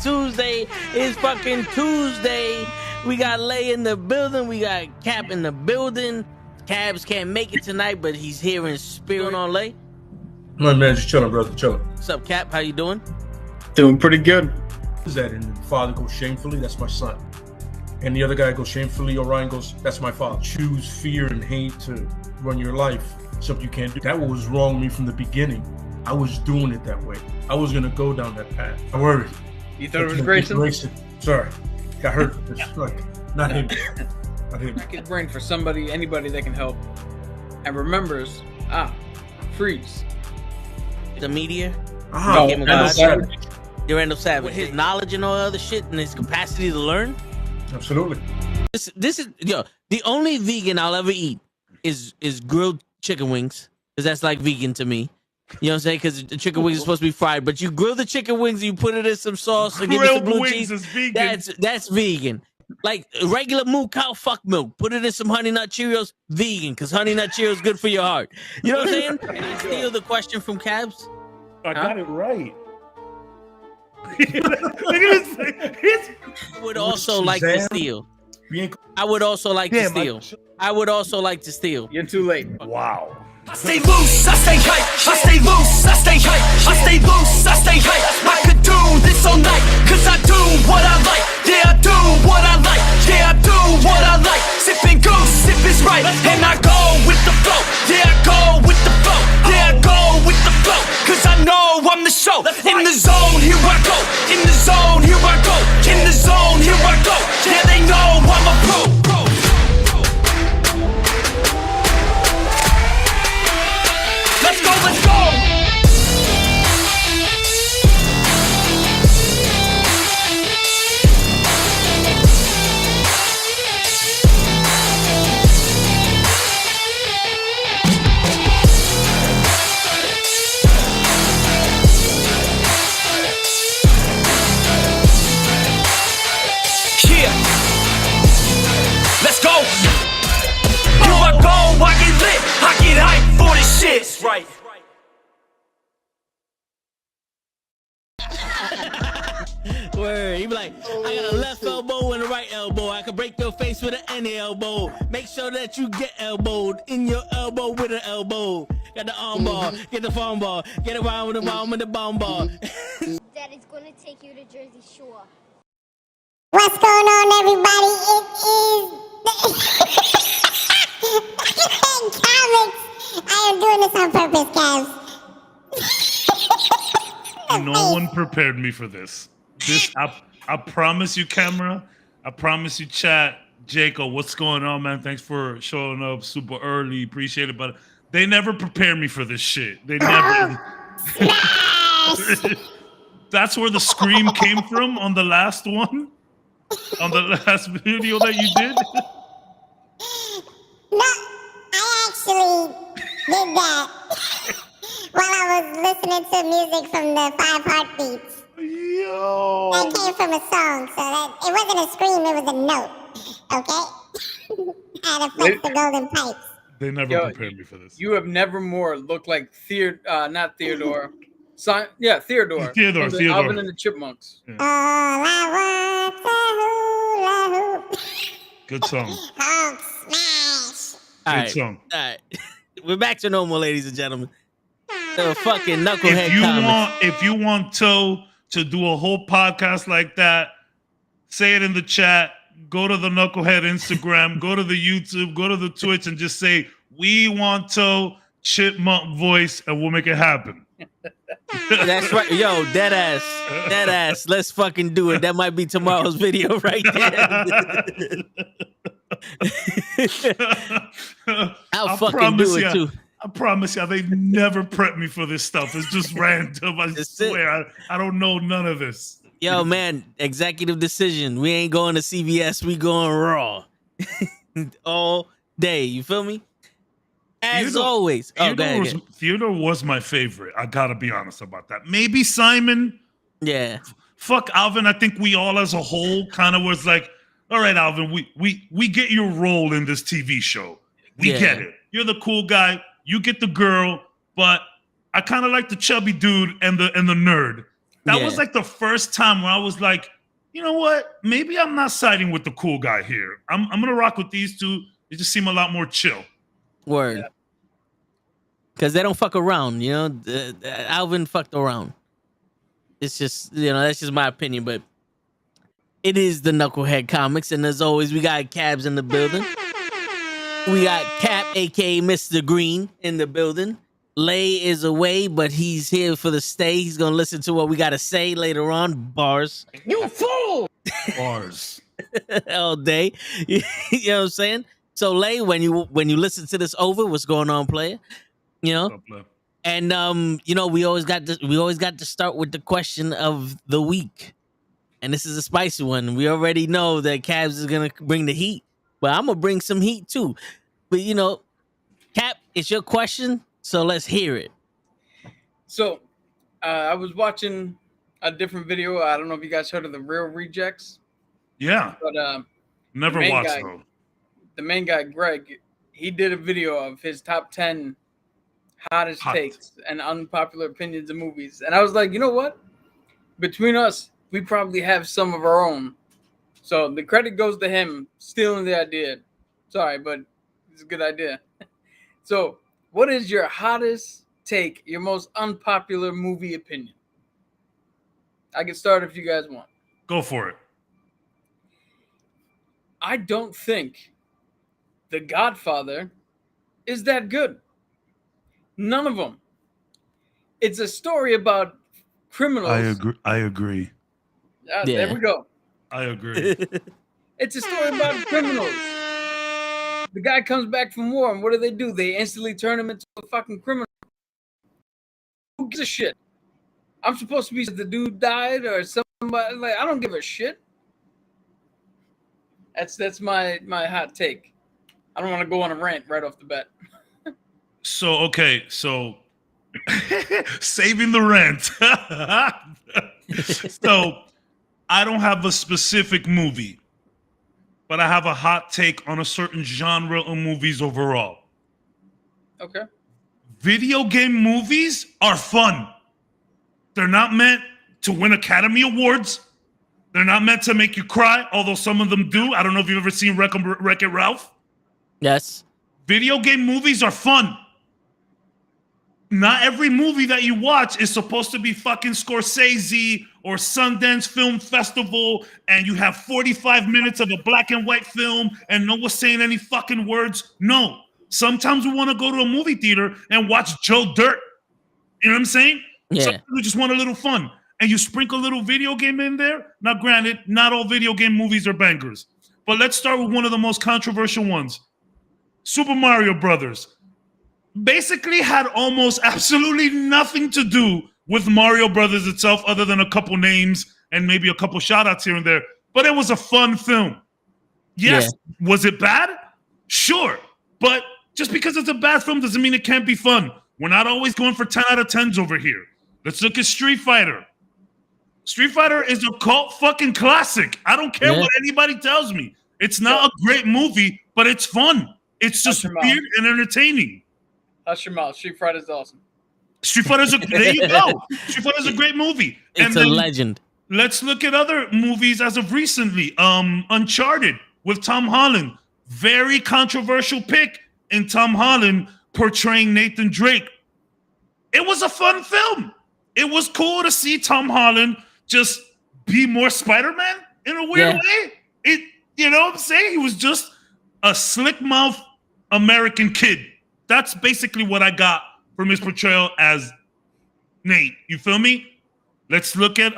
Tuesday. It's fucking Tuesday. We got Lay in the building. We got Cap in the building. Cabs can't make it tonight, but he's here in spirit on Lay. My man, just chilling, brother, chilling. What's up, Cap? How you doing? Doing pretty good. Is that and the father goes shamefully? That's my son. And the other guy goes shamefully. Orion goes, that's my father. Choose fear and hate to run your life. Something you can't do. That was wrong with me from the beginning. I was doing it that way. I was gonna go down that path. I worried. You thought it was Grayson? Sorry, got hurt. It's like not him. Not him. Back his brain for somebody, anybody that can help, and remembers. Freeze. The media. No, Randall Savage. Randall Savage. With his knowledge and all other shit and his capacity to learn. Absolutely. This is the only vegan I'll ever eat is grilled chicken wings, because that's like vegan to me. You know what I'm saying? Because the chicken wings are supposed to be fried, but you grill the chicken wings, you put it in some sauce, and give it some blue cheese. Is vegan. That's vegan. Like regular moo cow fuck milk, put it in some Honey Nut Cheerios, vegan, because Honey Nut Cheerios good for your heart. You know what I'm saying? Can I steal the question from Cabs? I got it right. Look at this. I would also like to steal. I would also like to steal. I would also like to steal. You're too late. Wow. I stay loose, I stay hype, I stay loose, I stay hype, I stay loose, I stay hype. I could do this all night, cause I do what I like. Yeah, I do what I like, yeah, I do what I like. Sipping goose, sip is right, and I go with the flow. Yeah, I go with the flow, yeah, I go with the flow. Cause I know I'm the show. In the zone, here I go. In the zone, here I go. In the zone, here I go. Yeah, they know I'm a pro. Let's go, let's go! Yeah! Let's go! Here I go, I get lit, I get hyped for this shit! That's right. Word. He be like, I got a left elbow and a right elbow. I can break your face with any elbow. Make sure that you get elbowed in your elbow with an elbow. Got the arm ball, get the phone ball, get around with the bomb with the bomb ball. Daddy's gonna take you to Jersey Shore. What's going on, everybody? It is comics. I am doing this on purpose, guys. No one prepared me for this. I promise you, camera. I promise you, chat. Jacob, what's going on, man? Thanks for showing up super early. Appreciate it. But they never prepared me for this shit. They never. That's where the scream came from on the last one? On the last video that you did? No, I actually did that while I was listening to music from the 5 Heartbeats. Yo. That came from a song, so that it wasn't a scream, it was a note. Okay? I had to flex the golden pipes. They never prepared me for this. You have never more looked like not Theodore. Theodore. Theodore. Alvin and the Chipmunks. Yeah. All I want is a hula hoop. Good song. Hulk smash. All song. All right. We're back to normal, ladies and gentlemen. The fucking knucklehead comments. If you want to do a whole podcast like that, say it in the chat. Go to the Knucklehead Instagram. Go to the YouTube. Go to the Twitch and just say, we want to chipmunk voice, and we'll make it happen. That's right. Yo, dead ass. Let's fucking do it. That might be tomorrow's video right there. I'll fucking do it too. I promise you, they've never prepped me for this stuff. It's just random. I swear, I don't know none of this. Yo, man, executive decision. We ain't going to CBS. We going Raw all day. You feel me? As always. Theodore was my favorite. I gotta be honest about that. Maybe Simon. Yeah. Fuck Alvin. I think we all as a whole kind of was like, all right, Alvin, we get your role in this TV show. We get it. You're the cool guy. You get the girl, but I kind of like the chubby dude and the nerd. That was like the first time where I was like, you know what? Maybe I'm not siding with the cool guy here. I'm gonna rock with these two. They just seem a lot more chill. Word. Because they don't fuck around, you know. Alvin fucked around. It's just, you know, that's just my opinion, but it is the Knucklehead Comics, and as always, we got Cabs in the building. We got Cap, aka Mr. Green, in the building. Lay is away, but he's here for the stay. He's gonna listen to what we gotta say later on. Bars. You fool! Bars. All day. You know what I'm saying? So Lay, when you listen to this over, what's going on, player? You know? And you know, we always got to start with the question of the week. And this is a spicy one. We already know that Cabs is gonna bring the heat, but I'm gonna bring some heat too. But you know, Cap, it's your question. So let's hear it. So, I was watching a different video. I don't know if you guys heard of the Real Rejects. Yeah. But never watched them. The main guy, Greg, he did a video of his top 10 hottest takes and unpopular opinions of movies. And I was like, you know what? Between us, we probably have some of our own. So the credit goes to him stealing the idea. Sorry, but it's a good idea. So, what is your hottest take, your most unpopular movie opinion? I can start if you guys want. Go for it. I don't think The Godfather is that good. None of them. It's a story about criminals. I agree. There we go. I agree. It's a story about criminals. The guy comes back from war, and what do? They instantly turn him into a fucking criminal. Who gives a shit? I'm supposed to be the dude died or somebody. Like, I don't give a shit. That's my hot take. I don't want to go on a rant right off the bat. So saving the rant. So I don't have a specific movie, but I have a hot take on a certain genre of movies overall. Okay. Video game movies are fun. They're not meant to win Academy Awards. They're not meant to make you cry, although some of them do. I don't know if you've ever seen Wreck-It Ralph. Yes. Video game movies are fun. Not every movie that you watch is supposed to be fucking Scorsese or Sundance Film Festival, and you have 45 minutes of a black and white film and no one's saying any fucking words. No. Sometimes we want to go to a movie theater and watch Joe Dirt. You know what I'm saying? Yeah. Sometimes we just want a little fun. And you sprinkle a little video game in there. Now, granted, not all video game movies are bangers. But let's start with one of the most controversial ones. Super Mario Brothers. Basically had almost absolutely nothing to do with Mario Brothers itself other than a couple names and maybe a couple shout-outs here and there. But it was a fun film. Yes. Yeah. Was it bad? Sure. But just because it's a bad film doesn't mean it can't be fun. We're not always going for 10 out of 10s over here. Let's look at Street Fighter. Street Fighter is a cult fucking classic. I don't care what anybody tells me. It's not a great movie, but it's fun. It's just weird and entertaining. Hush your mouth. Street Fighter's awesome. Street Fighter's there you go. Street Fighter's a great movie. It's a legend. Let's look at other movies as of recently. Uncharted with Tom Holland. Very controversial pick in Tom Holland portraying Nathan Drake. It was a fun film. It was cool to see Tom Holland just be more Spider-Man in a weird way. You know what I'm saying? He was just a slick mouth American kid. That's basically what I got from his portrayal as Nate. You feel me? Let's look at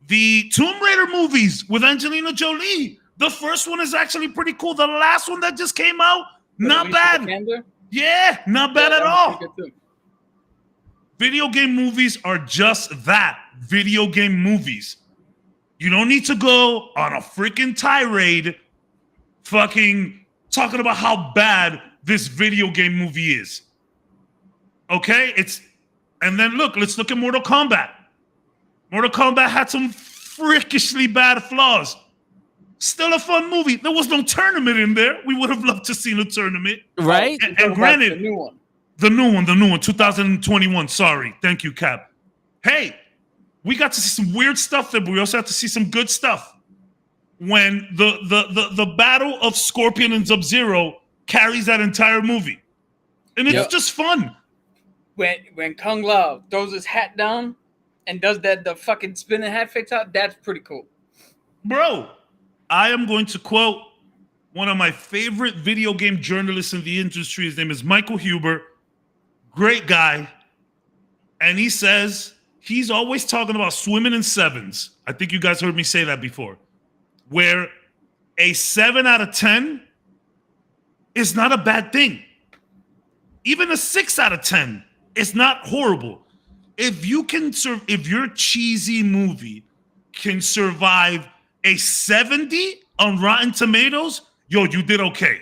the Tomb Raider movies with Angelina Jolie. The first one is actually pretty cool. The last one that just came out, not bad. Yeah, not bad at all. Video game movies are just that. Video game movies. You don't need to go on a freaking tirade fucking talking about how bad this video game movie is. Okay? And then let's look at Mortal Kombat. Mortal Kombat had some freakishly bad flaws. Still a fun movie. There was no tournament in there. We would have loved to see a tournament. Right? And granted, the new one, 2021. Sorry. Thank you, Cap. Hey, We got to see some weird stuff there, but we also have to see some good stuff. When the battle of Scorpion and Sub-Zero carries that entire movie. And it's just fun. When Kung Lao throws his hat down and does the fucking spinning hat fix out, that's pretty cool. Bro, I am going to quote one of my favorite video game journalists in the industry. His name is Michael Huber. Great guy. And he says he's always talking about swimming in sevens. I think you guys heard me say that before. Where a 7 out of 10 is not a bad thing. Even a 6 out of 10 is not horrible. If you can if your cheesy movie can survive a 70 on Rotten Tomatoes, yo, you did okay.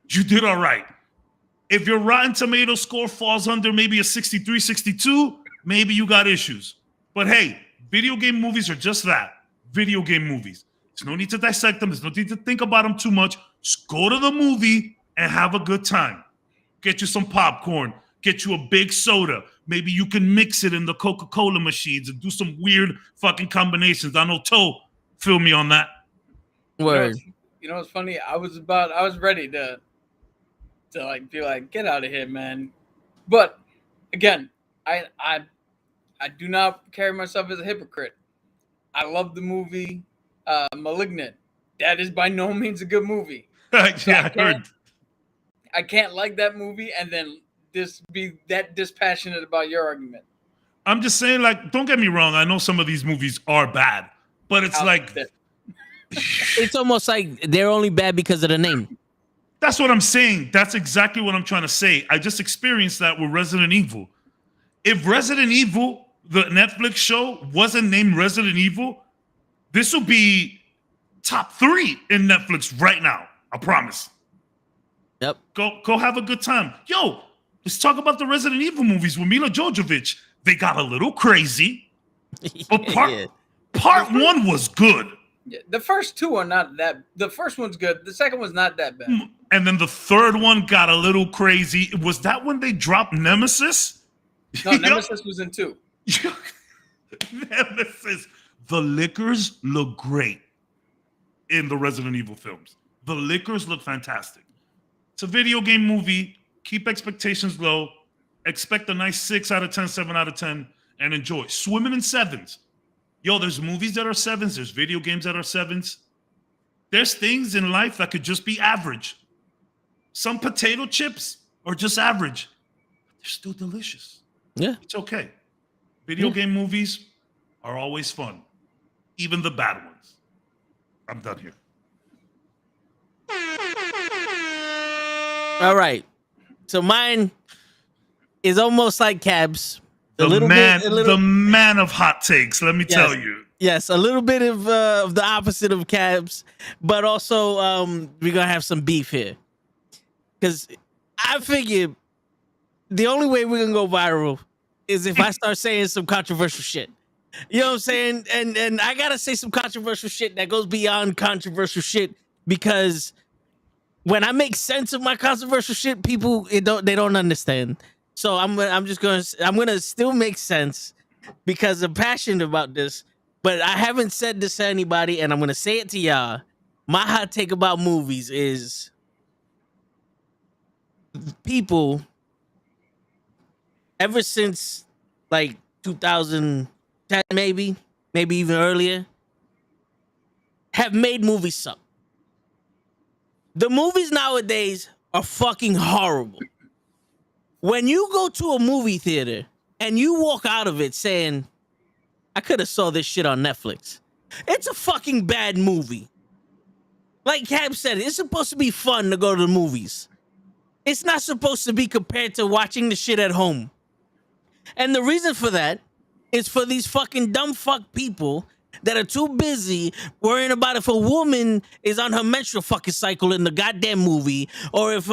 You did all right. If your Rotten Tomatoes score falls under maybe a 63, 62, maybe you got issues. But hey, video game movies are just that. Video game movies. There's no need to dissect them. There's no need to think about them too much. Just go to the movie and have a good time. Get you some popcorn. Get you a big soda. Maybe you can mix it in the Coca-Cola machines and do some weird fucking combinations. I know Toe, feel me on that. Word. You know what's funny? I was ready to like be like, get out of here, man. But again, I do not carry myself as a hypocrite. I love the movie Malignant. That is by no means a good movie. So I heard. I can't like that movie and then be that dispassionate about your argument. I'm just saying, like, don't get me wrong. I know some of these movies are bad, but it's It's almost like they're only bad because of the name. That's what I'm saying. That's exactly what I'm trying to say. I just experienced that with Resident Evil. If Resident Evil, the Netflix show, wasn't named Resident Evil, this will be top 3 in Netflix right now. I promise. Yep. Go have a good time. Yo, let's talk about the Resident Evil movies with Mila Jovovich. They got a little crazy, but part 1 was good. Yeah, the first 2 are not that. The first one's good. The second one's not that bad. And then the third one got a little crazy. Was that when they dropped Nemesis? No, Nemesis was in 2. Nemesis. The liquors look great in the Resident Evil films. The liquors look fantastic. It's a video game movie. Keep expectations low. Expect a nice 6 out of 10, 7 out of 10, and enjoy. Swimming in sevens. Yo, there's movies that are 7s. There's video games that are 7s. There's things in life that could just be average. Some potato chips are just average. They're still delicious. Yeah. It's okay. Video game movies are always fun. Even the bad ones. I'm done here. All right. So mine is almost like Cab's. The man of hot takes, let me tell you. Yes, a little bit of the opposite of Cabs, but also we're going to have some beef here. Because I figured the only way we're going to go viral is if I start saying some controversial shit. You know what I'm saying? And I got to say some controversial shit that goes beyond controversial shit, because when I make sense of my controversial shit, people they don't understand. So I'm gonna still make sense because I'm passionate about this, but I haven't said this to anybody, and I'm gonna say it to y'all. My hot take about movies is people ever since like 2010, maybe even earlier, have made movies suck. The movies nowadays are fucking horrible. When you go to a movie theater and you walk out of it saying, I could have saw this shit on Netflix, it's a fucking bad movie. Like Cab said, it's supposed to be fun to go to the movies. It's not supposed to be compared to watching the shit at home. And the reason for that is for these fucking dumb fuck people that are too busy worrying about if a woman is on her menstrual fucking cycle in the goddamn movie, or if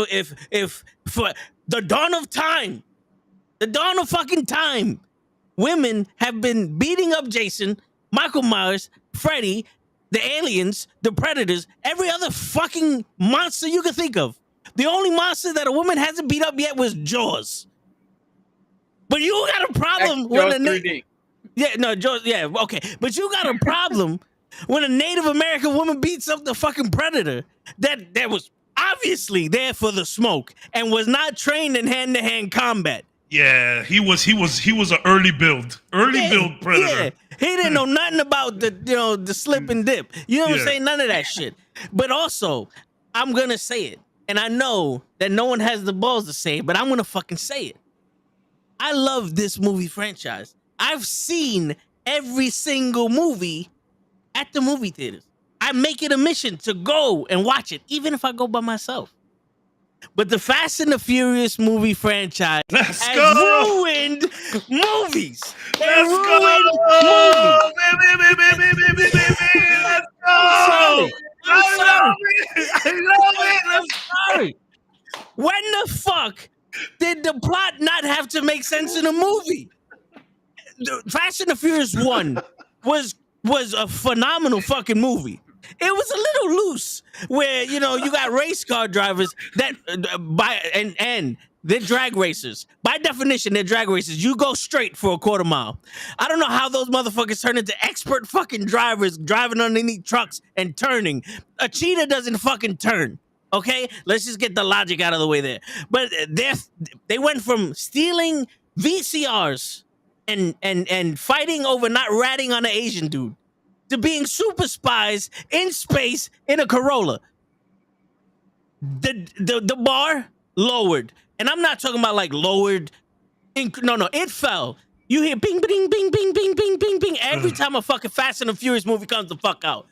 for the dawn of fucking time, women have been beating up Jason, Michael Myers, Freddy, the aliens, the predators, every other fucking monster you can think of. The only monster that a woman hasn't beat up yet was Jaws. But you got a problem with the Yeah, no, George. Yeah, okay, but you got a problem when a Native American woman beats up the fucking predator that was obviously there for the smoke and was not trained in hand-to-hand combat. Yeah, he was an early build predator. Yeah, he didn't know nothing about the slip and dip. You know what I'm saying? None of that shit. But also, I'm gonna say it, and I know that no one has the balls to say it, but I'm gonna fucking say it. I love this movie franchise. I've seen every single movie at the movie theaters. I make it a mission to go and watch it, even if I go by myself. But the Fast and the Furious movie franchise Let's has go. ruined movies. They Let's ruined go. movies. Let's go. Sorry. I'm sorry. I love it. I'm sorry. When the fuck did the plot not have to make sense in a movie? The Fast and the Furious 1 was a phenomenal fucking movie. It was a little loose where, you got race car drivers that and they're drag racers. By definition, they're drag racers. You go straight for a quarter mile. I don't know how those motherfuckers turn into expert fucking drivers driving underneath trucks and turning. A cheetah doesn't fucking turn. Okay? Let's just get the logic out of the way there. But they went from stealing VCRs and fighting over not ratting on an Asian dude to being super spies in space in a Corolla. The bar lowered. And I'm not talking about like lowered. No, it fell. You hear bing, bing, bing, bing, bing, bing, bing, bing every time a fucking Fast and the Furious movie comes the fuck out.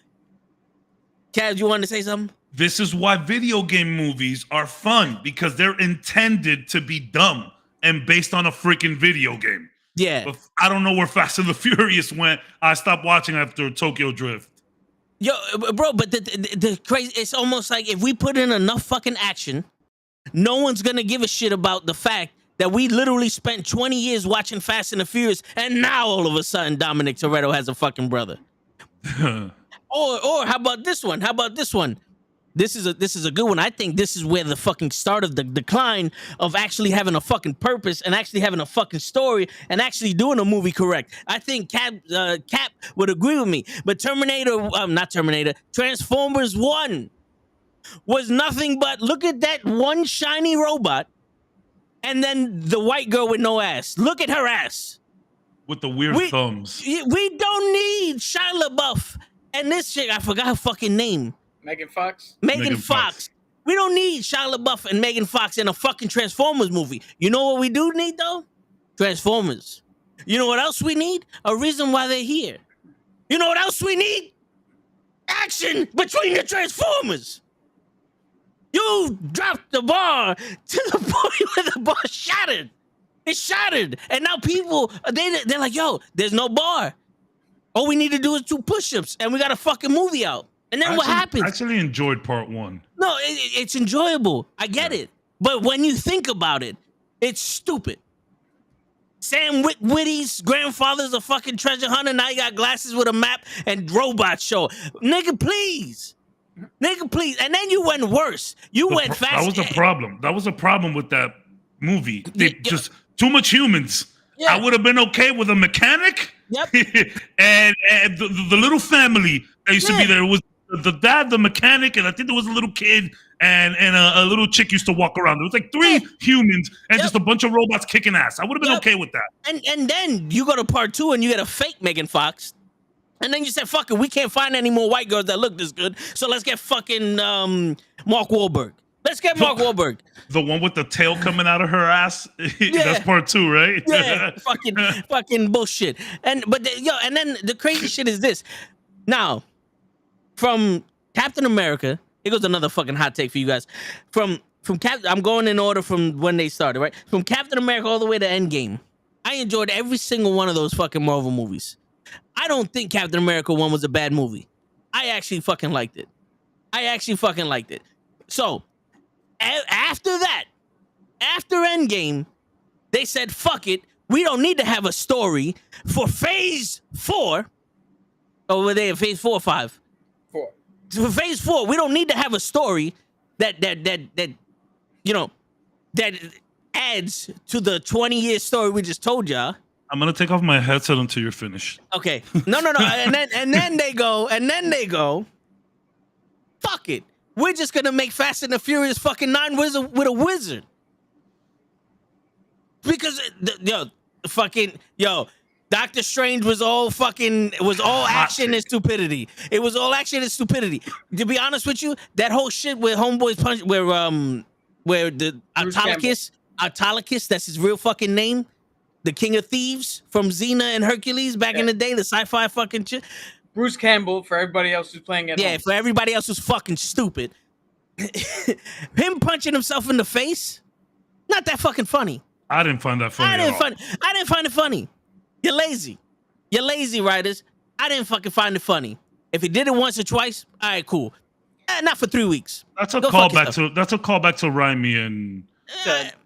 Kaz, you wanted to say something? This is why video game movies are fun, because they're intended to be dumb and based on a freaking video game. Yeah. But I don't know where Fast and the Furious went. I stopped watching after Tokyo Drift. Yo, bro, but the crazy, it's almost like if we put in enough fucking action, no one's gonna give a shit about the fact that we literally spent 20 years watching Fast and the Furious, and now all of a sudden Dominic Toretto has a fucking brother. Or how about this one? This is a good one. I think this is where the fucking start of the decline of actually having a fucking purpose and actually having a fucking story and actually doing a movie correct. I think Cap would agree with me. But Transformers 1 was nothing but look at that one shiny robot and then the white girl with no ass. Look at her ass. With the weird thumbs. We don't need Shia LaBeouf and this chick, I forgot her fucking name. Megan Fox. Megan Fox. We don't need Shia LaBeouf and Megan Fox in a fucking Transformers movie. You know what we do need, though? Transformers. You know what else we need? A reason why they're here. You know what else we need? Action between the Transformers. You dropped the bar to the point where the bar shattered. It shattered. And now people, they're like, yo, there's no bar. All we need to do is 2 push-ups, and we got a fucking movie out. And then what happens? I actually enjoyed part 1. No, it's enjoyable. I get it. But when you think about it, it's stupid. Sam Witty's grandfather's a fucking treasure hunter. Now you got glasses with a map and robot show. Nigga, please. And then you went worse. You went fast. That was a problem. That was a problem with that movie. Just too much humans. Yeah. I would have been okay with a mechanic. Yep. and the little family that used to be there was the dad, the mechanic, and I think there was a little kid and a little chick used to walk around. There was like 3 humans and just a bunch of robots kicking ass. I would have been okay with that. And then you go to part 2 and you get a fake Megan Fox. And then you said, fuck it, we can't find any more white girls that look this good. So let's get fucking Mark Wahlberg. Let's get Mark Wahlberg. The one with the tail coming out of her ass. That's part 2, right? Yeah, fucking bullshit. And then the crazy shit is this. Now, from Captain America, here goes another fucking hot take for you guys. I'm going in order from when they started, right? From Captain America all the way to Endgame. I enjoyed every single one of those fucking Marvel movies. I don't think Captain America 1 was a bad movie. I actually fucking liked it. So, after that, after Endgame, they said, fuck it. We don't need to have a story for phase 4. Over there, phase 4 or 5? 4. So for phase 4, we don't need to have a story that adds to the 20-year story we just told y'all. I'm gonna take off my headset until you're finished. Okay. No. and then they go. Fuck it. We're just gonna make Fast and the Furious fucking 9 with a wizard. Because Doctor Strange was all action and stupidity. It was all action and stupidity. To be honest with you, that whole shit where Homeboy's punch, where the Autolycus, that's his real fucking name, the King of Thieves from Xena and Hercules back in the day, the sci-fi fucking shit. Bruce Campbell, for everybody else who's playing at home. For everybody else who's fucking stupid. Him punching himself in the face, not that fucking funny. I didn't find that funny. I didn't find it funny. You're lazy. You're lazy, writers. I didn't fucking find it funny. If he did it once or twice, all right, cool. Not for 3 weeks. That's a callback to Raimi and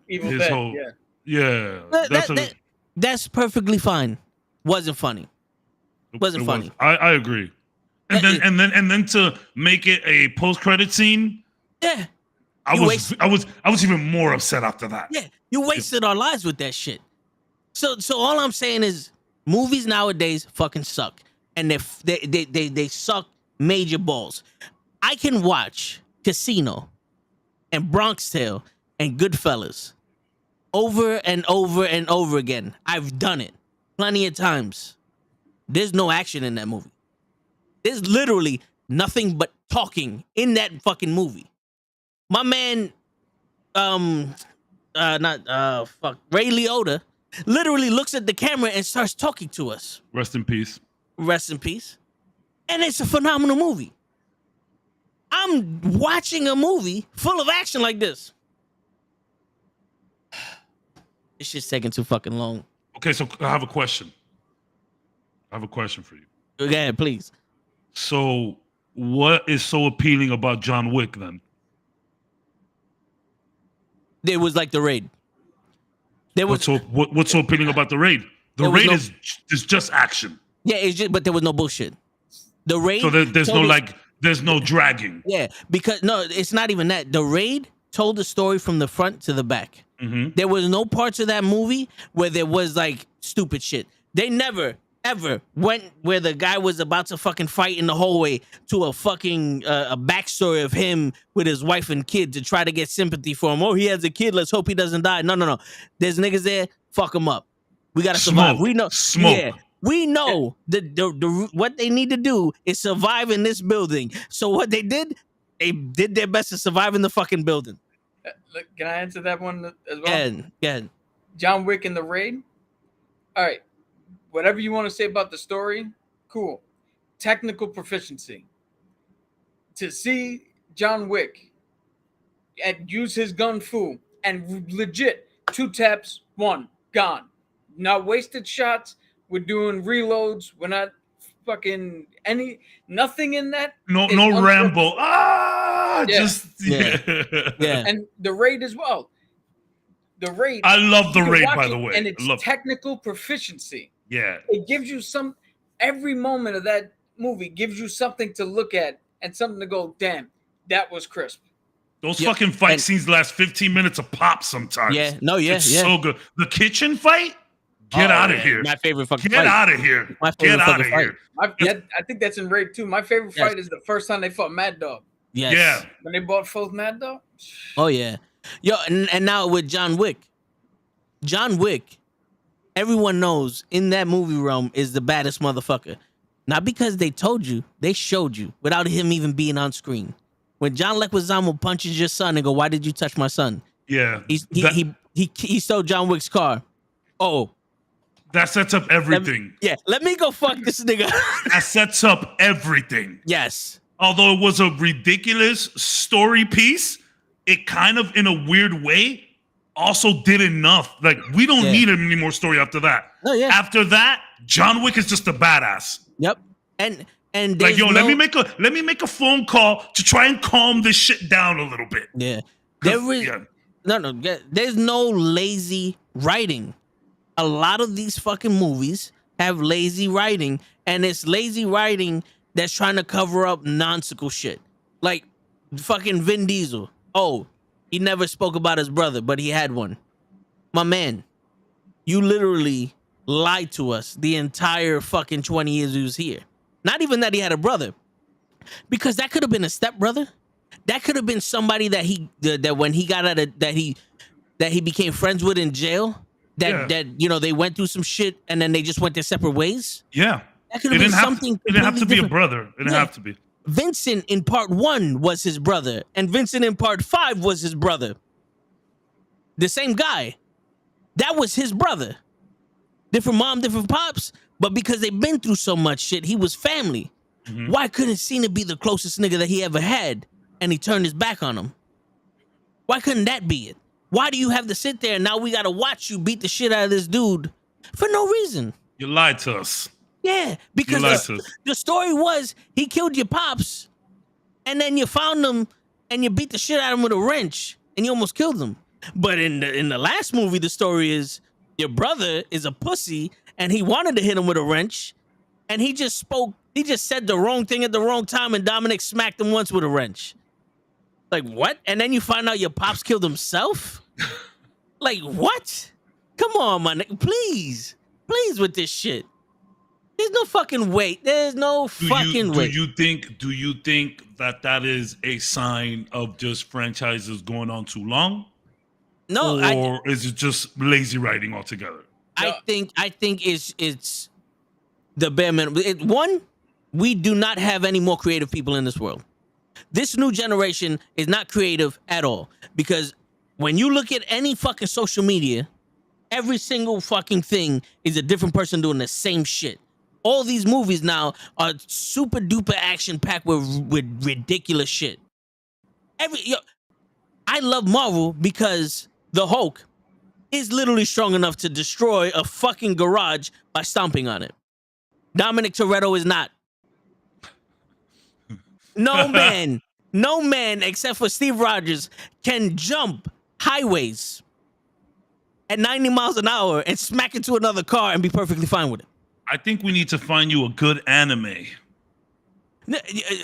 Evil his Dead. whole. Yeah. That's perfectly fine. Wasn't funny. Wasn't funny. I agree. And then to make it a post-credit scene. Yeah. I was even more upset after that. Yeah. You wasted our lives with that shit. So all I'm saying is movies nowadays fucking suck. And they suck major balls. I can watch Casino and Bronx Tale and Goodfellas over and over and over again. I've done it plenty of times. There's no action in that movie. There's literally nothing but talking in that fucking movie. My man, Ray Liotta, literally looks at the camera and starts talking to us. Rest in peace. Rest in peace. And it's a phenomenal movie. I'm watching a movie full of action like this. This shit's taking too fucking long. Okay, so I have a question. For you. Go ahead, please. So, what is so appealing about John Wick then? It was like The Raid. What's so appealing about The Raid? The Raid is just action. Yeah, it's just, but there was no bullshit. The Raid. So there's no dragging. Yeah, because no, it's not even that. The Raid told the story from the front to the back. Mm-hmm. There was no parts of that movie where there was like stupid shit. They never ever went where the guy was about to fucking fight in the hallway to a fucking a backstory of him with his wife and kid to try to get sympathy for him. Oh, he has a kid. Let's hope he doesn't die. No. There's niggas there. Fuck him up. We gotta survive. We know. Smoke. Yeah. We know the what they need to do is survive in this building. So what they did their best to survive in the fucking building. Look, can I answer that one as well? Yeah. John Wick and The Raid. All right. Whatever you want to say about the story, cool. Technical proficiency. To see John Wick and use his gun fu and legit 2 taps, 1 gone. Not wasted shots. We're doing reloads. We're not fucking nothing in that. No Rambo. Yeah. And The Raid as well. The Raid. I love The Raid, by the way. And it's technical proficiency. Yeah. It gives you every moment of that movie gives you something to look at and something to go, damn, that was crisp. Those fucking fight scenes last 15 minutes a pop sometimes. Yeah. It's so good. The kitchen fight? Get out of here. My favorite fucking fight. Get out of here. Get out of here. I think that's in Raid too. My favorite fight is the first time they fought Mad Dog. Yes. Yeah. When they bought both Mad Dog. Oh, yeah. Yo, and now with John Wick, everyone knows in that movie realm is the baddest motherfucker. Not because they told you, they showed you without him even being on screen. When John Leguizamo punches your son and go, "Why did you touch my son?" Yeah. He stole John Wick's car. Oh. That sets up everything. Let me go fuck this nigga. That sets up everything. Yes. Although it was a ridiculous story piece, it kind of, in a weird way, also did enough. Like, we don't need any more story after that. Oh, yeah. After that, John Wick is just a badass. Yep. And like, yo, let me make a phone call to try and calm this shit down a little bit. Yeah. There's no lazy writing. A lot of these fucking movies have lazy writing, and it's lazy writing that's trying to cover up nonsensical shit. Like fucking Vin Diesel. Oh, he never spoke about his brother, but he had one. My man, you literally lied to us the entire fucking 20 years he was here. Not even that he had a brother, because that could have been a stepbrother. That could have been somebody that that when he got out of that he became friends with in jail. That you know, they went through some shit and then they just went their separate ways. Yeah, that could have been something. It didn't have to be different. a brother. It didn't have to be. Vincent in part 1 was his brother, and Vincent in part 5 was his brother. The same guy. That was his brother. Different mom, different pops, but because they've been through so much shit, he was family. Mm-hmm. Why couldn't Cena be the closest nigga that he ever had, and he turned his back on him? Why couldn't that be it? Why do you have to sit there and now we gotta watch you beat the shit out of this dude for no reason? You lied to us. Yeah, because the story was he killed your pops, and then you found him and you beat the shit out of him with a wrench, and you almost killed him. But in the last movie, the story is your brother is a pussy, and he wanted to hit him with a wrench, and he just said the wrong thing at the wrong time, and Dominic smacked him once with a wrench. Like, what? And then you find out your pops killed himself? Like, what? Come on, my nigga. Please with this shit. There's no fucking way. There's no fucking way. Do you think that is a sign of just franchises going on too long? No, or is it just lazy writing altogether? I think it's the bare minimum. One, we do not have any more creative people in this world. This new generation is not creative at all, because when you look at any fucking social media, every single fucking thing is a different person doing the same shit. All these movies now are super duper action packed with ridiculous shit. I love Marvel because the Hulk is literally strong enough to destroy a fucking garage by stomping on it. Dominic Toretto is not. No man except for Steve Rogers can jump highways at 90 miles an hour and smack into another car and be perfectly fine with it. I think we need to find you a good anime.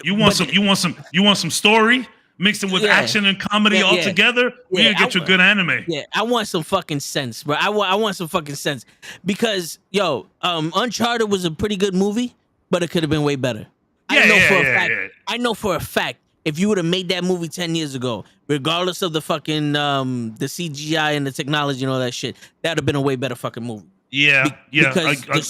You want some story mixed it with action and comedy all together? We need to get you a good anime. Yeah, I want some fucking sense, bro. I want some fucking sense, because Uncharted was a pretty good movie, but it could have been way better. I know for a fact if you would have made that movie 10 years ago, regardless of the fucking the CGI and the technology and all that shit, that would have been a way better fucking movie. I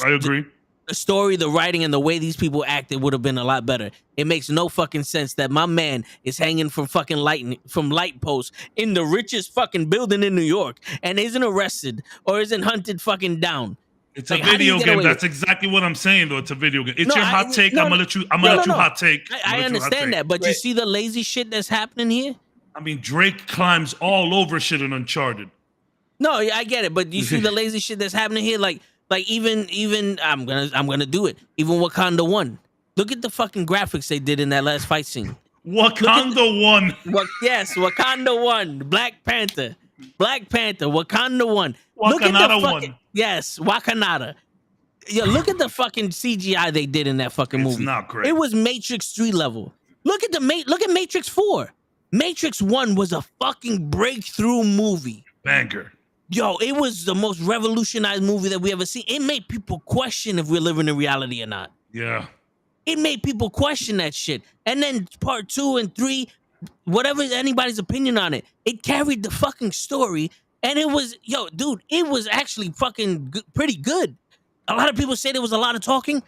agree. The story, the writing, and the way these people acted would have been a lot better. It makes no fucking sense that my man is hanging from fucking light posts in the richest fucking building in New York and isn't arrested or isn't hunted fucking down. It's a video game. That's exactly what I'm saying, though. It's a video game. It's your hot take. I'm gonna let you hot take. I understand that, but you see the lazy shit that's happening here? I mean, Drake climbs all over shit in Uncharted. No, I get it, but you see the lazy shit that's happening here? Like even I'm gonna do it. Even Wakanda 1. Look at the fucking graphics they did in that last fight scene. Wakanda 1. Yes, Wakanda 1. Black Panther, Wakanda 1. Wakanada 1. Yes, Wakanada. Yeah, look at the fucking CGI they did in that fucking movie. It's not great. It was Matrix 3 level. Look at Matrix 4. Matrix 1 was a fucking breakthrough movie. Banger. Yo, it was the most revolutionized movie that we ever seen. It made people question if we're living in reality or not. Yeah. It made people question that shit. And then part 2 and 3, whatever anybody's opinion on it, it carried the fucking story. And it was, it was actually fucking pretty good. A lot of people say there was a lot of talking.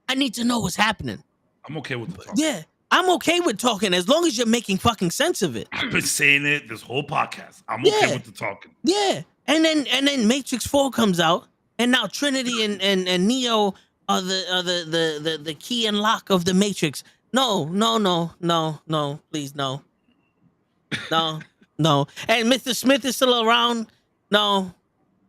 I need to know what's happening. I'm okay with the talk. Yeah, I'm okay with talking as long as you're making fucking sense of it. I've been saying it this whole podcast. I'm okay with the talking. Yeah, and then Matrix 4 comes out, and now Trinity and Neo are the key and lock of the Matrix. No, please, no. And Mr. Smith is still around. No,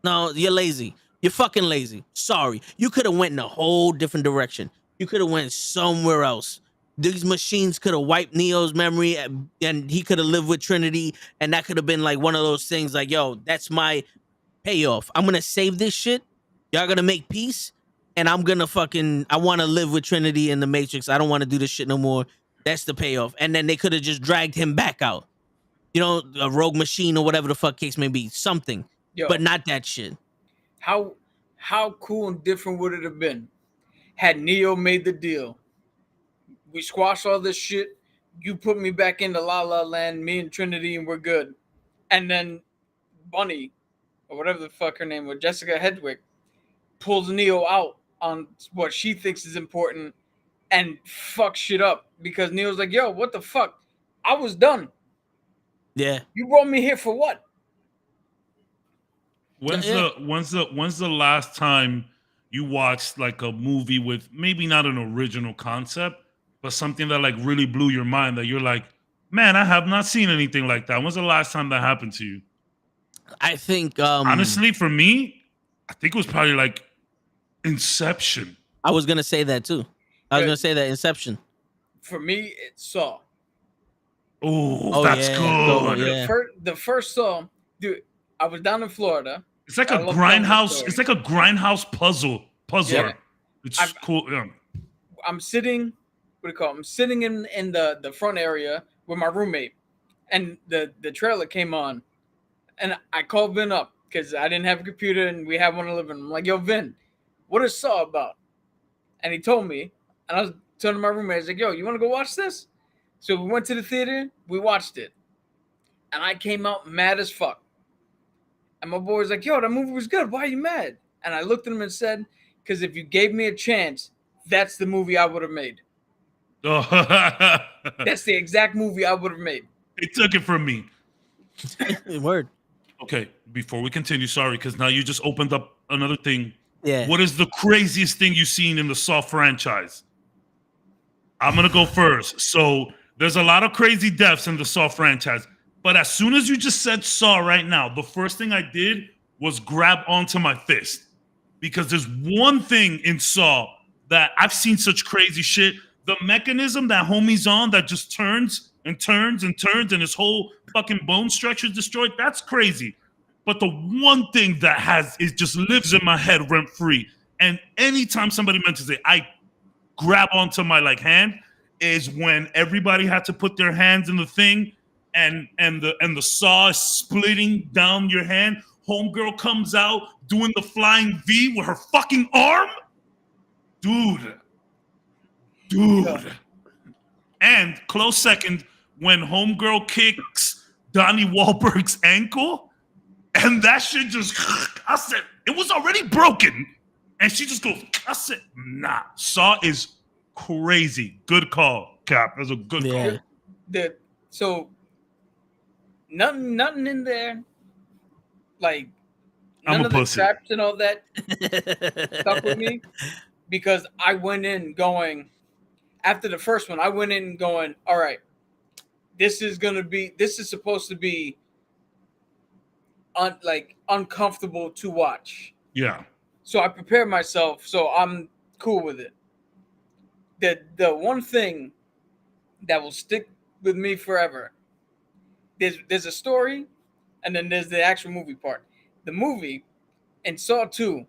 you're lazy. You're fucking lazy. Sorry. You could have went in a whole different direction. You could have went somewhere else. These machines could have wiped Neo's memory and he could have lived with Trinity, and that could have been like one of those things like, yo, that's my payoff. I'm going to save this shit. Y'all going to make peace, and I want to live with Trinity in the Matrix. I don't want to do this shit no more. That's the payoff. And then they could have just dragged him back out. A rogue machine or whatever the fuck case may be. Something. But not that shit. How how cool and different would it have been had Neo made the deal? We squash all this shit. You put me back into La La Land, me and Trinity, and we're good. And then Bunny, or whatever the fuck her name was, Jessica Hedwig, pulls Neo out on what she thinks is important and fucks shit up because Neo's like, yo, what the fuck? I was done. Yeah. You brought me here for what? When's the last time you watched like a movie with maybe not an original concept, but something that like really blew your mind that you're like, man, I have not seen anything like that. When's the last time that happened to you? I think honestly, for me, I think it was probably like Inception. I was gonna say that too. I was gonna say that Inception. For me, it's Saw. Oh, that's yeah. good. Yeah. The first Saw, dude. I was down in Florida. It's like a grindhouse. It's like a grindhouse puzzler. Yeah. It's cool. Yeah. I'm sitting. What do you call it? I'm sitting in the front area with my roommate, and the trailer came on, and I called Vin up because I didn't have a computer and we had one in the living room. I'm like, yo, Vin, what is Saw about? And he told me, and I was telling my roommate, I was like, yo, you want to go watch this? So we went to the theater, we watched it, and I came out mad as fuck. And my boy was like, yo, that movie was good. Why are you mad? And I looked at him and said, because if you gave me a chance, that's the movie I would have made. That's the exact movie I would have made. They took it from me. Word. Okay, before we continue, sorry, because now you just opened up another thing. Yeah. What is the craziest thing you've seen in the Saw franchise? I'm going to go first. So there's a lot of crazy deaths in the Saw franchise. But as soon as you just said Saw right now, the first thing I did was grab onto my fist. Because there's one thing in Saw that I've seen such crazy shit. The mechanism that homie's on that just turns and turns and turns and his whole fucking bone structure is destroyed, that's crazy. But the one thing that just lives in my head rent free. And anytime somebody mentions it, I grab onto my like hand, is when everybody had to put their hands in the thing and the saw is splitting down your hand. Homegirl comes out doing the flying V with her fucking arm. Dude. And close second, when homegirl kicks Donnie Wahlberg's ankle, and that shit just, I said, it was already broken. And she just goes, I said, nah, Saw is crazy. Good call, Cap. That's a good call. So nothing in there. Like none I'm a of the pussy. traps and all that stuck with me because I went in going after the first one. I went in going, all right, this is supposed to be uncomfortable to watch. Yeah. So I prepared myself, so I'm cool with it. The one thing that will stick with me forever, there's a story, and then there's the actual movie part. The movie in Saw 2,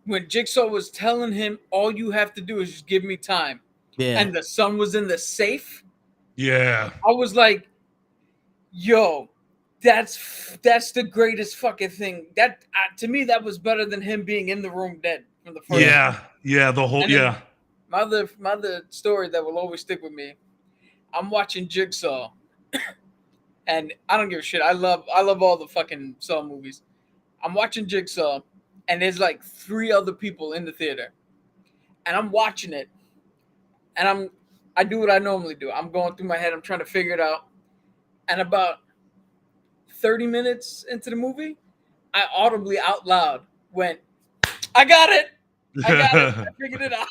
when Jigsaw was telling him, all you have to do is just give me time. Yeah. And the son was in the safe. Yeah. I was like, yo, that's the greatest fucking thing. That to me, that was better than him being in the room dead from the first. Yeah. The whole My other story that will always stick with me. I'm watching Jigsaw, and I don't give a shit. I love all the fucking Saw movies. I'm watching Jigsaw, and there's like 3 other people in the theater, and I'm watching it, and I do what I normally do. I'm going through my head. I'm trying to figure it out, and about 30 minutes into the movie, I audibly out loud went, I got it. I figured it out.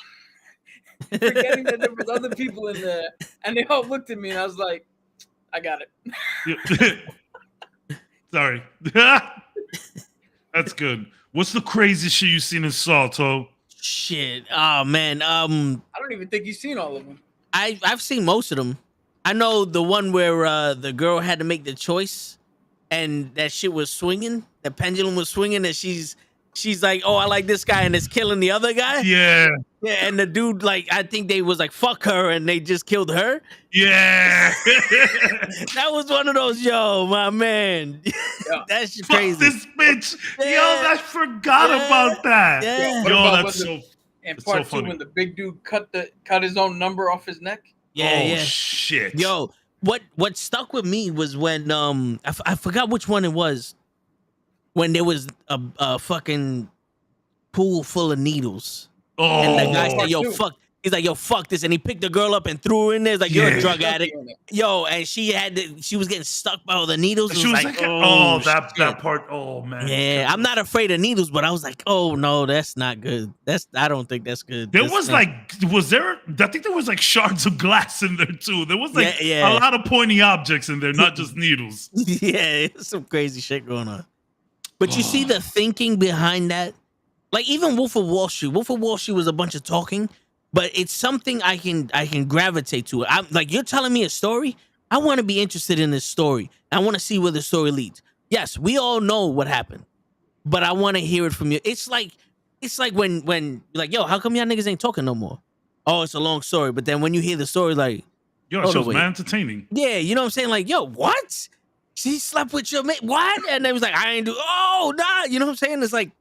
Forgetting that there was other people in there, and they all looked at me, and I was like, I got it. Sorry. That's good. What's the craziest shit you've seen in Saw, Toe? Shit. Oh man. I don't even think you've seen all of them. I've seen most of them. I know the one where the girl had to make the choice, and that shit was swinging. The pendulum was swinging, and she's she's like, oh, I like this guy, and it's killing the other guy. Yeah. Yeah, and the dude, like, I think they was like, fuck her, and they just killed her. Yeah. That was one of those, yo, my man. That's Fuck crazy. this bitch. Yeah. Yo, I forgot about that. Yeah. What Yo, about that's when so. And It's part so two, funny. when the big dude cut his own number off his neck. Yeah, Oh yeah. shit. Yo, what stuck with me was when I forgot which one it was. When there was a fucking pool full of needles. Oh. And the guy said, yo, Dude. fuck. He's like, yo, fuck this. And he picked the girl up and threw her in there. He's like, you're Yeah. a drug addict. Yo, and she was getting stuck by all the needles. It She was like, oh, that part. Oh man. Yeah, I'm not afraid of needles, but I was like, oh no, that's not good. I don't think that's good. There That's was not- like, I think there was like shards of glass in there too. There was like Yeah. a lot of pointy objects in there, not just needles. yeah, some crazy shit going on. But you see the thinking behind that? Like even Wolf of Wall Street. Wolf of Wall Street was a bunch of talking, but it's something I can gravitate to. I'm like, you're telling me a story. I want to be interested in this story. I want to see where the story leads. Yes, we all know what happened, but I want to hear it from you. It's like when you're like, yo, how come y'all niggas ain't talking no more? Oh, it's a long story. But then when you hear the story, like, Yo, Oh, it no, was wait. man entertaining. yeah, you know what I'm saying? Like, yo, what? She slept with your mate? What? And they was like, I ain't do. Oh, nah. You know what I'm saying? It's like,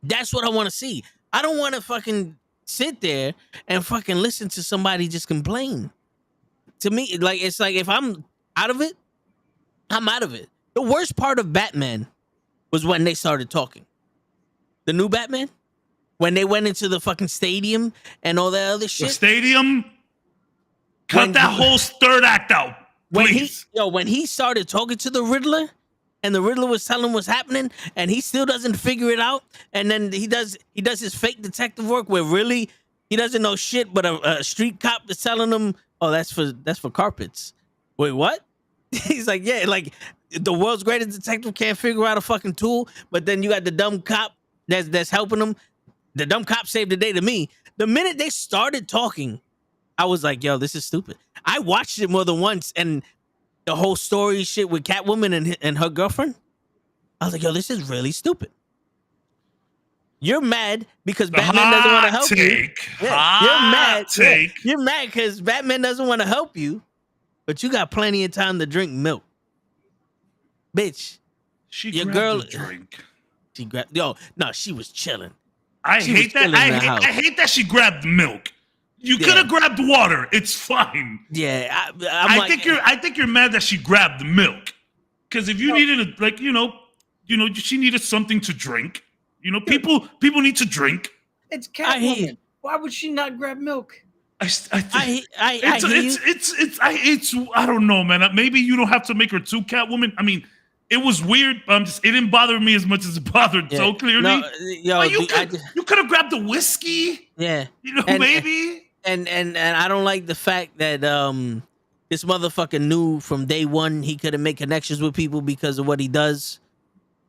that's what I want to see. I don't want to fucking sit there and fucking listen to somebody just complain. To me, like, it's like if I'm out of it, I'm out of it. The worst part of Batman was when they started talking. The new Batman, when they went into the fucking stadium and all that other The shit. stadium. Cut When that he- whole third act out, please. when he started talking to the Riddler, and the Riddler was telling him what's happening, and he still doesn't figure it out, and then he does his fake detective work where really he doesn't know shit, but a street cop is telling him, oh, that's for carpets. Wait, what? He's like, yeah, like the world's greatest detective can't figure out a fucking tool, but then you got the dumb cop that's helping him. The dumb cop saved the day to me. The minute they started talking, I was like, yo, this is stupid. I watched it more than once, and the whole story shit with Catwoman and her girlfriend, I was like, yo, this is really stupid. You're mad because Batman doesn't want to help you. Yeah, you're mad. Yeah, you're mad because Batman doesn't want to help you, but you got plenty of time to drink milk. Bitch, She your grabbed girl- a drink. she grabbed, she was chilling. I She was hate that. chilling in the house. I hate that she grabbed milk. You Yeah. could have grabbed water. It's fine. Yeah, I think you're mad that she grabbed the milk. Because if you needed she needed something to drink. You know, people need to drink. It's I hear Catwoman. Why would she not grab milk? I don't know, man. Maybe you don't have to make her too Catwoman. I mean, it was weird. It didn't bother me as much as it bothered so clearly. No, yo, But you dude, could have grabbed the whiskey. yeah. You know, And- maybe. And I don't like the fact that this motherfucker knew from day one he couldn't make connections with people because of what he does,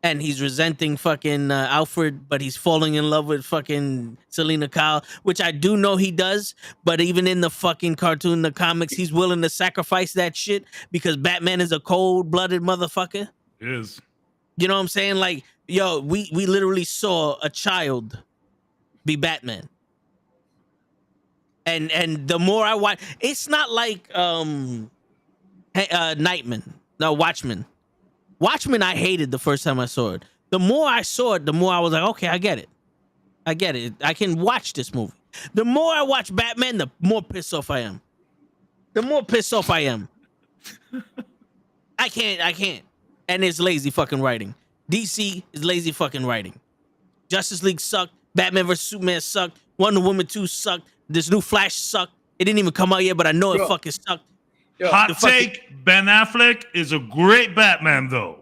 and he's resenting fucking Alfred, but he's falling in love with fucking Selena Kyle, which I do know he does. But even in the fucking cartoon, the comics, he's willing to sacrifice that shit because Batman is a cold-blooded motherfucker. It is. You know what I'm saying? Like, yo, we literally saw a child be Batman. And the more I watch, it's not like Nightman. No, Watchmen. Watchmen I hated the first time I saw it. The more I saw it, the more I was like, okay, I get it. I can watch this movie. The more I watch Batman, the more pissed off I am. I can't. And it's lazy fucking writing. DC is lazy fucking writing. Justice League sucked. Batman vs. Superman sucked. Wonder Woman 2 sucked. This new Flash sucked. It didn't even come out yet, but I know it fucking sucked. Hot take: Ben Affleck is a great Batman, though.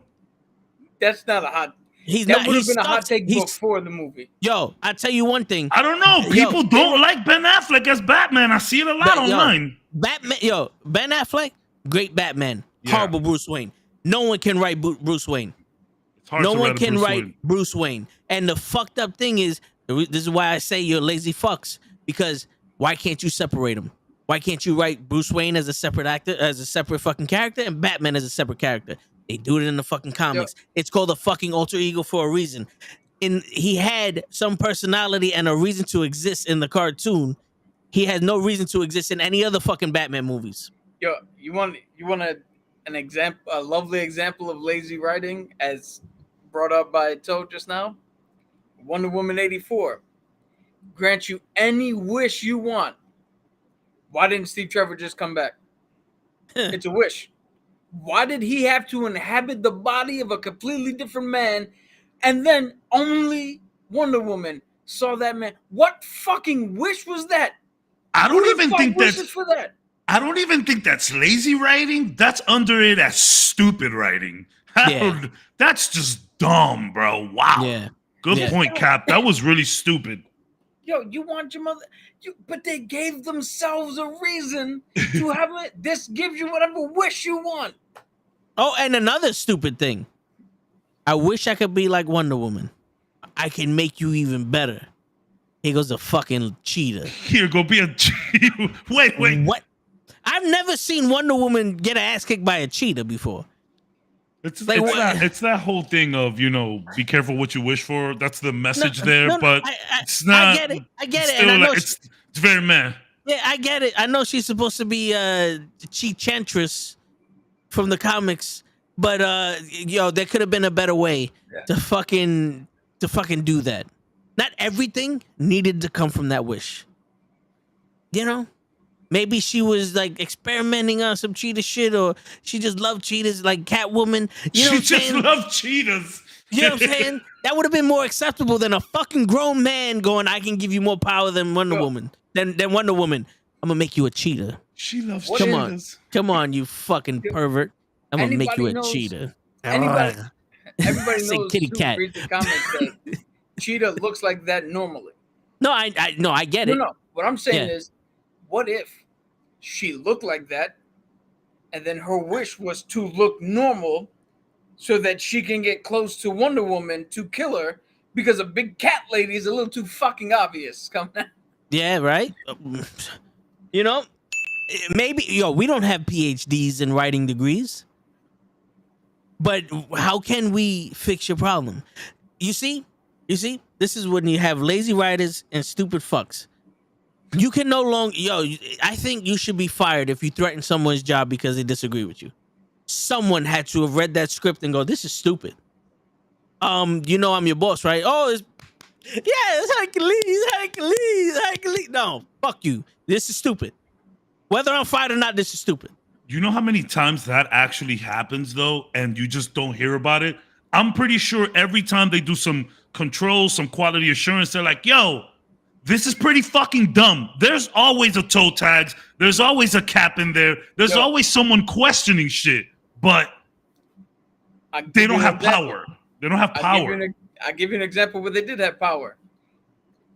That's not a hot. He's That not. would have He's been a hot take He's, before the movie. yo, I tell you one thing. I don't know. People don't like Ben Affleck as Batman. I see it a lot online. Ben Affleck, great Batman. Yeah. Horrible Bruce Wayne. No one can write Bruce Wayne. It's hard No to one write a can Bruce write Wayne. Bruce Wayne. And the fucked up thing is, this is why I say you're lazy fucks, because why can't you separate them? Why can't you write Bruce Wayne as a separate actor, as a separate fucking character, and Batman as a separate character? They do it in the fucking comics. It's called a fucking alter ego for a reason. he had some personality and a reason to exist in the cartoon. He has no reason to exist in any other fucking Batman movies. Yo, you want an example, a lovely example of lazy writing, as brought up by Toad just now? Wonder Woman 84. Grant you any wish you want. Why didn't Steve Trevor just come back? It's a wish. Why did he have to inhabit the body of a completely different man, and then only Wonder Woman saw that man? What fucking wish was that? I don't even think that's for that. I don't even think that's lazy writing. That's under it as stupid writing. That's just dumb, bro. Wow. Yeah. Good point, Cap. That was really stupid. Yo, you want your mother, but they gave themselves a reason to have it. This gives you whatever wish you want. Oh, and another stupid thing. I wish I could be like Wonder Woman. I can make you even better. Here goes a fucking cheetah. Here, go be a cheetah. Wait. What? I've never seen Wonder Woman get her ass kicked by a cheetah before. It's that whole thing of, be careful what you wish for. That's the message but it's not. I get it. And I know it's very meh. Yeah, I get it. I know she's supposed to be Chi-Chantress from the comics, but there could have been a better way to fucking do that. Not everything needed to come from that wish. Maybe she was like experimenting on some cheetah shit, or she just loved cheetahs like Catwoman. She just loved cheetahs. You know what I'm saying? That would have been more acceptable than a fucking grown man going, I can give you more power than Wonder Woman. Than Wonder Woman. I'm gonna make you a cheetah. She loves cheetahs. Come on, you fucking pervert. I'm gonna make you a cheetah. Everybody knows kitty who cat. reads the comics that cheetah looks like that normally. No, I get it. No. What I'm saying is, what if she looked like that, and then her wish was to look normal so that she can get close to Wonder Woman to kill her, because a big cat lady is a little too fucking obvious. Come on. Yeah, right? Maybe, we don't have PhDs in writing degrees, but how can we fix your problem? You see, this is when you have lazy writers and stupid fucks. You can no longer, I think you should be fired if you threaten someone's job because they disagree with you. Someone had to have read that script and go, this is stupid. I'm your boss, right? Oh, it's Hercules. No, fuck you. This is stupid. Whether I'm fired or not, this is stupid. You know how many times that actually happens, though, and you just don't hear about it? I'm pretty sure every time they do some control, some quality assurance, they're like, yo, this is pretty fucking dumb. There's always a toe tags. There's always a cap in there. There's always someone questioning shit, but they don't have power. They don't have power. I'll give you an example where they did have power.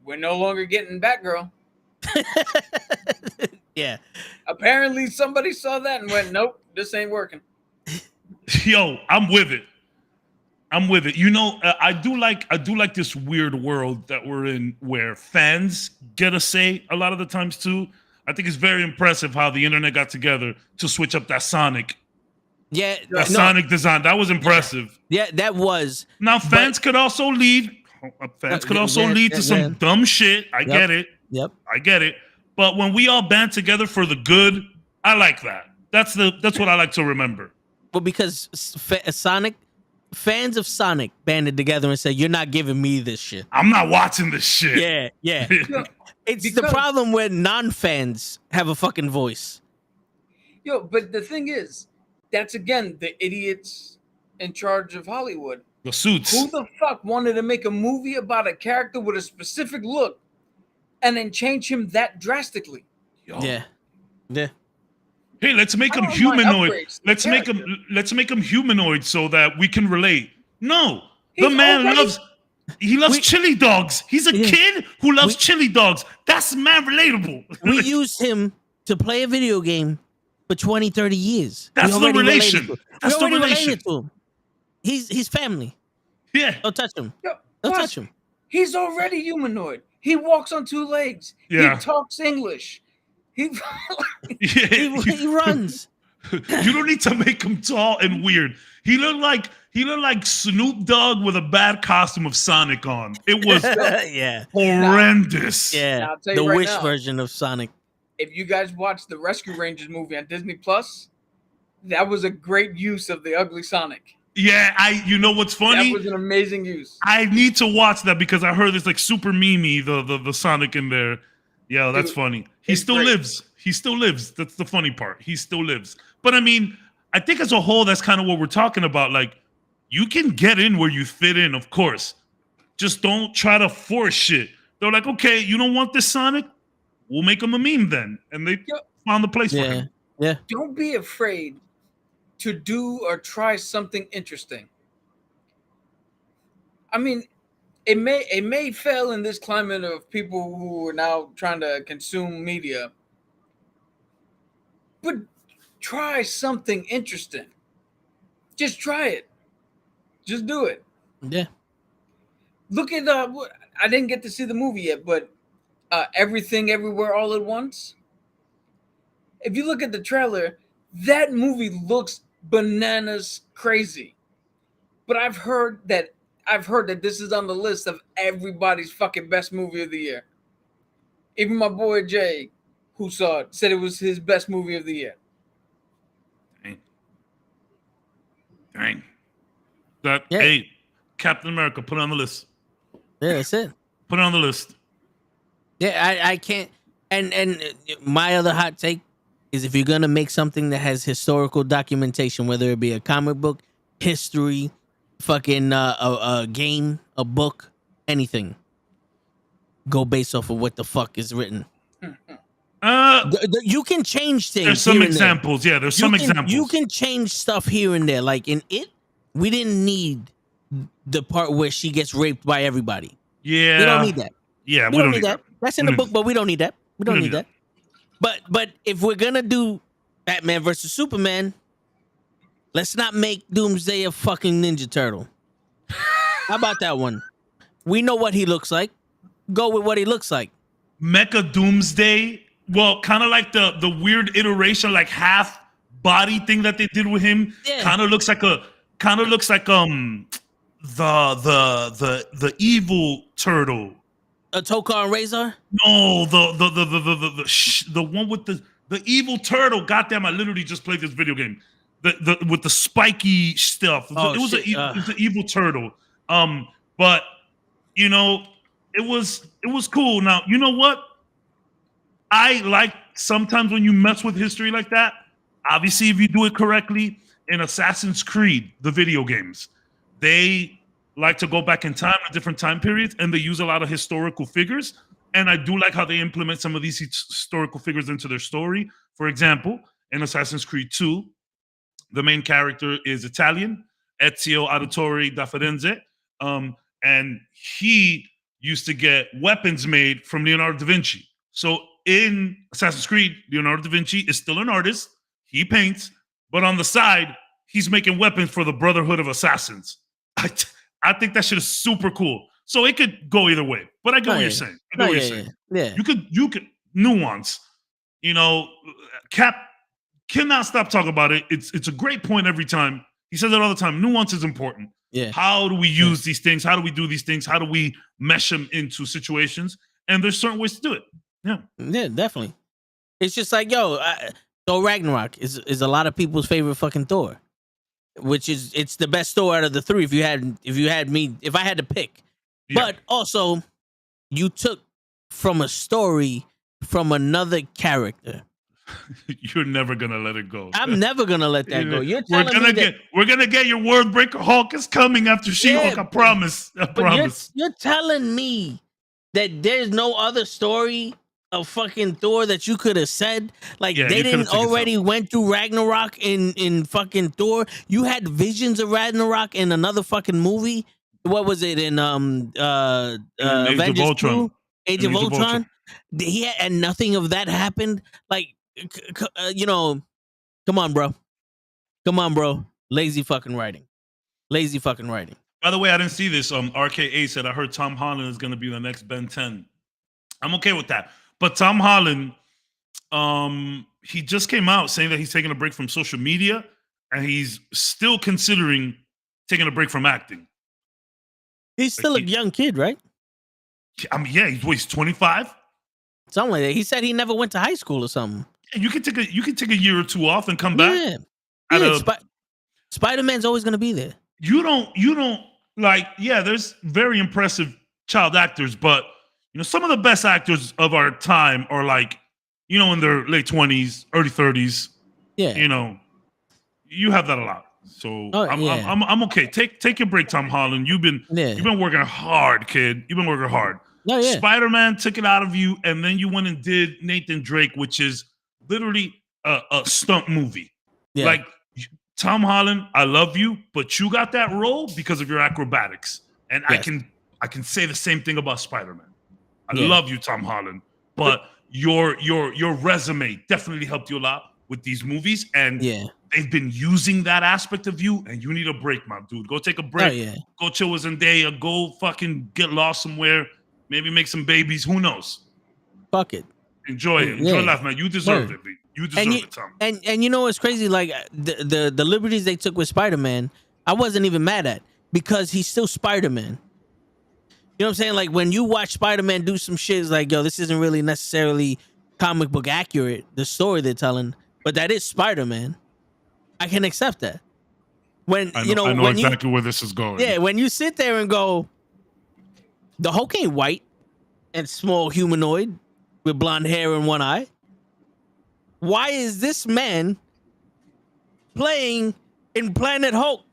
We're no longer getting Batgirl. Yeah. Apparently somebody saw that and went, nope, this ain't working. Yo, I'm with it. I do like this weird world that we're in where fans get a say a lot of the times too. I think it's very impressive how the internet got together to switch up that Sonic. Yeah. Sonic design. That was impressive. Yeah, that was. Now fans could also lead. Fans could also lead to some dumb shit. I get it. Yep. I get it. But when we all band together for the good, I like that. That's what I like to remember. Well, because fans of Sonic banded together and said, you're not giving me this shit. I'm not watching this shit. Yeah. It's the problem when non-fans have a fucking voice. But the thing is, that's again the idiots in charge of Hollywood. The suits. Who the fuck wanted to make a movie about a character with a specific look and then change him that drastically? Yeah. Hey, let's make him humanoid. Let's make him humanoid so that we can relate. No, the man loves chili dogs. He's a kid who loves chili dogs. That's man relatable. We used him to play a video game for 20, 30 years. That's the relation. That's the relation. To him. He's family. Yeah. Don't touch him. Don't touch him. He's already humanoid. He walks on two legs. Yeah. He talks English. He runs. You don't need to make him tall and weird. He looked like He looked like Snoop Dogg with a bad costume of Sonic on. It was yeah. horrendous. Yeah. Now, I'll tell The you right Wish now. version of Sonic. If you guys watch the Rescue Rangers movie on Disney Plus, that was a great use of the ugly Sonic. Yeah, you know what's funny? That was an amazing use. I need to watch that because I heard it's like super memey, the Sonic in there. Yeah, that's Dude, funny. He still great. lives. He still lives. That's the funny part. He still lives. But I mean, I think as a whole, that's kind of what we're talking about. Like, you can get in where you fit in, of course. Just don't try to force shit. They're like, okay, you don't want this Sonic? We'll make him a meme then. And they found the place for him. Yeah. Don't be afraid to do or try something interesting. I mean, it may fail in this climate of people who are now trying to consume media, but try something interesting. Just try it. Just do it. Yeah. Look at I didn't get to see the movie yet, but Everything Everywhere All at Once. If you look at the trailer, that movie looks bananas crazy. But I've heard that this is on the list of everybody's fucking best movie of the year. Even my boy Jay, who saw it, said it was his best movie of the year. Dang. Hey, Captain America, put it on the list. Yeah, that's it. Put it on the list. Yeah, I can't. And my other hot take is if you're gonna make something that has historical documentation, whether it be a comic book, history, fucking a game, a book, anything, go based off of what the fuck is written. You can change things. There's some examples. Yeah, there's some examples. You can change stuff here and there. Like in It, we didn't need the part where she gets raped by everybody. Yeah, we don't need that. Yeah, we don't need that. That's in the book, but we don't need that. We don't need that. But if we're gonna do Batman versus Superman, let's not make Doomsday a fucking Ninja Turtle. How about that one? We know what he looks like. Go with what he looks like. Mecha Doomsday. Well, kind of like the weird iteration, like half body thing that they did with him. Yeah. Kind of looks like the evil turtle. A Tokar and Razor? No, the one with the evil turtle. Goddamn! I literally just played this video game. The with the spiky stuff. It was an evil turtle. But you know, it was cool. Now you know what? I like sometimes when you mess with history like that. Obviously, if you do it correctly, in Assassin's Creed, the video games, they like to go back in time at different time periods, and they use a lot of historical figures. And I do like how they implement some of these historical figures into their story. For example, in Assassin's Creed 2, the main character is Italian, Ezio Auditore da Firenze, and he used to get weapons made from Leonardo da Vinci. So in Assassin's Creed, Leonardo da Vinci is still an artist. He paints, but on the side, he's making weapons for the Brotherhood of Assassins. I think that shit is super cool. So it could go either way, but I get what you're saying. I get what you're saying. Yeah. You could nuance. You know, Cap cannot stop talking about it. It's a great point every time. He says it all the time. Nuance is important. Yeah. How do we use these things? How do we do these things? How do we mesh them into situations? And there's certain ways to do it. Yeah. Yeah, definitely. It's just like, Thor Ragnarok is a lot of people's favorite fucking Thor, which is it's the best Thor out of the three. If I had to pick, but also you took from a story from another character. You're never gonna let it go. I'm never gonna let that go. We're gonna get your word breaker. Hulk is coming after She-Hulk. I promise. I promise. You're telling me that there's no other story of fucking Thor that you could have said? Like they didn't already went through Ragnarok in fucking Thor. You had visions of Ragnarok in another fucking movie. What was it in Avengers 2? Age of Ultron? He had, and nothing of that happened. Like come on, bro. Lazy fucking writing. By the way, I didn't see this. RKA said I heard Tom Holland is going to be the next Ben 10. I'm okay with that. But Tom Holland, he just came out saying that he's taking a break from social media and he's still considering taking a break from acting. He's still a young kid, right? I mean, yeah, he's 25. Something like that. He said he never went to high school or something. You can take a year or two off and come back. Yeah. Spider-Man's always gonna be there. You don't like, yeah, there's very impressive child actors, but some of the best actors of our time are like, in their late 20s, early 30s. Yeah. You have that a lot. So I'm okay. Take your break, Tom Holland. You've been working hard, kid. You've been working hard. Oh, yeah. Spider-Man took it out of you, and then you went and did Nathan Drake, which is literally a stunt movie. Yeah. Like, Tom Holland, I love you, but you got that role because of your acrobatics. And yes. I can say the same thing about Spider-Man. I love you, Tom Holland, but your resume definitely helped you a lot with these movies, and they've been using that aspect of you, and you need a break, my dude. Go take a break. Go chill with Zendaya. Go fucking get lost somewhere. Maybe make some babies. Who knows? Fuck it. Enjoy it. Enjoy life, man. You deserve it, B. You deserve it, Tom. And you know what's crazy? Like the liberties they took with Spider-Man, I wasn't even mad at because he's still Spider-Man. You know what I'm saying? Like when you watch Spider-Man do some shit, it's like, yo, this isn't really necessarily comic book accurate, the story they're telling, but that is Spider-Man. I can accept that. When I know exactly where this is going. Yeah, when you sit there and go, the Hulk ain't white and small humanoid with blonde hair and one eye. Why is this man playing in Planet Hulk?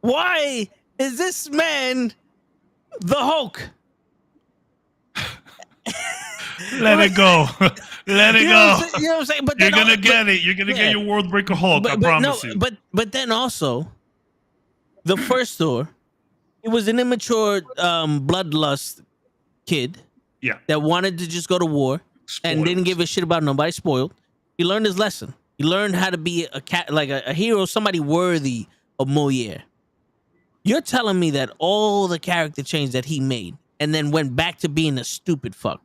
Why is this man the Hulk? Let it go. Let it go. You know what I'm saying? But you're gonna get it. You're gonna get your World Breaker Hulk. I promise you. But then also, the first Thor, it was an immature bloodlust kid. Yeah. That wanted to just go to war and didn't give a shit about nobody. Spoiled. He learned his lesson. He learned how to be a hero, somebody worthy of Moliere. You're telling me that all the character change that he made and then went back to being a stupid fuck,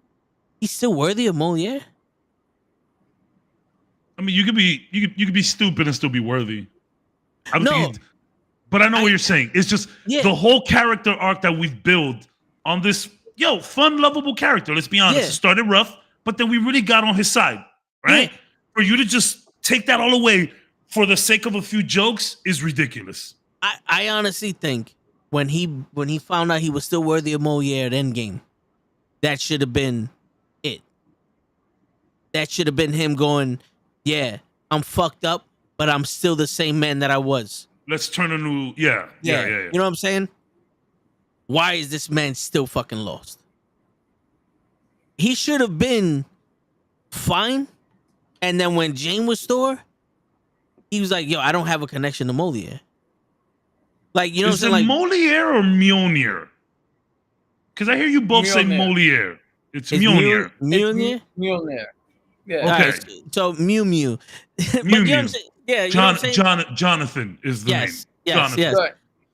he's still worthy of Moliere? I mean, you could be stupid and still be worthy. But I know what you're saying. It's just the whole character arc that we've built on this fun, lovable character. Let's be honest. It started rough, but then we really got on his side, right? For you to just take that all away for the sake of a few jokes is ridiculous. I honestly think when he found out he was still worthy of Moliere at Endgame, that should have been it. That should have been him going, yeah, I'm fucked up, but I'm still the same man that I was. Let's turn a new, yeah. You know what I'm saying? Why is this man still fucking lost? He should have been fine. And then when Jane was Thor, he was like, yo, I don't have a connection to Moliere. Like, you know what I'm saying? Like Moliere or Mjolnir? Because I hear you both say Moliere. It's Mjolnir. Mjolnir? Mjolnir. Yeah. Okay. Right, so Mew Mew. But you know what I'm saying? Yeah, you know what I'm saying? Jonathan is the name. Yes.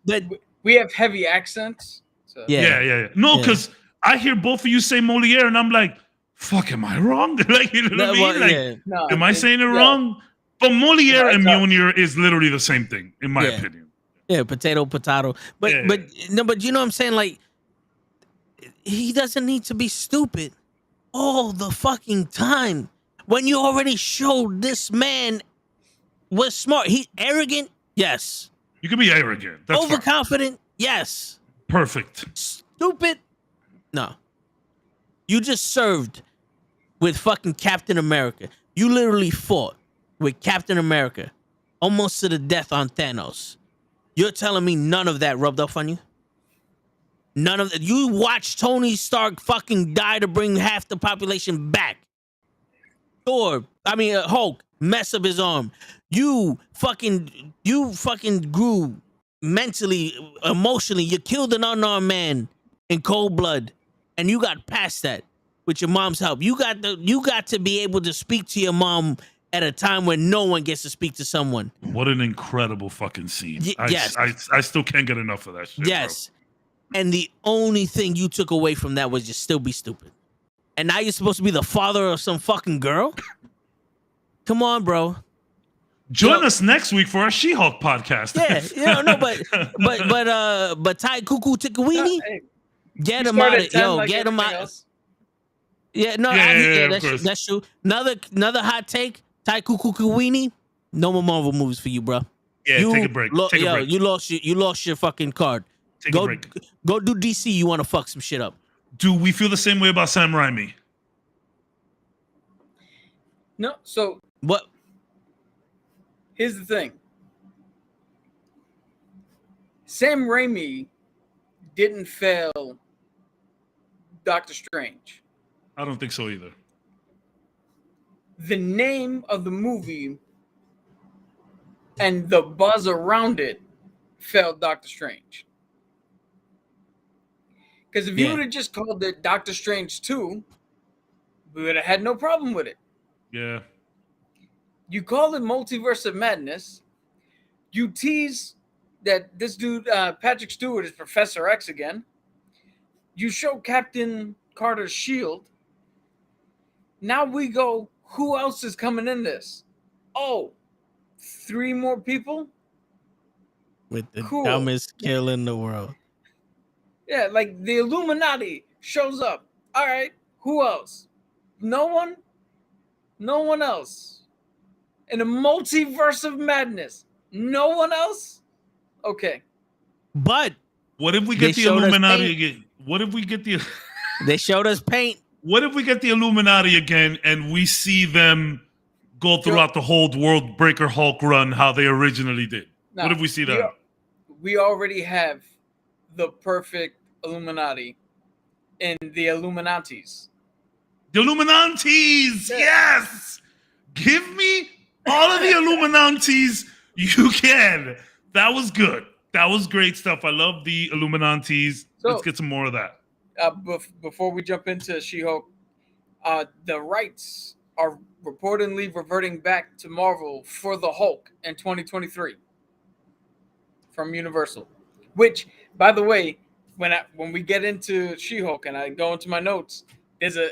But we have heavy accents. So. Yeah. No, because I hear both of you say Moliere, and I'm like, fuck, am I wrong? Like, you know what I mean? Like, am I saying it wrong? But Moliere and Mjolnir is literally the same thing, in my opinion. Yeah, potato. But you know what I'm saying? Like, he doesn't need to be stupid all the fucking time. When you already showed this man was smart. He's arrogant, yes. You can be arrogant. That's overconfident, fine. Yes. Perfect. Stupid, no. You just served with fucking Captain America. You literally fought with Captain America almost to the death on Thanos. You're telling me none of that rubbed off on you? None of that. You watched Tony Stark fucking die to bring half the population back. Hulk, mess up his arm. You fucking grew mentally, emotionally. You killed an unarmed man in cold blood, and you got past that with your mom's help. You got to be able to speak to your mom at a time when no one gets to speak to someone. What an incredible fucking scene. Yes. I still can't get enough of that shit. Yes. Bro. And the only thing you took away from that was just still be stupid. And now you're supposed to be the father of some fucking girl? Come on, bro. Join us next week for our She-Hulk podcast. Yeah, but Ty Cuckoo Tickawini, Hey, get we him start out at of 10 like get him everything out. else. Yeah, no, of course. that's true. Another hot take. Ty Cuckoo Tickawini, no more Marvel movies for you, bro. Yeah, take a break. Take a break. You lost your fucking card. Take a break. Go do DC. You want to fuck some shit up? Do we feel the same way about Sam Raimi? No, so What? here's the thing. Sam Raimi didn't fail Doctor Strange. I don't think so either. The name of the movie and the buzz around it failed Doctor Strange. Because if you would have just called it Doctor Strange 2, we would have had no problem with it. Yeah. You call it Multiverse of Madness. You tease that this dude, Patrick Stewart, is Professor X again. You show Captain Carter's shield. Now we go, who else is coming in this? Oh, 3 more people? With the dumbest kill in the world. Yeah, like the Illuminati shows up. All right, who else? No one? No one else. In a multiverse of madness, no one else? Okay. But what if we get the Illuminati again? What if we get the They showed us paint. What if we get the Illuminati again and we see them go throughout the whole World Breaker Hulk run how they originally did? Now, what if we see that? We already have the perfect Illuminati in the Illuminatis. The Illuminatis! Yes! Give me all of the Illuminatis you can. That was good. That was great stuff. I love the Illuminatis. So, let's get some more of that. Before we jump into She-Hulk, the rights are reportedly reverting back to Marvel for the Hulk in 2023 from Universal. Which, by the way, when we get into She-Hulk and I go into my notes, there's a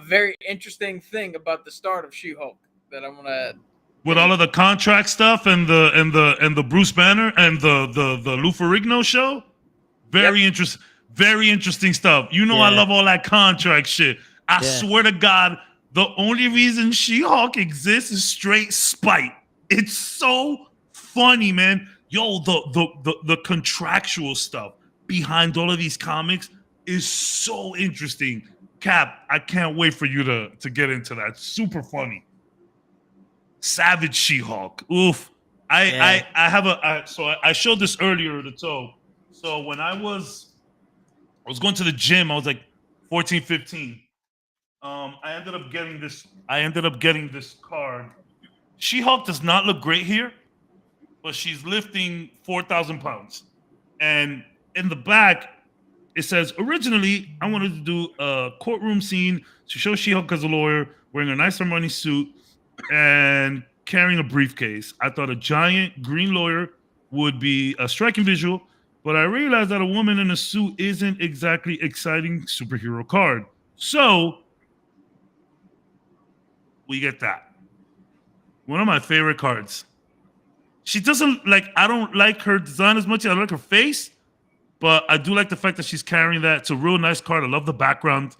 very interesting thing about the start of She-Hulk that I want to add. With all of the contract stuff and the Bruce Banner and the Lou Ferrigno show, very interesting stuff. You know, I love all that contract shit. I swear to God, the only reason She-Hulk exists is straight spite. It's so funny, man. Yo, the contractual stuff behind all of these comics is so interesting. Cap, I can't wait for you to get into that. Super funny. Savage She-Hulk. Oof. I showed this earlier to Toe. So when I was going to the gym, I was like 14, 15. I ended up getting this card. She-Hulk does not look great here, but she's lifting 4,000 pounds. And in the back, it says, originally, I wanted to do a courtroom scene to show She-Hulk as a lawyer wearing a nice Armani suit and carrying a briefcase. I thought a giant green lawyer would be a striking visual, but I realized that a woman in a suit isn't exactly exciting superhero card. So we get that. One of my favorite cards. She doesn't I don't like her design as much as I like her face, but I do like the fact that she's carrying that. It's a real nice card. I love the background.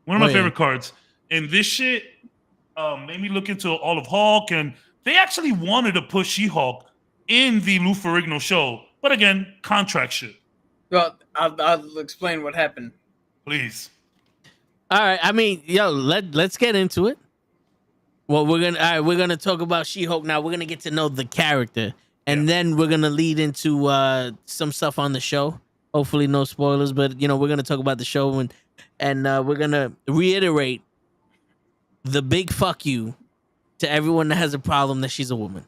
One of my favorite cards. And this shit made me look into all of Hulk, and they actually wanted to push She-Hulk in the Lou Ferrigno show. But again, contract shit. Well, I'll explain what happened. Please. All right. I mean, let's get into it. Well, we're gonna talk about She-Hulk now. We're gonna get to know the character, and then we're gonna lead into some stuff on the show. Hopefully, no spoilers, but we're gonna talk about the show, and we're gonna reiterate the big fuck you to everyone that has a problem that she's a woman.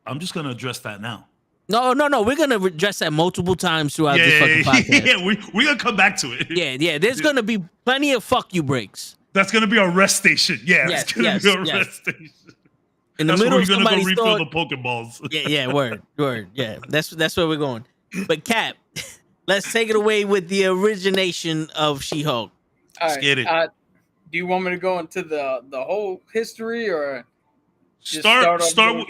I'm just gonna address that now. No. We're gonna address that multiple times throughout this fucking podcast. Yeah, we're gonna come back to it. Yeah. There's gonna be plenty of fuck you breaks. That's gonna be our rest station. Yeah, yes, it's gonna be our rest station. In the middle, we're gonna go refill store, the Pokeballs. Yeah. Word. Yeah, that's where we're going. But Cap, let's take it away with the origination of She-Hulk. All right. Get it. Do you want me to go into the whole history or? Start off doing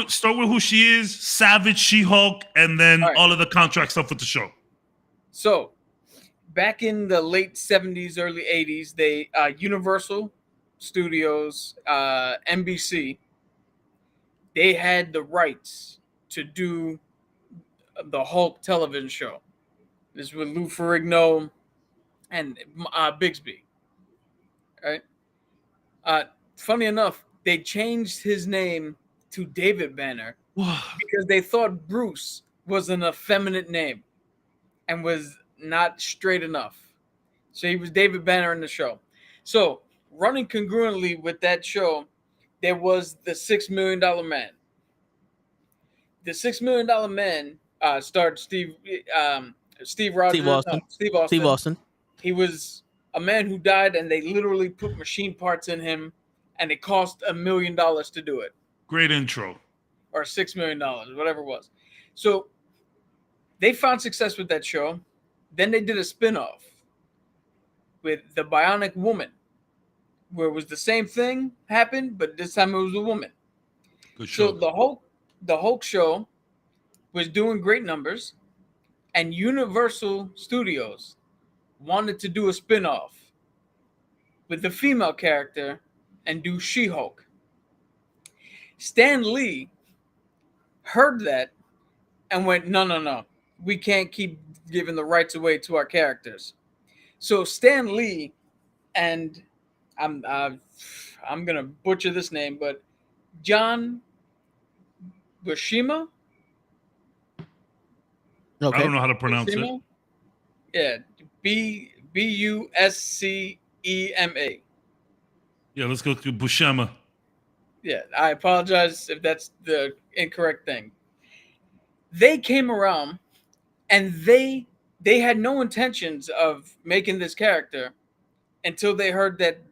start with who she is, Savage, She-Hulk, and then All right. all of the contract stuff with the show. So, back in the late 70s, early 80s, they Universal Studios, NBC, they had the rights to do the Hulk television show. This is with Lou Ferrigno and Bigsby. Right? Funny enough, they changed his name to David Banner because they thought Bruce was an effeminate name and was not straight enough. So he was David Banner in the show. So running congruently with that show, there was the $6 Million Man. The $6 Million Man starred Steve Rogers. Austin. Steve Austin. Steve Austin. He was a man who died, and they literally put machine parts in him, and it cost $1 million to do it. Great intro. Or $6 million, whatever it was. So they found success with that show. Then they did a spinoff with The Bionic Woman, where it was the same thing happened, but this time it was a woman. Good show. So the Hulk show was doing great numbers, and Universal Studios wanted to do a spinoff with the female character and do She-Hulk. Stan Lee heard that and went, no. We can't keep giving the rights away to our characters. So Stan Lee and I'm gonna butcher this name, but John Buscema. Okay. I don't know how to pronounce Buscema? it. Yeah, Buscema. Yeah, let's go to Buscema. Yeah, I apologize if that's the incorrect thing. They came around and they had no intentions of making this character until they heard that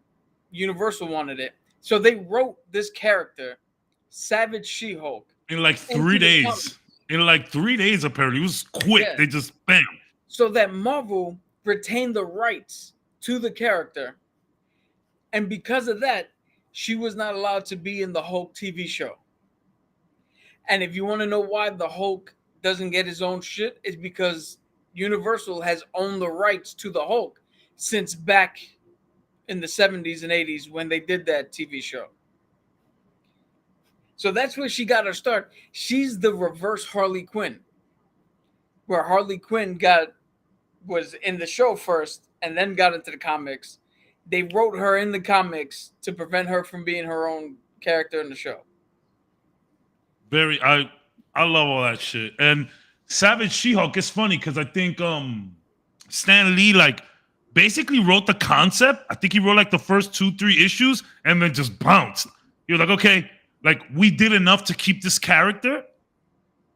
Universal wanted it. So they wrote this character, Savage She-Hulk, In like 3 days. In like 3 days, apparently. It was quick. Yeah. They just bam. so that Marvel retained the rights to the character. And because of that, she was not allowed to be in the Hulk TV show. And if you want to know why the Hulk doesn't get his own shit, it's because Universal has owned the rights to the Hulk since back in the 70s and 80s when they did that TV show. So that's where she got her start. She's the reverse Harley Quinn, where Harley Quinn was in the show first and then got into the comics. They wrote her in the comics to prevent her from being her own character in the show. I love all that shit. And Savage She-Hulk is funny because I think Stan Lee like basically wrote the concept. I think he wrote like the first 2-3 issues and then just bounced. He was like, okay, like we did enough to keep this character.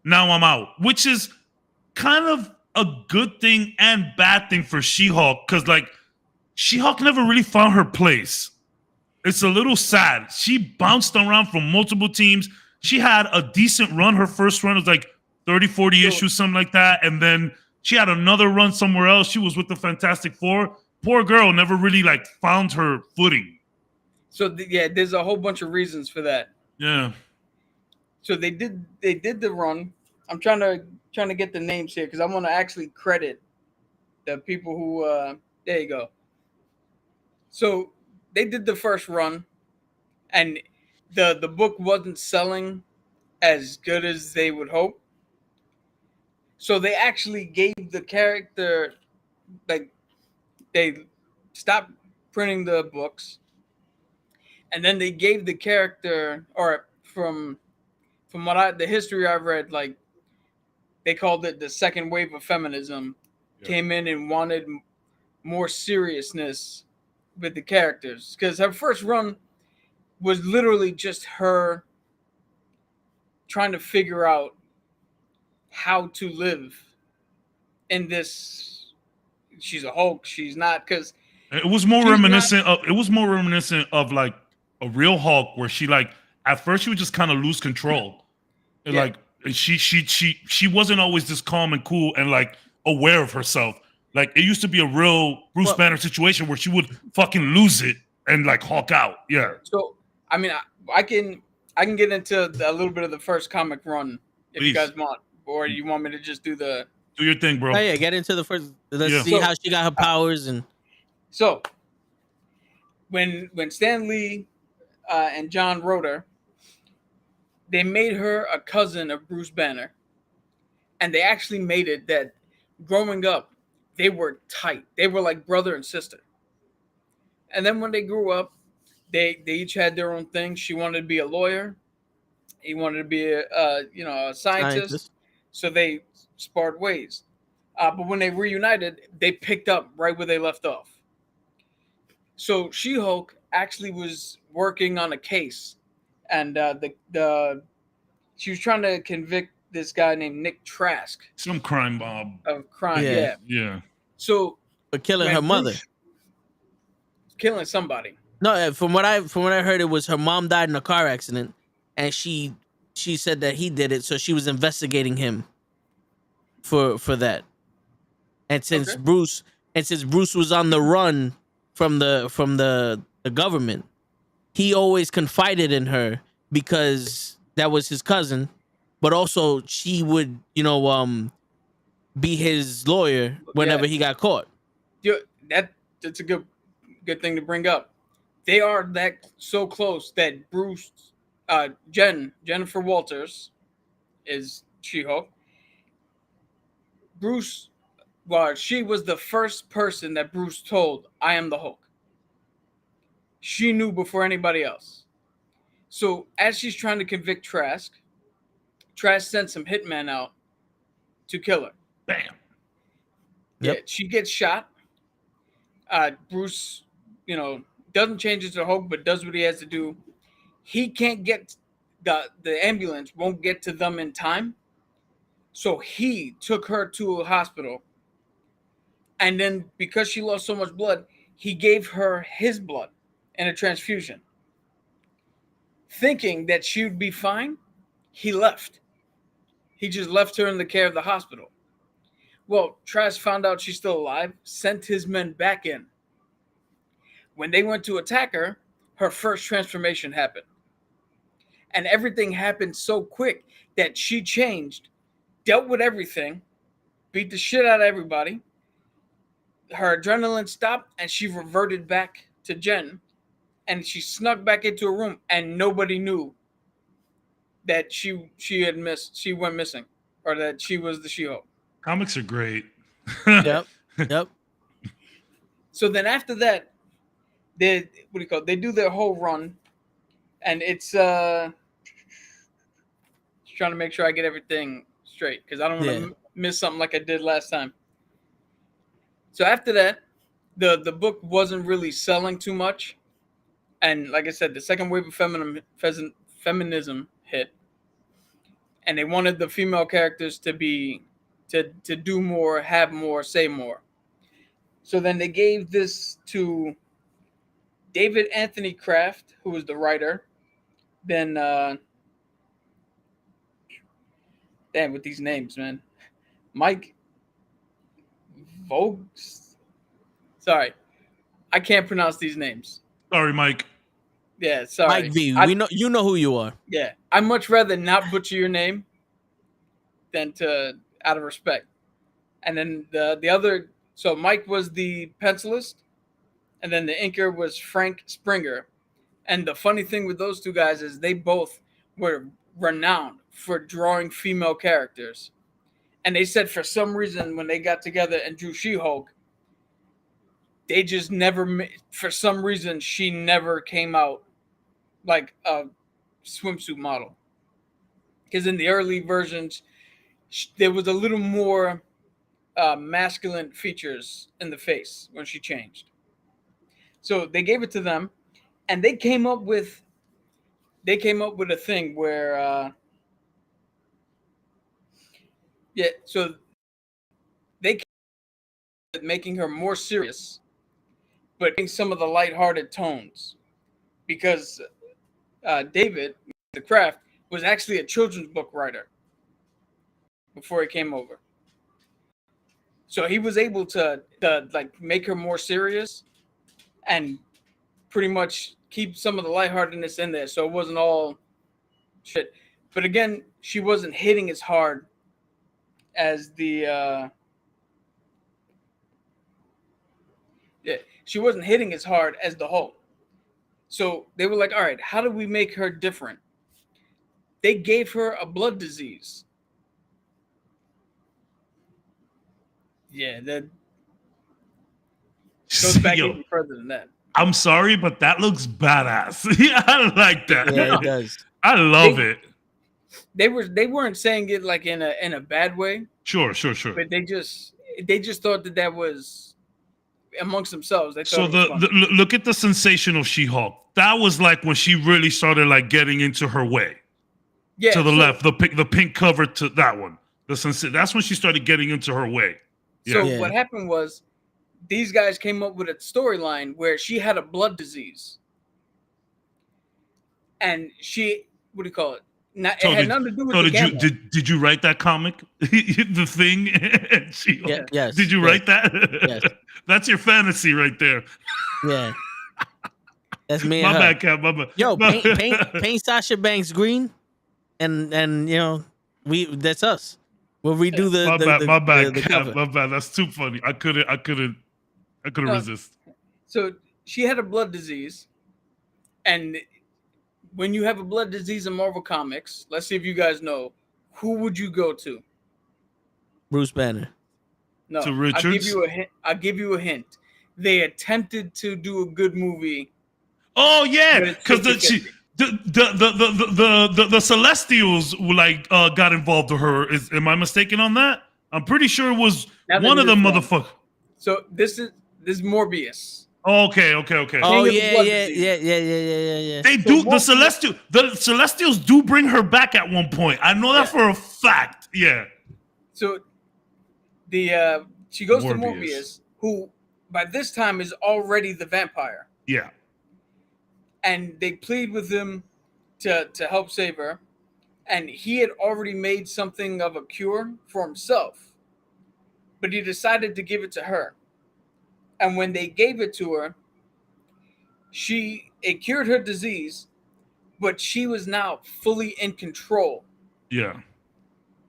Now I'm out, which is kind of a good thing and bad thing for She-Hulk because like She-Hulk never really found her place. It's a little sad. She bounced around from multiple teams. She had a decent run. Her first run was like 30, 40 issues, something like that. And then she had another run somewhere else. She was with the Fantastic Four. Poor girl never really like found her footing. So there's a whole bunch of reasons for that. Yeah. So they did the run. I'm trying to get the names here because I want to actually credit the people who there you go. So they did the first run, and the book wasn't selling as good as they would hope. So they actually gave the character, like, they stopped printing the books, and then they gave the character, or from what the history I've read, like they called it the second wave of feminism, came in and wanted more seriousness with the characters, because her first run was literally just her trying to figure out how to live in this. She's a Hulk. She's not, because it was more reminiscent of like a real Hulk, where she like at first she would just kind of lose control. And like she wasn't always this calm and cool and like aware of herself. Like it used to be a real Bruce Banner situation where she would fucking lose it and like Hulk out. Yeah. So I mean, I can get into a little bit of the first comic run if Please. you guys want, or you want me to just do the. Do your thing, bro. Oh yeah, get into the first. Let's Yeah. see how she got her powers and. So when Stan Lee and John wrote her, they made her a cousin of Bruce Banner, and they actually made it that growing up they were tight. They were like brother and sister. And then when they grew up, they each had their own thing. She wanted to be a lawyer. He wanted to be a scientist. So they sparred ways. But when they reunited, they picked up right where they left off. So She-Hulk actually was working on a case, and she was trying to convict this guy named Nick Trask Some crime mob. of crime. Yeah. Yeah. Yeah. So But killing when her mother. Bruce- killing somebody. No, from what I heard, it was her mom died in a car accident, and she said that he did it, so she was investigating him for that. And since Okay. Bruce was on the run from the government, he always confided in her because that was his cousin, but also she would be his lawyer whenever he got caught. That's a good thing to bring up. They are that so close that Bruce, Jennifer Walters, is She-Hulk. Bruce, well, she was the first person that Bruce told, "I am the Hulk." She knew before anybody else. So as she's trying to convict Trask sends some hitmen out to kill her. Bam. Yeah, Yep. she gets shot. Bruce, doesn't change into Hulk, but does what he has to do. He can't get the ambulance won't get to them in time, so he took her to a hospital. And then because she lost so much blood, he gave her his blood in a transfusion, thinking that she would be fine. He left. He just left her in the care of the hospital. Well, Trask found out she's still alive, sent his men back in. When they went to attack her, her first transformation happened. And everything happened so quick that she changed, dealt with everything, beat the shit out of everybody. Her adrenaline stopped, and she reverted back to Jen. And she snuck back into a room, and nobody knew that she went missing, or that she was the She-Hulk. Comics are great. Yep. Yep. So then after that, they do their whole run, and it's just trying to make sure I get everything straight because I don't want to miss something like I did last time. So after that, the book wasn't really selling too much, and like I said, the second wave of feminism hit, and they wanted the female characters to do more, have more, say more. So then they gave this to David Anthony Kraft, who was the writer. Then, damn, with these names, man. Mike Voges. Sorry, I can't pronounce these names. Sorry, Mike. Yeah, sorry. Mike V. You know who you are. Yeah, I'd much rather not butcher your name than to, out of respect. And then the other, so Mike was the pencilist, and then the inker was Frank Springer. And the funny thing with those two guys is they both were renowned for drawing female characters. And they said for some reason when they got together and drew She-Hulk, they just never, for some reason, she never came out like a swimsuit model. Because in the early versions, there was a little more masculine features in the face when she changed. So they gave it to them, and they came up with a thing where so they came up with making her more serious, but in some of the lighthearted tones, because David the Kraft was actually a children's book writer before he came over. So he was able to like make her more serious and pretty much keep some of the lightheartedness in there, so it wasn't all shit. But again, she wasn't hitting as hard as the she wasn't hitting as hard as the Hulk. So they were like, all right, how do we make her different? They gave her a blood disease. Yeah, that goes back even further than that. I'm sorry, but that looks badass. Yeah, I like that. Yeah, it does. I love it. They weren't saying it like in a bad way. Sure. But they just thought that was amongst themselves. They So thought look at the sensational She-Hulk. That was like when she really started like getting into her way. Yeah, to the left, the pink cover to that one. That's when she started getting into her way. So what happened was these guys came up with a storyline where she had a blood disease. And she, what do you call it? It had nothing to do with the gamma. Did you write that comic? The Thing? Yes. Did you write that? Yes. That's your fantasy right there. Yeah. That's me My and her. bad, Cap. My bad. Yo, paint Sasha Banks green, and you know that's us. We'll redo my bad, the Cap. cover. My bad. That's too funny. I couldn't resist. So she had a blood disease, and when you have a blood disease in Marvel Comics, let's see if you guys know, who would you go to? Bruce Banner. No, To Richards? I'll give you a hint. They attempted to do a good movie. Oh yeah, because the Celestials like got involved with her. Am I mistaken on that? I'm pretty sure it was one of the motherfuckers. So this is Morbius. Okay. Oh yeah. They do the Celestials do bring her back at one point. I know that for a fact. Yeah. So she goes to Morbius, who by this time is already the vampire. Yeah. And they plead with him to help save her. And he had already made something of a cure for himself. But he decided to give it to her. And when they gave it to her, it cured her disease, but she was now fully in control. Yeah.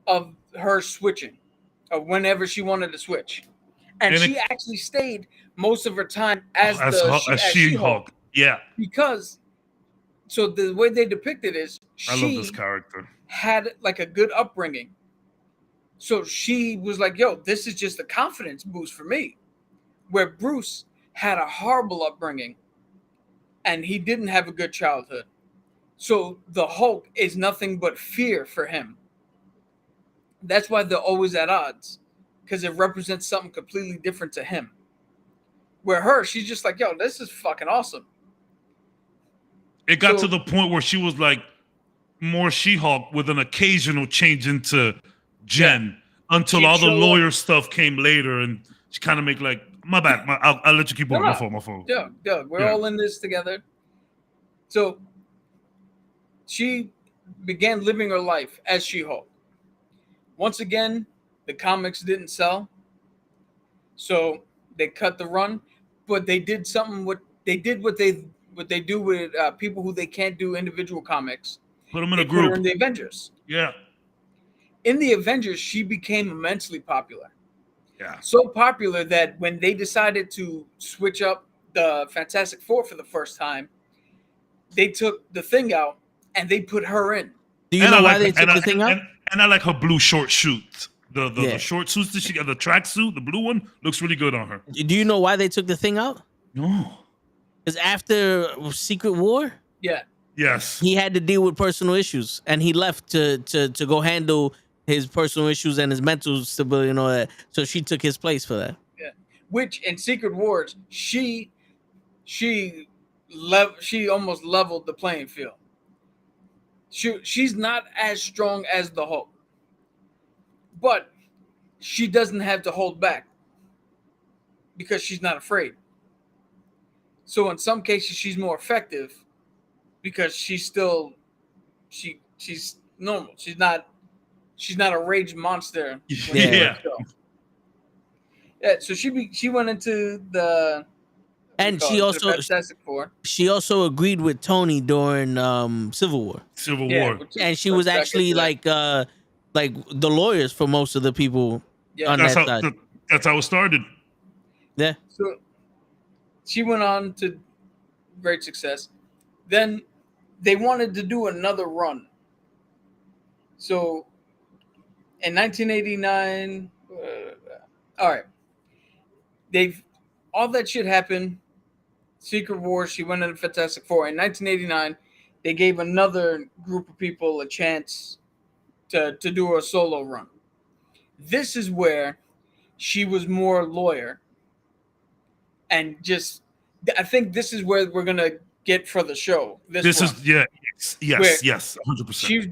Of her switching, of whenever she wanted to switch. And she actually stayed most of her time as She-Hulk. Yeah. Because, so the way they depict it is, I love this character. Had like a good upbringing. So she was like, yo, this is just a confidence boost for me. Where Bruce had a horrible upbringing and he didn't have a good childhood. So the Hulk is nothing but fear for him. That's why they're always at odds, because it represents something completely different to him. Where her, she's just like, yo, this is fucking awesome. It got to the point where she was like more She-Hulk with an occasional change into Jen until all the lawyer stuff came later, and she kind of make like, my bad. I'll let you keep on. My phone. Doug, we're all in this together. So she began living her life as She-Hulk. Once again, the comics didn't sell, so they cut the run. But they did something. What they do with people who they can't do individual comics. Put them in a group. Put her in the Avengers. Yeah. In the Avengers, she became immensely popular. Yeah. So popular that when they decided to switch up the Fantastic Four for the first time, they took the Thing out and they put her in. Do you know why they took the Thing out? And I like her blue short suit. The short suits that she got, the track suit, the blue one, looks really good on her. Do you know why they took the Thing out? No. Because after Secret War, yes, he had to deal with personal issues, and he left to go handle his personal issues and his mental stability and all that. So she took his place for that. Yeah, which in Secret Wars, she almost leveled the playing field. She's not as strong as the Hulk, but she doesn't have to hold back because she's not afraid. So in some cases, she's more effective because she's normal. She's not a rage monster. Yeah. Yeah. So she went into the And to the Fantastic Four. she also agreed with Tony during Civil War. Civil Yeah, War. which is- And she let's was back actually into that. like the lawyers for most of the people Yeah. on That's that how side. that's how it started. Yeah. So she went on to great success. Then they wanted to do another run. So in 1989, all right, all that shit happened. Secret Wars. She went into Fantastic Four. In 1989, they gave another group of people a chance to do a solo run. This is where she was more lawyer, and just I think this is where we're gonna get for the show. This run. is yes, Where yes, 100%. She's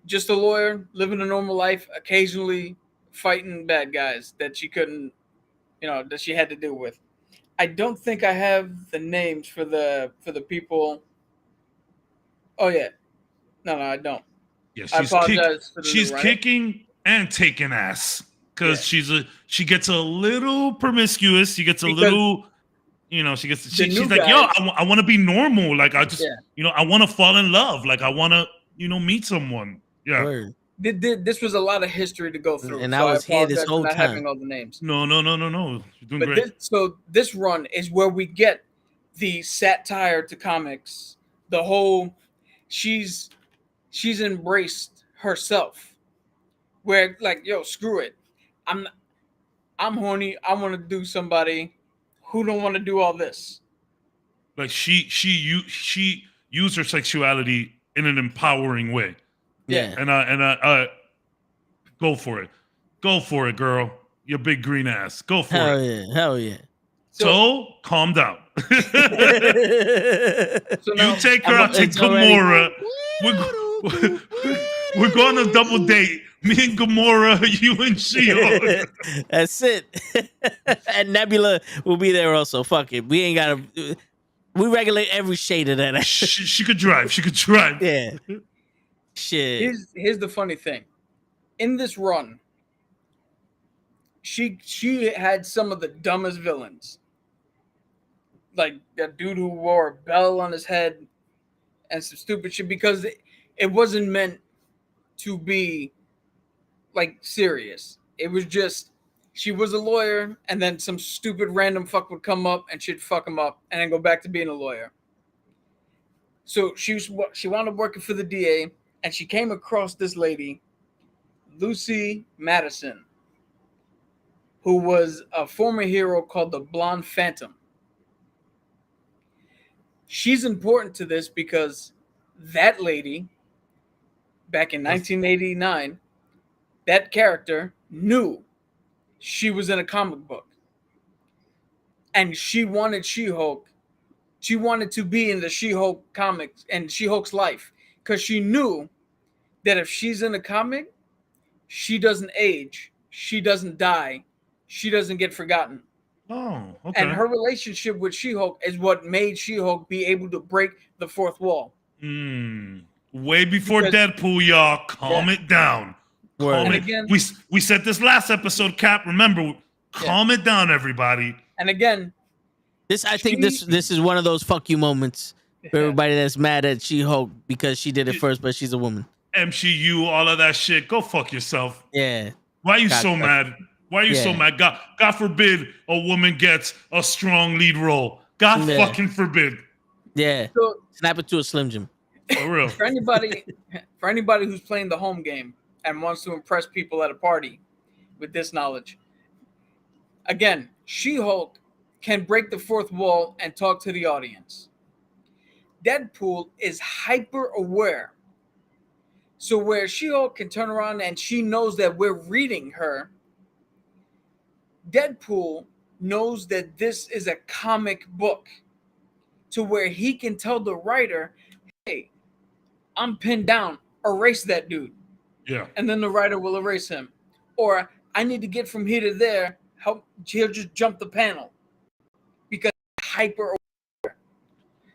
just a lawyer living a normal life, occasionally fighting bad guys that she couldn't, that she had to deal with. I don't think I have the names for the people. Oh yeah, no, I don't. Yeah, I apologize for the she's new writer. kicking and taking ass because Yeah. she gets a little promiscuous. She gets a Because little, she's new like, guys- yo, I want to be normal. Like I just, Yeah. I want to fall in love. Like I want to, meet someone. Yeah. Word. This was a lot of history to go through, And so I was here this apologize for whole not time. having all the names. No. You're doing But great. this run is where we get the satire to comics. The whole she's embraced herself. Where like, yo, screw it. I'm horny. I want to do somebody who don't want to do all this. Like she used her sexuality in an empowering way. Yeah. And I go for it, girl. Your big green ass. Go for Hell it. yeah. Hell yeah. So calm down. So now, You take her out to it's already- Gamora. We're going on a double date. Me and Gamora, you and She-Hulk. That's it. And Nebula will be there also. Fuck it. We ain't gotta. We regulate every shade of that. She could drive. She could drive. Yeah. Shit. here's the funny thing. In this run, she had some of the dumbest villains. Like that dude who wore a bell on his head and some stupid shit because it wasn't meant to be like serious. It was just she was a lawyer and then some stupid random fuck would come up and she'd fuck him up and then go back to being a lawyer. So she wound up working for the DA and she came across this lady, Lucy Madison, who was a former hero called the Blonde Phantom. She's important to this because that lady, back in 1989, that character knew she was in a comic book. And she wanted She-Hulk. She wanted to be in the She-Hulk comics and She-Hulk's life. Because she knew that if she's in a comic, she doesn't age. She doesn't die. She doesn't get forgotten. Oh, okay. And her relationship with She-Hulk is what made She-Hulk be able to break the fourth wall. Way before Because- Deadpool, y'all. Calm it down. Word. Calm And it. again- We said this last episode, Cap. Remember, calm it down, everybody. And again, I think this is one of those fuck you moments for everybody that's mad at She-Hulk because she did it first, but she's a woman. MCU, all of that shit. Go fuck yourself. Yeah. Why are you God, so God. mad? Why are you so Yeah. mad? God forbid a woman gets a strong lead role. God Yeah. fucking forbid. Yeah. so Snap it to a Slim Jim. For real. for anybody who's playing the home game and wants to impress people at a party with this knowledge, again, She-Hulk can break the fourth wall and talk to the audience. Deadpool is hyper aware. So where She-Hulk can turn around and she knows that we're reading her, Deadpool knows that this is a comic book to where he can tell the writer, hey, I'm pinned down, erase that dude. Yeah. And then the writer will erase him. Or I need to get from here to there, he'll just jump the panel. Because hyper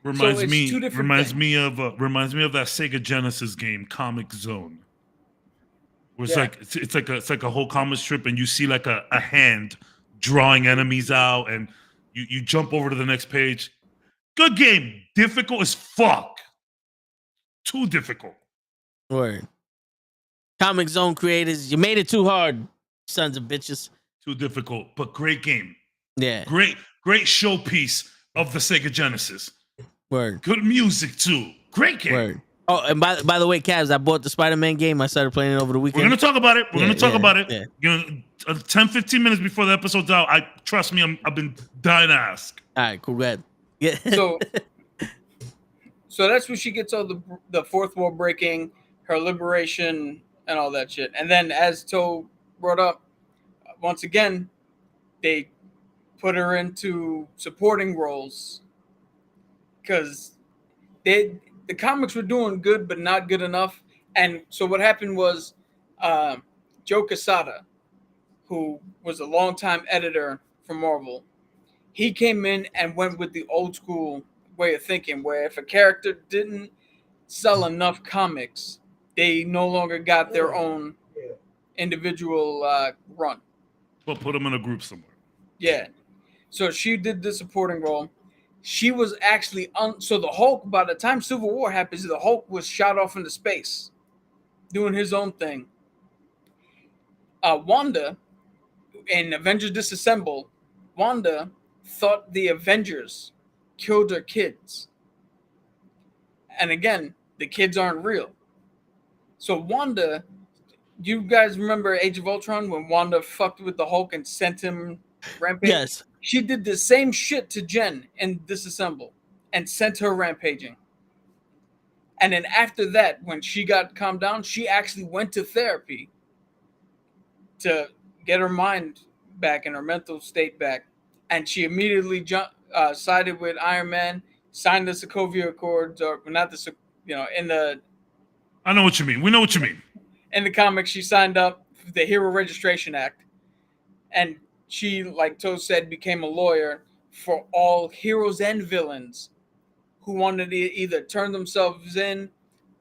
Reminds it's me two different reminds me of that Sega Genesis game, Comic Zone. Where it's Yeah. like it's like a whole comic strip and you see like a hand drawing enemies out and You jump over to the next page. Good game. Difficult as fuck. Too difficult. Word. Comic Zone creators, you made it too hard, sons of bitches. Too difficult, but great game. Yeah. Great showpiece of the Sega Genesis. Word. Good music too. Great game. Word. Oh, and by the way, Cavs, I bought the Spider-Man game. I started playing it over the weekend. We're gonna talk about it. We're gonna talk about it. Yeah. You know, 10, 15 minutes before the episode's out. Trust me, I've been dying to ask. All right, cool. Go ahead. Yeah. So that's where she gets all the fourth wall breaking, her liberation, and all that shit. And then, as Toe brought up, once again, they put her into supporting roles because the comics were doing good, but not good enough. And so what happened was Joe Quesada, who was a longtime editor for Marvel, he came in and went with the old school way of thinking, where if a character didn't sell enough comics, they no longer got their own individual run. But put them in a group somewhere. Yeah. So she did the supporting role. She was actually so the Hulk, by the time Civil War happens, the Hulk was shot off into space, doing his own thing. Wanda, in Avengers Disassemble, Wanda thought the Avengers killed her kids. And again, the kids aren't real. So Wanda, you guys remember Age of Ultron when Wanda fucked with the Hulk and sent him rampage? Yes. She did the same shit to Jen in Disassemble and sent her rampaging. And then after that, when she got calmed down, she actually went to therapy to get her mind back and her mental state back. And she immediately sided with Iron Man, signed the Sokovia Accords, or not the, in the... I know what you mean. We know what you mean. In the comics, she signed up for the Hero Registration Act. And she, like Toe said, became a lawyer for all heroes and villains who wanted to either turn themselves in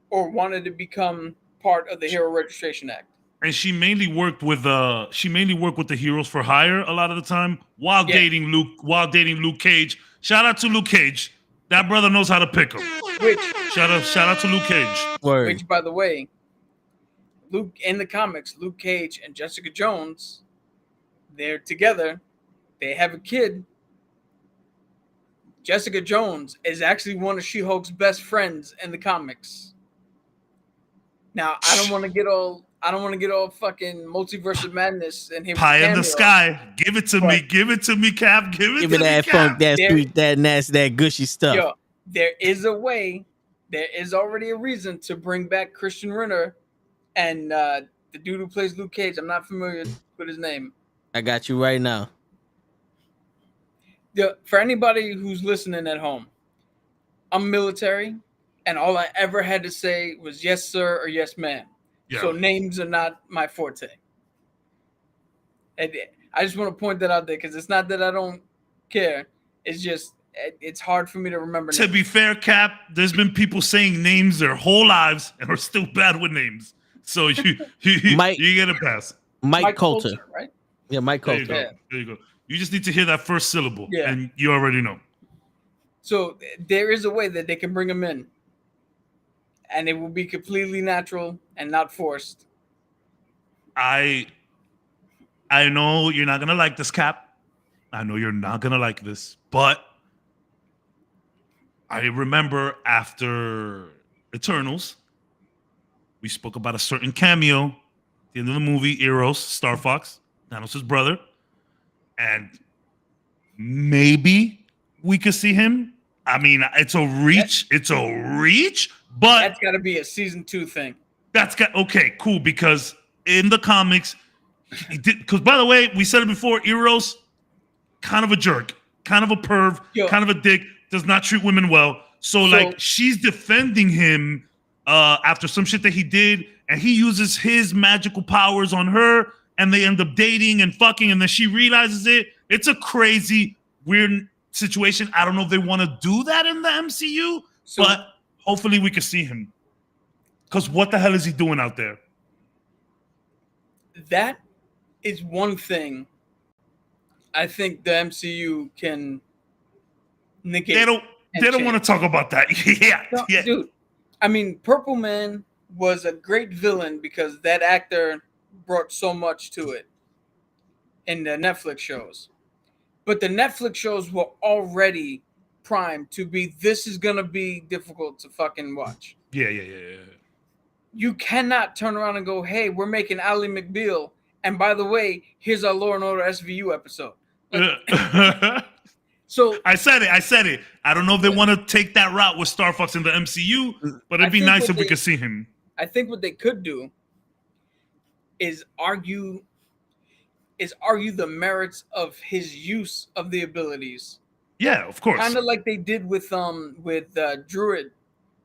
or wanted to become part of the Hero Registration Act. And she mainly worked with the heroes for hire a lot of the time while dating Luke Cage. Shout out to Luke Cage. That brother knows how to pick him. Shout out to Luke Cage. Word. Which, by the way, Luke in the comics, Luke Cage and Jessica Jones, they're together. They have a kid. Jessica Jones is actually one of She-Hulk's best friends in the comics. Now, I don't want to get all fucking multiverse of madness and him. Pie in the sky. Give it to me. Give it to me, Cap. Give it to me, that Cap. funk, that sweet, that nasty, that gushy stuff. Yo, there is a way. There is already a reason to bring back Christian Renner and the dude who plays Luke Cage. I'm not familiar with his name. I got you right now. For anybody who's listening at home, I'm military, and all I ever had to say was yes, sir, or yes, ma'am. Yeah. So names are not my forte. And I just want to point that out there because it's not that I don't care. It's just it's hard for me to remember. To be fair, Cap, there's been people saying names their whole lives and are still bad with names. So you get a pass. Mike Coulter, right? Yeah, Mike Coulter. There you go. You just need to hear that first syllable, Yeah. and you already know. So there is a way that they can bring him in, and it will be completely natural and not forced. I know you're not gonna like this, Cap. I know you're not gonna like this, but I remember after Eternals, we spoke about a certain cameo at the end of the movie, Eros, Star Fox, Thanos' brother, and maybe we could see him. I mean, it's a reach. But That's got to be a season 2 thing. Okay, cool. Because in the comics, he did. Because by the way, we said it before. Eros, kind of a jerk, kind of a perv, kind of a dick. Does not treat women well. So like, she's defending him after some shit that he did, and he uses his magical powers on her, and they end up dating and fucking, and then she realizes it. It's a crazy, weird situation. I don't know if they want to do that in the MCU, but hopefully we can see him. Because what the hell is he doing out there? That is one thing I think the MCU can negate. They don't want to talk about that. No, yeah. dude. I mean, Purple Man was a great villain because that actor brought so much to it in the Netflix shows. But the Netflix shows were already primed to be, this is going to be difficult to fucking watch. Yeah. You cannot turn around and go, hey, we're making Ally McBeal. And by the way, here's our Law and Order SVU episode. So I said it. I don't know if they want to take that route with Star Fox in the MCU, but it'd be nice if we could see him. I think what they could do is argue the merits of his use of the abilities. Yeah, of course. Kind of like they did with Druid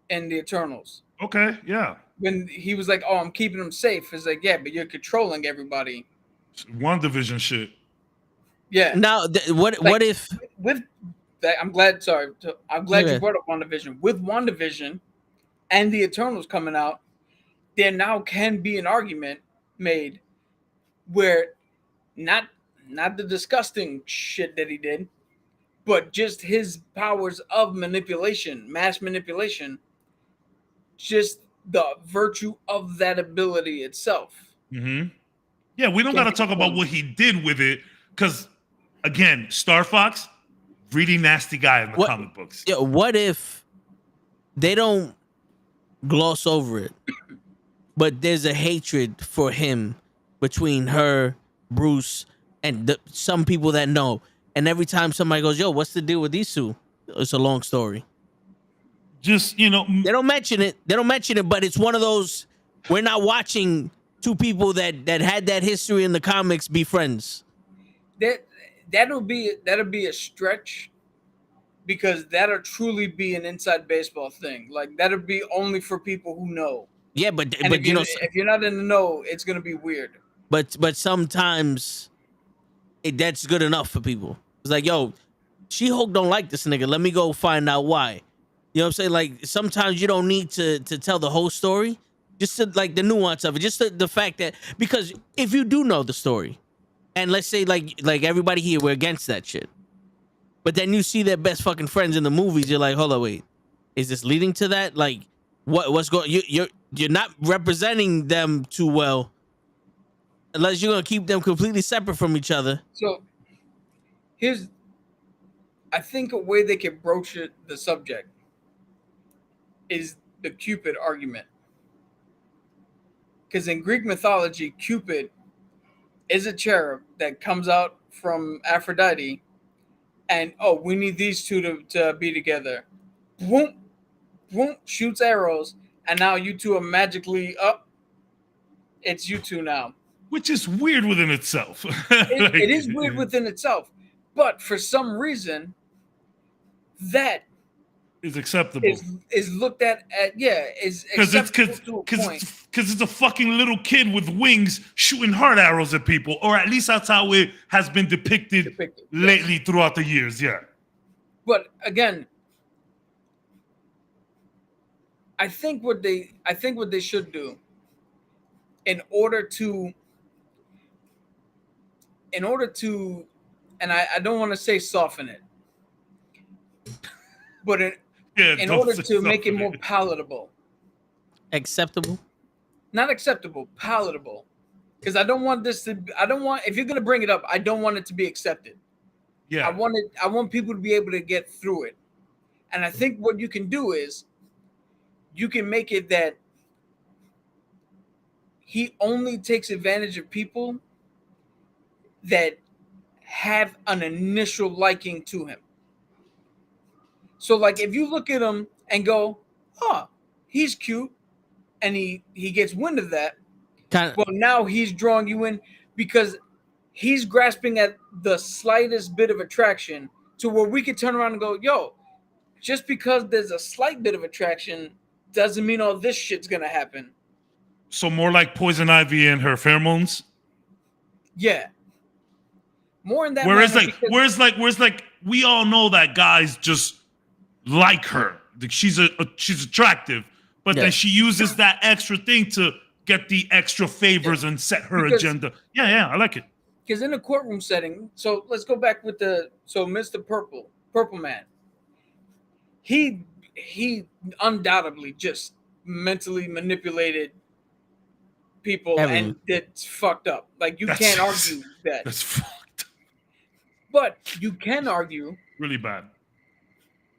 and the Eternals. Okay, yeah. When he was like, "Oh, I'm keeping him safe," it's like, "Yeah, but you're controlling everybody." WandaVision shit. Yeah. Now, what if with that? I'm glad. Sorry, I'm glad you brought up WandaVision. With WandaVision and the Eternals coming out, there now can be an argument made where not the disgusting shit that he did, but just his powers of manipulation, mass manipulation, just the virtue of that ability itself. Mm-hmm. Yeah, we don't got to talk about what he did with it, because, again, Star Fox, really nasty guy in the comic books. Yeah, what if they don't gloss over it, but there's a hatred for him between her, Bruce, and some people that know, and every time somebody goes, "Yo, what's the deal with these two?" It's a long story. Just, they don't mention it. But it's one of those, we're not watching two people that had that history in the comics be friends. That'll be a stretch, because that'll truly be an inside baseball thing. Like, that'll be only for people who know. Yeah, but if you're not in the know, it's gonna be weird. But sometimes that's good enough for people. It's like, yo, She-Hulk don't like this nigga. Let me go find out why. You know what I'm saying? Like, sometimes you don't need to tell the whole story, just to, like, the nuance of it, just the fact that, because if you do know the story, and let's say like everybody here, we're against that shit, but then you see their best fucking friends in the movies, you're like, hold on, wait, is this leading to that? Like, what's going? You're not representing them too well, unless you're gonna keep them completely separate from each other. So I think a way they can broach the subject is the Cupid argument. Because in Greek mythology, Cupid is a cherub that comes out from Aphrodite, and we need these two to be together. Boom, boom, shoots arrows, and now you two are magically up. It's you two now. Which is weird within itself. It is weird within itself, but for some reason, that is acceptable. Is looked at is acceptable to a point. Because it's a fucking little kid with wings shooting heart arrows at people, or at least that's how it has been depicted lately throughout the years. Yeah. But again, I think what they should do in order to, and I don't want to say soften it, but in order to make it more palatable. Acceptable? Not acceptable, palatable. Because if you're going to bring it up, I don't want it to be accepted. Yeah. I want people to be able to get through it. And I think what you can do is you can make it that he only takes advantage of people that have an initial liking to him. So, like, if you look at him and go, "Oh, he's cute," and he gets wind of that, well, now he's drawing you in because he's grasping at the slightest bit of attraction to where we could turn around and go, "Yo, just because there's a slight bit of attraction doesn't mean all this shit's gonna happen." So more like Poison Ivy and her pheromones. Yeah. More in that. Whereas like we all know that guys just like her. She's attractive, but then she uses that extra thing to get the extra favors and set her agenda. Yeah, I like it. because in a courtroom setting, so let's go back with Mr. Purple Man. He undoubtedly just mentally manipulated people, Everyone. and it's fucked up. Like you That's can't just- argue that, That's fucked. but you can argue. Really bad.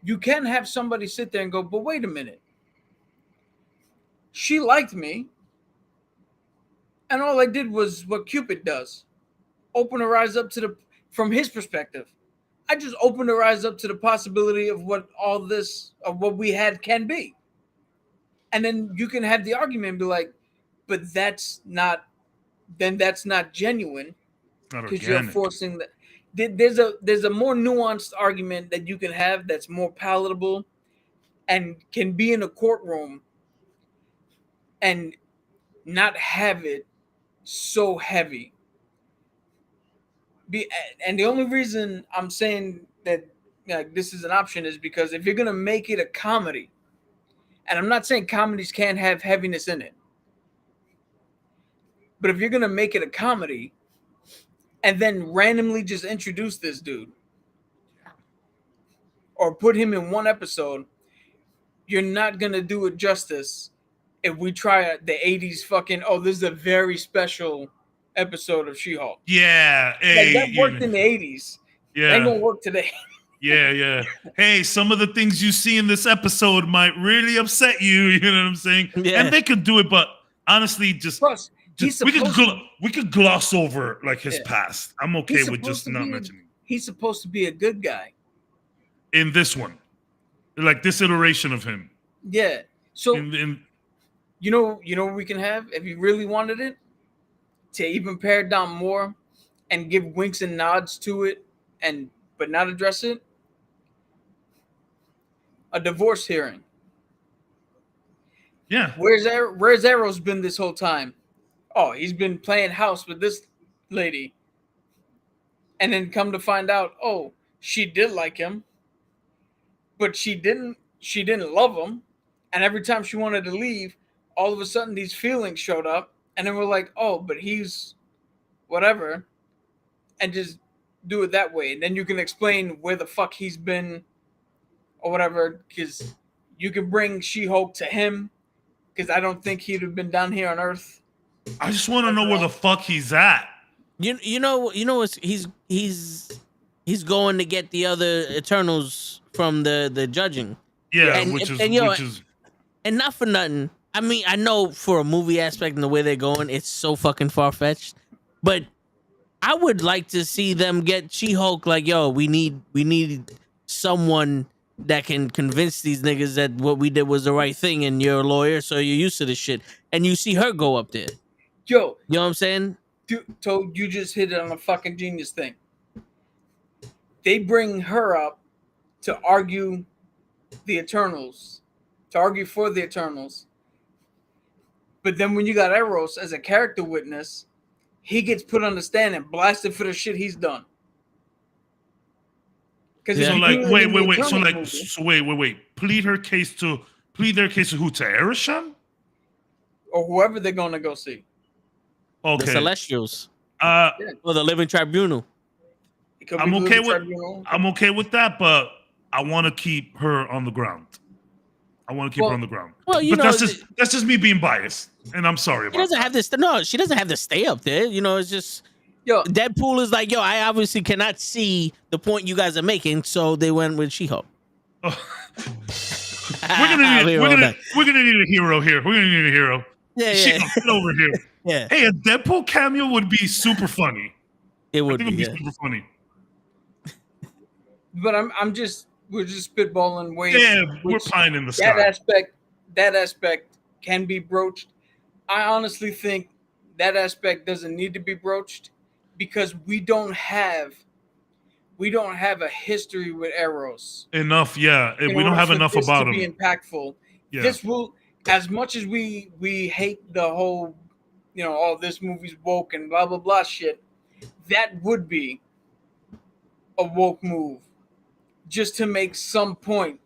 You can have somebody sit there and go, but wait a minute. She liked me, and all I did was what Cupid does. Open her eyes up from his perspective. I just opened her eyes up to the possibility of what what we had can be. And then you can have the argument and be like, but that's not genuine, Not because you're organic. forcing that. There's a more nuanced argument that you can have that's more palatable and can be in a courtroom and not have it so heavy. And the only reason I'm saying that this is an option is because if you're gonna make it a comedy, and I'm not saying comedies can't have heaviness in it, but if you're gonna make it a comedy and then randomly just introduce this dude or put him in one episode, you're not gonna do it justice if we try the 80s fucking, oh, this is a very special episode of She-Hulk. Yeah. Hey, Like that worked in the 80s. yeah. Ain't gonna work today. Yeah. Hey, some of the things you see in this episode might really upset you. You know what I'm saying? Yeah. And they could do it, but honestly, Plus, he's we could supposed we could gloss over like his Yeah. past. I'm okay He's with supposed just to not be- mentioning he's supposed to be a good guy. in this one, like this iteration of him. Yeah. So In you know what we can have if you really wanted it, to even pare it down more and give winks and nods to it, but not address it. A divorce hearing. yeah, Where's Arrow's been this whole time? Oh, he's been playing house with this lady. And then come to find out, oh, she did like him, but she didn't love him. And every time she wanted to leave, all of a sudden these feelings showed up, and then we're like, oh, but he's whatever, and just do it that way. And then you can explain where the fuck he's been or whatever, because you can bring She-Hulk to him, because I don't think he'd have been down here on Earth. I just want to know where the fuck he's at. You know what's he's going to get the other Eternals from the judging. Yeah, And- which and, yo, is And not for nothing. I mean, I know for a movie aspect and the way they're going, it's so fucking far fetched. But I would like to see them get She-Hulk. Like, yo, we need someone that can convince these niggas that what we did was the right thing, and you're a lawyer, so you're used to this shit. And you see her go up there. Yo, You know what I'm saying? so you just hit it on a fucking genius thing. They bring her up to argue the Eternals, to argue for the Eternals. But then when you got Eros as a character witness, he gets put on the stand and blasted for the shit he's done. Because Yeah. so like wait. So wait. Plead their case to who? To Arishan? or whoever they're gonna go see. The Okay. Celestials Uh, or the Living Tribunal. It could I'm be okay Living with Tribunal. I'm okay with that, but I want to keep her on the ground. I want to keep her on the ground. well, you but know, that's just me being biased, and I'm sorry She about doesn't that. have this. No, she doesn't have to stay up there. You know, it's just Yo, Deadpool is like, yo, I obviously cannot see the point you guys are making, so they went with She-Hulk. We're gonna need a hero here. We're gonna need a hero. Yeah, She yeah, get over here. yeah. Hey, a Deadpool cameo would be super funny. It I would think be. it'd be Yeah. super funny. but we're just spitballing ways. Yeah, we're which pie in the that sky. aspect can be broached. I honestly think that aspect doesn't need to be broached because we don't have a history with Eros. Enough, yeah. in We don't order have for enough this about to be him. impactful. Yeah. This will, as much as we hate the whole, all this movie's woke and blah blah blah shit, that would be a woke move, just to make some point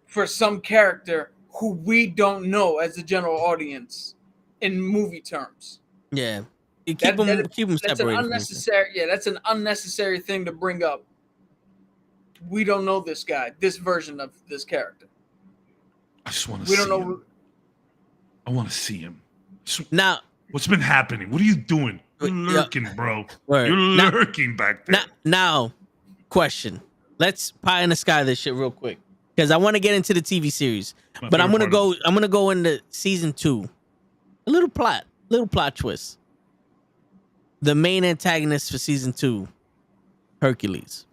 for some character who we don't know as the general audience in movie terms. Yeah. You keep them That's an separated. from each other. unnecessary. Yeah, that's an unnecessary thing to bring up. We don't know this guy, this version of this character. I just want to We see don't know. him. I want to see him. Now, What's been happening? What are you doing? You're Yeah. lurking, bro. Word. You're Now- lurking back there. now, question. Let's pie in the sky this shit real quick because I want to get into the TV series, My but I'm favorite gonna part go. I'm gonna go into season 2. A little plot twist. The main antagonist for season 2, Hercules.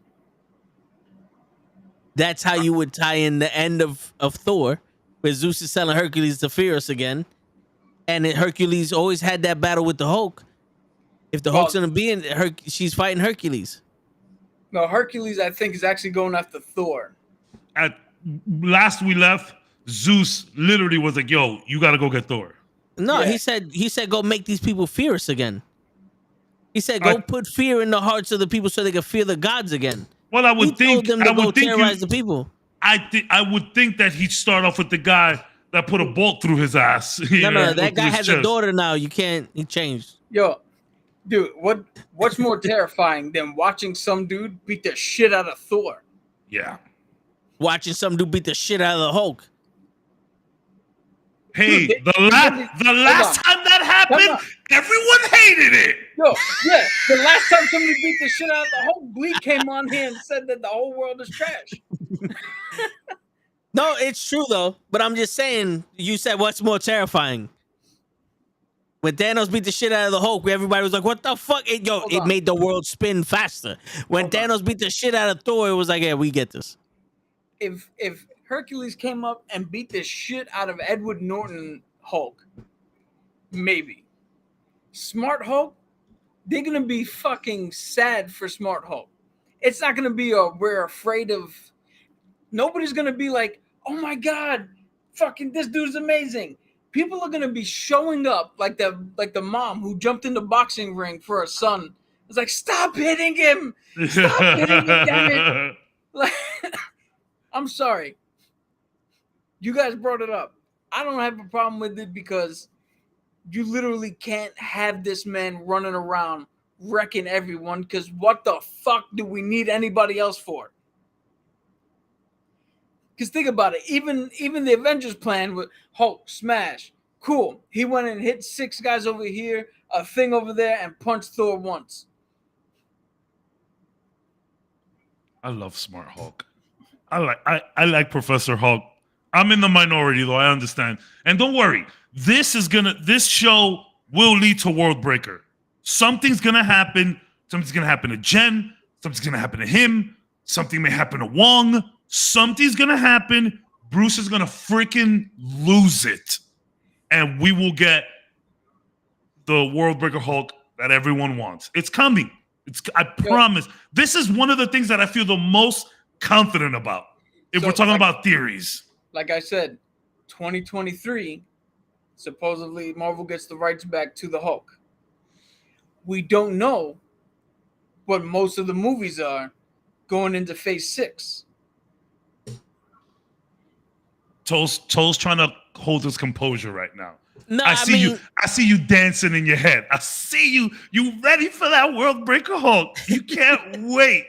That's how you would tie in the end of Thor, where Zeus is telling Hercules to fear us again, and Hercules always had that battle with the Hulk. If the Hulk's gonna be in she's fighting Hercules. No, Hercules, I think, is actually going after Thor. At last we left, Zeus literally was like, "Yo, you got to go get Thor." No, Yeah. he said go make these people fear us again. He said go put fear in the hearts of the people so they can fear the gods again. Well, I would He think told them to I go would think terrorize the people. I would think that he'd start off with the guy that put a bolt through his ass. No, that guy has a daughter now. You can't. He changed. Yo, dude, what's more terrifying than watching some dude beat the shit out of Thor? Yeah. Watching some dude beat the shit out of the Hulk. Hey, Dude, the last time that happened, everyone hated it. Yo, yeah, the last time somebody beat the shit out of the Hulk, Bleak came on here and said that the whole world is trash. No, it's true though. But I'm just saying. You said what's more terrifying? When Thanos beat the shit out of the Hulk, everybody was like, "What the fuck?" It made the world spin faster. When Thanos beat the shit out of Thor, it was like, "Yeah, we get this." If Hercules came up and beat the shit out of Edward Norton Hulk, maybe. Smart Hulk, they're gonna be fucking sad for Smart Hulk. It's not gonna be we're afraid of. Nobody's gonna be like, "Oh my god, fucking this dude's amazing." People are gonna be showing up like the mom who jumped in the boxing ring for her son. It's like, "Stop hitting him! Stop hitting him, damn it!" Like, I'm sorry. You guys brought it up. I don't have a problem with it because you literally can't have this man running around wrecking everyone, because what the fuck do we need anybody else for? Because think about it. Even the Avengers plan with Hulk, smash, cool. He went and hit 6 guys over here, a thing over there, and punched Thor once. I love Smart Hulk. I like Professor Hulk. I'm in the minority though, I understand. And don't worry, this show will lead to World Breaker. Something's gonna happen. Something's gonna happen to Jen. Something's gonna happen to him. Something may happen to Wong. Something's gonna happen. Bruce is gonna freaking lose it. And we will get the World Breaker Hulk that everyone wants. It's coming. I promise. This is one of the things that I feel the most confident about. If we're talking about theories. Like I said, 2023, supposedly Marvel gets the rights back to the Hulk. We don't know what most of the movies are going into phase 6. Toll's trying to hold his composure right now. No, I see you dancing in your head. I see you. You ready for that World Breaker Hulk? You can't wait.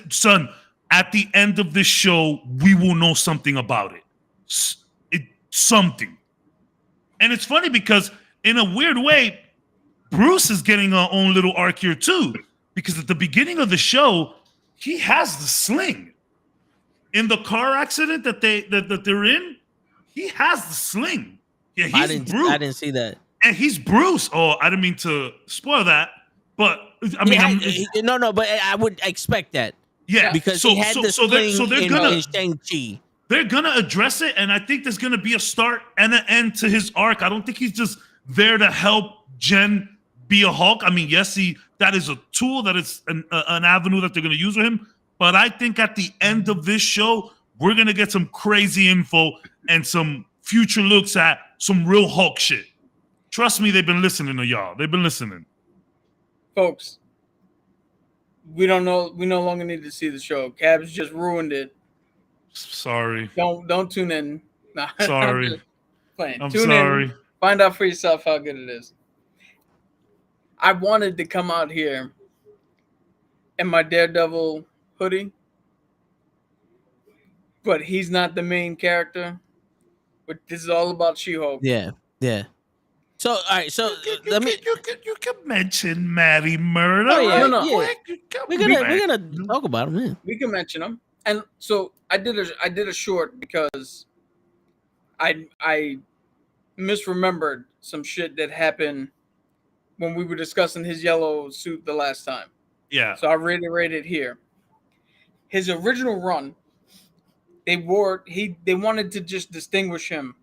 Son, at the end of this show, we will know something about it. Something. And it's funny because in a weird way, Bruce is getting our own little arc here too. Because at the beginning of the show, he has the sling. In the car accident that they're in, he has the sling. Yeah, he's Bruce. I didn't see that. And he's Bruce. Oh, I didn't mean to spoil that, but I mean, but I would expect that. Yeah, because he had the sling in Shang-Chi. They're gonna address it, and I think there's gonna be a start and an end to his arc. I don't think he's just there to help Jen be a Hulk. I mean, yes, that is a tool, that is an avenue that they're gonna use with him. But I think at the end of this show, we're gonna get some crazy info and some future looks at some real Hulk shit. Trust me, they've been listening to y'all. They've been listening. Folks, we don't know. We no longer need to see the show. Cabs just ruined it. Sorry. Don't tune in. Nah, sorry. I'm playing. I'm tune sorry. in. Find out for yourself how good it is. I wanted to come out here in my Daredevil hoodie, but he's not the main character. But this is all about She-Hulk. Yeah, yeah. So all right, so let me. You can mention Maddie Murder. Oh yeah, No. yeah. We're gonna talk about him. Yeah. We can mention him. And so I did a short because I misremembered some shit that happened when we were discussing his yellow suit the last time. Yeah. So I reiterated here. His original run, they wanted to just distinguish him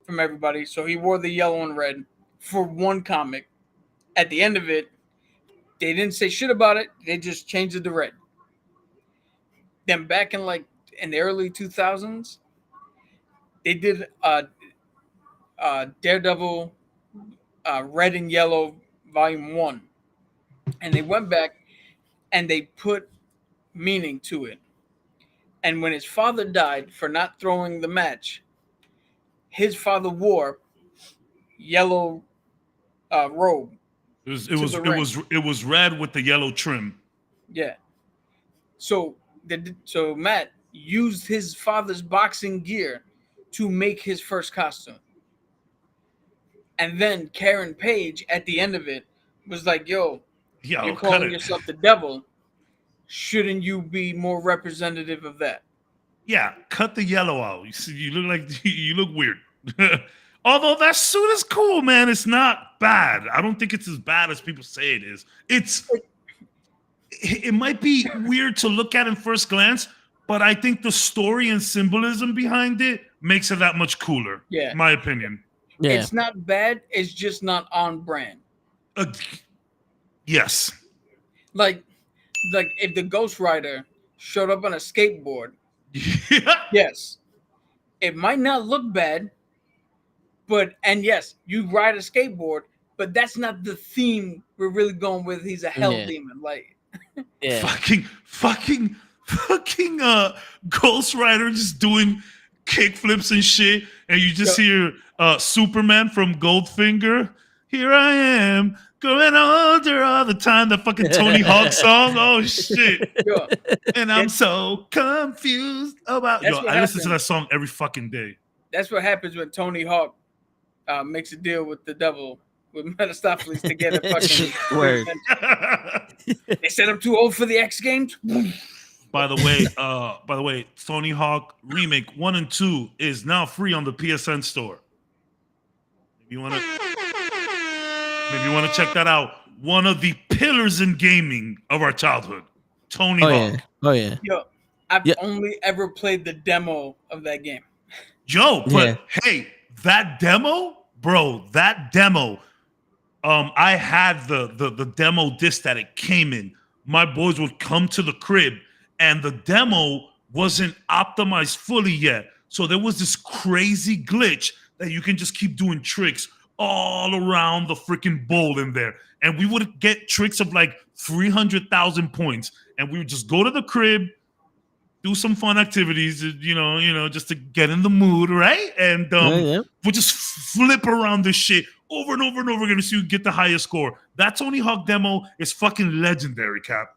from everybody, so he wore the yellow and red for one comic. At the end of it, they didn't say shit about it. They just changed it to red. Then back in the early 2000s, they did Daredevil Red and Yellow Volume 1. And they went back and they put meaning to it. And when his father died for not throwing the match, his father wore yellow robe. It was red with the yellow trim. Yeah. So Matt used his father's boxing gear to make his first costume. And then Karen Page at the end of it was like, yo, you're calling yourself the devil. Shouldn't you be more representative of that? Yeah, cut the yellow out. You see, you look weird. Although that suit is cool, man. It's not bad. I don't think it's as bad as people say it is. It might be weird to look at in first glance, but I think the story and symbolism behind it makes it that much cooler. Yeah. In my opinion. Yeah. It's not bad. It's just not on brand. Yes. Like if the Ghost Rider showed up on a skateboard, Yeah. yes, it might not look bad, and yes, you ride a skateboard, but that's not the theme we're really going with. He's a hell demon, like Yeah. Fucking Ghost Rider just doing kickflips and shit, and you just hear Superman from Goldfinger. Here I am, going older all the time. The fucking Tony Hawk song. Oh shit! yo, And I'm so confused about. That's Yo, what I listen to happened. that song every fucking day. that's what happens when Tony Hawk makes a deal with the devil with Mephistopheles to get a fucking Word. They said I'm too old for the X Games. By the way, Tony Hawk Remake 1 and 2 is now free on the PSN store. If you wanna check that out. One of the pillars in gaming of our childhood. Tony Hawk. Yeah. Oh yeah. Yo, I've only ever played the demo of that game. Yo, but hey, that demo, bro, I had the demo disc that it came in. My boys would come to the crib and the demo wasn't optimized fully yet. So there was this crazy glitch that you can just keep doing tricks all around the freaking bowl in there. And we would get tricks of like 300,000 points. And we would just go to the crib, do some fun activities, you know, just to get in the mood, right? And we'll just flip around this shit over and over and over again to see who get the highest score. That Tony Hawk demo is fucking legendary, Cap.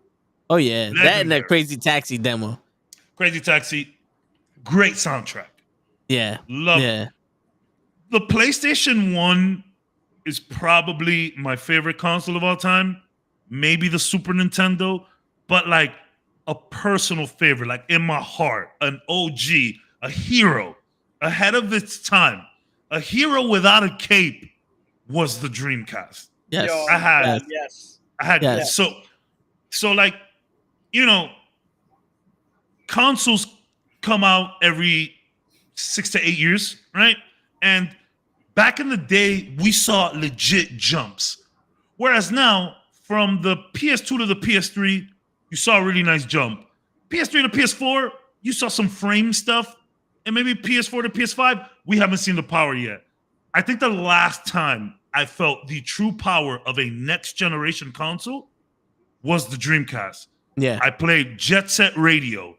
Oh yeah. Legendary. That and that Crazy Taxi demo. Crazy Taxi, great soundtrack. Yeah. Love it. Yeah. The PlayStation 1 is probably my favorite console of all time. Maybe the Super Nintendo, but like a personal favorite, like in my heart, an OG, a hero ahead of its time, a hero without a cape was the Dreamcast. Yes. Yo, I had. yes. I had Yes. so like, you know, consoles come out every 6 to 8 years, right? And back in the day, we saw legit jumps. Whereas now, from the PS2 to the PS3, you saw a really nice jump. PS3 to PS4, you saw some frame stuff. And maybe PS4 to PS5, we haven't seen the power yet. I think the last time I felt the true power of a next generation console was the Dreamcast. Yeah. I played Jet Set Radio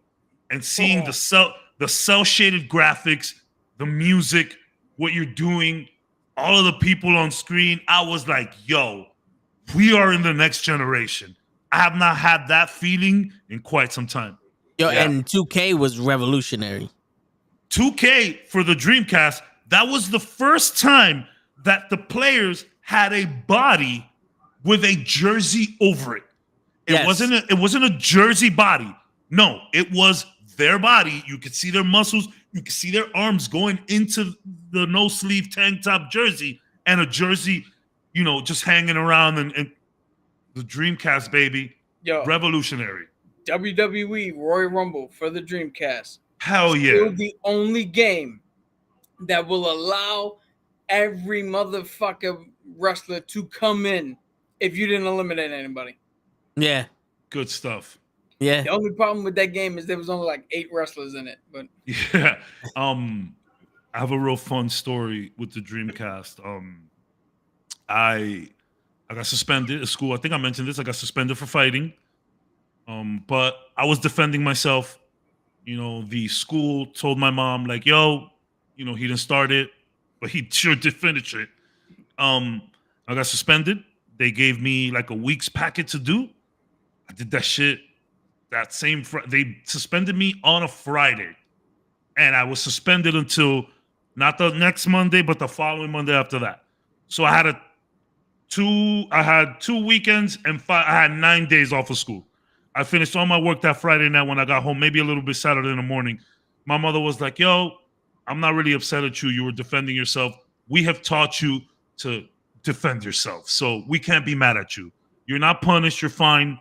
and seeing the cell shaded graphics, the music, what you're doing, all of the people on screen. I was like, yo, we are in the next generation. I have not had that feeling in quite some time. Yo, Yeah. and 2K was revolutionary. 2K for the Dreamcast, that was the first time that the players had a body with a jersey over it. It wasn't a jersey body. No, it was their body. You could see their muscles. You could see their arms going into the no sleeve tank top jersey and a jersey, you know, just hanging around and the Dreamcast, baby. Yo, revolutionary. WWE Royal Rumble for the Dreamcast. Hell yeah. Still the only game that will allow every motherfucker wrestler to come in if you didn't eliminate anybody. Yeah. Good stuff. Yeah. The only problem with that game is there was only like 8 wrestlers in it. But yeah. I have a real fun story with the Dreamcast. I got suspended at school. I think I mentioned this. I got suspended for fighting. But I was defending myself. You know, the school told my mom, like, yo, you know, he didn't start it, but he sure did finish it. I got suspended. They gave me like a week's packet to do. I did that shit that same they suspended me on a Friday. And I was suspended until not the next Monday, but the following Monday after that. So I had 2 weekends and I had 9 days off of school. I finished all my work that Friday night when I got home, maybe a little bit Saturday in the morning. My mother was like, yo, I'm not really upset at you. You were defending yourself. We have taught you to defend yourself. So we can't be mad at you. You're not punished. You're fine.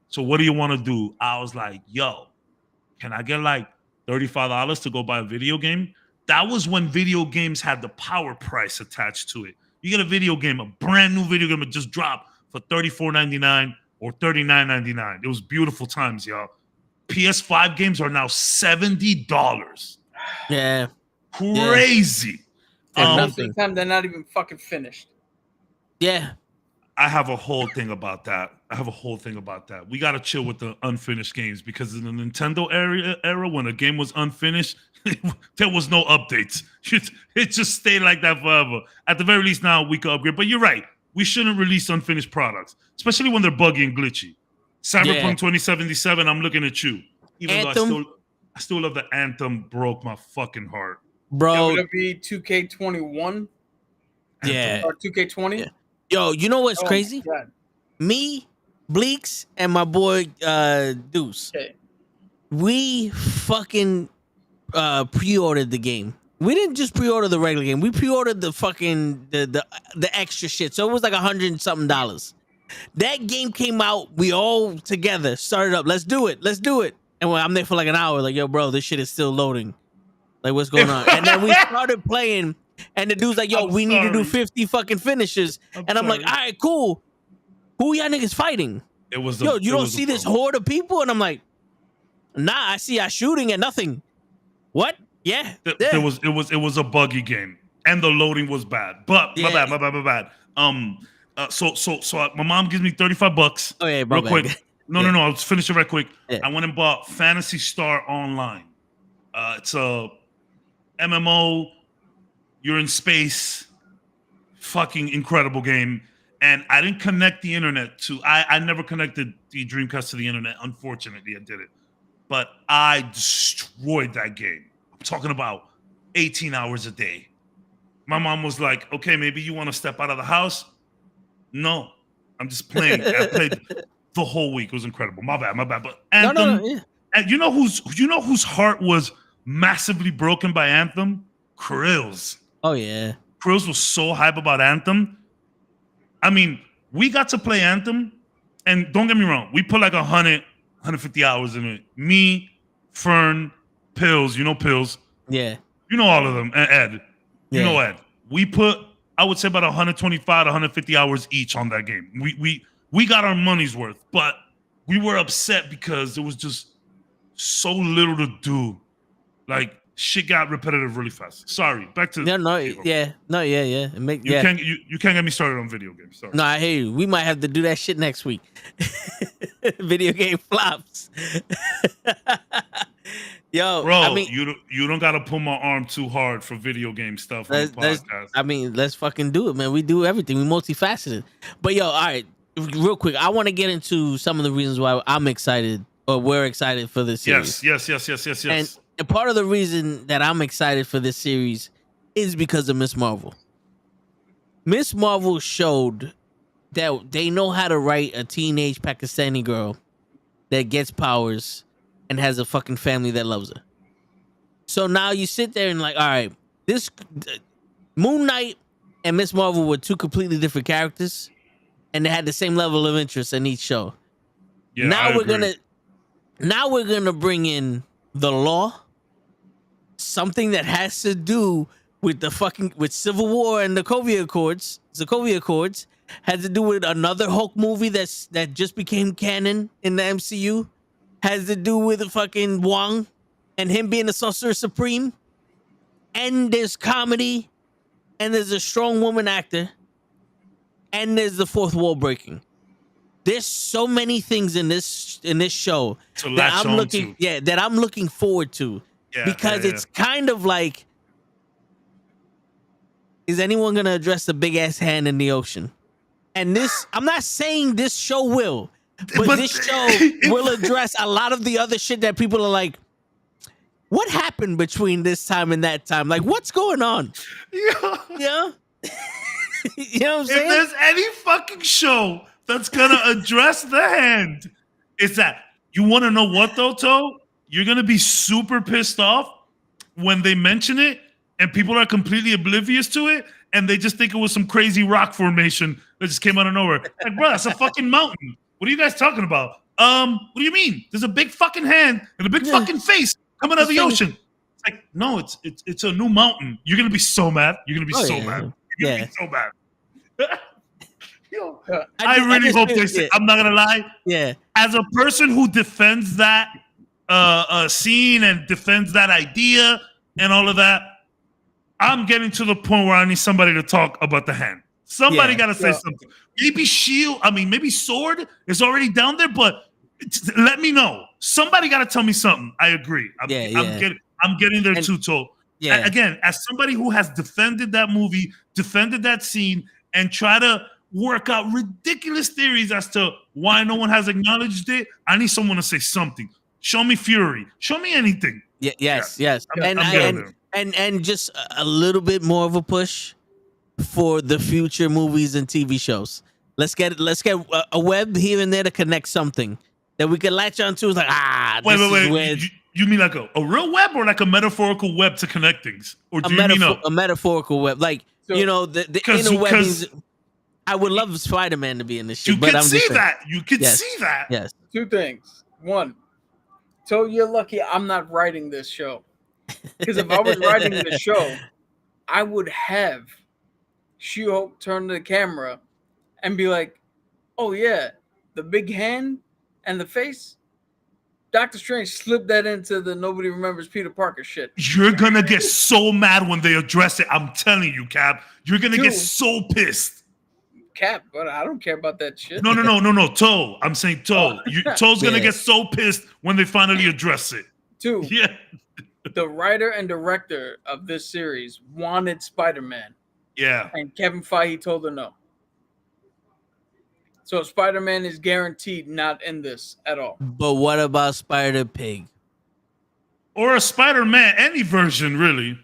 So what do you want to do? I was like, yo, can I get like $35 to go buy a video game? That was when video games had the power price attached to it. You get a video game, a brand new video game that just dropped for $34.99 or $39.99. It was beautiful times, y'all. PS5 games are now $70. Yeah. Crazy. most of the time they're not even fucking finished. Yeah. I have a whole thing about that. We got to chill with the unfinished games because in the Nintendo era, when a game was unfinished, there was no updates. It just stayed like that forever. At the very least, now we can upgrade. But you're right. We shouldn't release unfinished products, especially when they're buggy and glitchy. Cyberpunk 2077, I'm looking at you. Even Anthem? though I still love the Anthem, broke my fucking heart. Bro. WWE 2K21? Yeah. Or 2K20? Yeah. Yo, you know what's crazy? Me, Bleaks, and my boy Deuce. Okay. We fucking pre-ordered the game. We didn't just pre-order the regular game. We pre-ordered the fucking the extra shit. So it was like $100 and something. That game came out. We all together started up. Let's do it. And I'm there for like an hour. Like, yo, bro, this shit is still loading. Like, what's going on? And then we started playing. And the dude's like, yo, we need to do 50 fucking finishes. I'm like, all right, cool. Who y'all niggas fighting? It was you don't see this horde of people? And I'm like, nah, I see y'all shooting at nothing. What? Yeah. It was a buggy game. And the loading was bad. But my bad. So my mom gives me $35. Oh, yeah, real quick. No, I'll finish it right quick. Yeah. I went and bought Phantasy Star Online. It's a MMO. You're in space. Fucking incredible game. And I didn't connect the internet to... I never connected the Dreamcast to the internet. Unfortunately, I did it. But I destroyed that game. I'm talking about 18 hours a day. My mom was like, okay, maybe you want to step out of the house? No. I'm just playing. I played the whole week. It was incredible. My bad. But Anthem... No, yeah. And you know whose heart was massively broken by Anthem? Krills. Oh, yeah. Krills was so hype about Anthem. I mean, we got to play Anthem, and don't get me wrong, we put like 150 hours in it. Me, Fern, Pills, you know Pills. Yeah. You know all of them, and Ed. You know Ed. We put, I would say, about 125 to 150 hours each on that game. We got our money's worth, but we were upset because there was just so little to do. Like, shit got repetitive really fast. Sorry. Back to Yeah. You can't get me started on video games. Sorry. No, I hear you. We might have to do that shit next week. Video game flops. Yo, bro, I mean, you don't gotta pull my arm too hard for video game stuff on the podcast. Let's fucking do it, man. We do everything. We multifaceted. But yo, all right. real quick, I want to get into some of the reasons why I'm excited or we're excited for this series. Yes. And part of the reason that I'm excited for this series is because of Miss Marvel. Miss Marvel showed that they know how to write a teenage Pakistani girl that gets powers and has a fucking family that loves her. So now you sit there and like, all right, this Moon Knight and Miss Marvel were two completely different characters, and they had the same level of interest in each show. Yeah, now we're gonna bring in the law, something that has to do with with Civil War and the Sokovia Accords, has to do with another Hulk movie that just became canon in the MCU, has to do with the fucking Wong and him being the Sorcerer Supreme, and there's comedy, and there's a strong woman actor, and there's the fourth wall breaking. There's so many things in this show that I'm looking forward to, because it's kind of like, is anyone gonna address the big ass hand in the ocean? And this, I'm not saying this show will, but this show will address a lot of the other shit that people are like, what happened between this time and that time? Like, what's going on? Yeah. You know what I'm saying? If there's any fucking show that's gonna address the hand, it's that. You want to know what though, Toe? You're gonna be super pissed off when they mention it and people are completely oblivious to it, and they just think it was some crazy rock formation that just came out of nowhere. Like, bro, that's a fucking mountain. What are you guys talking about? What do you mean? There's a big fucking hand and a big fucking face coming out of the ocean. It's like, no, it's a new mountain. You're gonna be so mad. You're gonna be so mad. You're gonna be so mad. Yo, I really hope they say. I'm not gonna lie. Yeah. As a person who defends that scene and defends that idea and all of that, I'm getting to the point where I need somebody to talk about the hand. Somebody got to say something. Maybe Shield. I mean, maybe Sword is already down there, but let me know. Somebody got to tell me something. I agree. I'm getting there too, Toe. Yeah. Again, as somebody who has defended that movie, defended that scene, and try to work out ridiculous theories as to why no one has acknowledged it, I need someone to say something. Show me Fury. Show me anything. Yes. And just a little bit more of a push for the future movies and TV shows. Let's get a web here and there to connect something that we can latch onto. It's like, wait. You mean like a real web or like a metaphorical web to connect things? Or do you mean a metaphorical web? Like, the inner webbings. I would love Spider-Man to be in this shit. You can see that. You can see that. Yes. Two things. One, so you're lucky I'm not writing this show. Because if I was writing the show, I would have She-Hulk turn to the camera and be like, oh yeah, the big hand and the face, Doctor Strange slipped that into the nobody remembers Peter Parker shit. You're going to get so mad when they address it. I'm telling you, Cap. You're going to get so pissed. Cap, but I don't care about that shit. No. Toe. I'm saying Toe. Toe's going to get so pissed when they finally address it. Two. Yeah. The writer and director of this series wanted Spider-Man. Yeah. And Kevin Feige told her no. So Spider-Man is guaranteed not in this at all. But what about Spider-Pig? Or a Spider-Man, any version, really.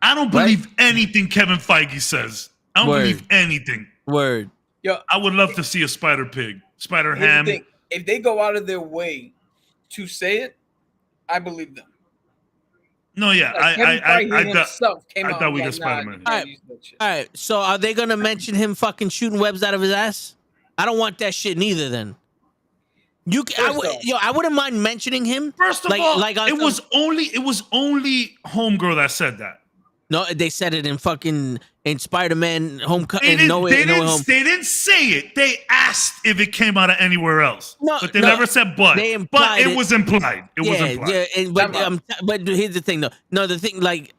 I don't believe anything Kevin Feige says. I don't believe anything. Word. Yo, I would love to see a Spider-Pig. Spider-Ham. If they go out of their way to say it, I believe them. No, yeah. Like I thought we got Spider-Man. All right. So are they going to mention him fucking shooting webs out of his ass? I don't want that shit neither then. I wouldn't mind mentioning him. First of all, it was only Homegirl that said that. No, they said it in Spider-Man Homecoming. They didn't say it. They asked if it came out of anywhere else. But they never said but. But it was implied. It was implied. Yeah, but here's the thing, though. No, the thing, like,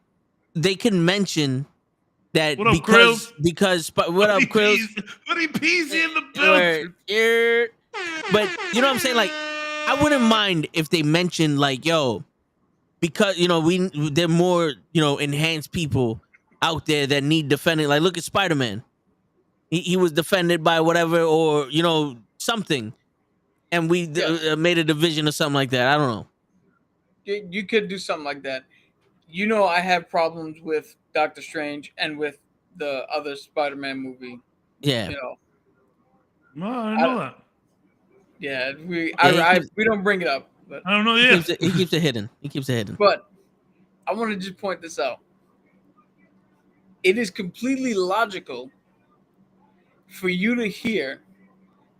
they can mention that what up, because what up, Krills? What he peasy in the building. But you know what I'm saying? Like, I wouldn't mind if they mentioned, like, yo, because they're more enhanced people out there that need defending. Like, look at Spider-Man. he was defended by whatever, or something, and we made a division or something like that. I don't know. You could do something like that. I have problems with Doctor Strange and with the other Spider-Man movie. Yeah. No, I know that. Yeah, we don't bring it up, but I don't know. He Yeah, keeps it hidden. He keeps it hidden. But I want to just point this out. It is completely logical for you to hear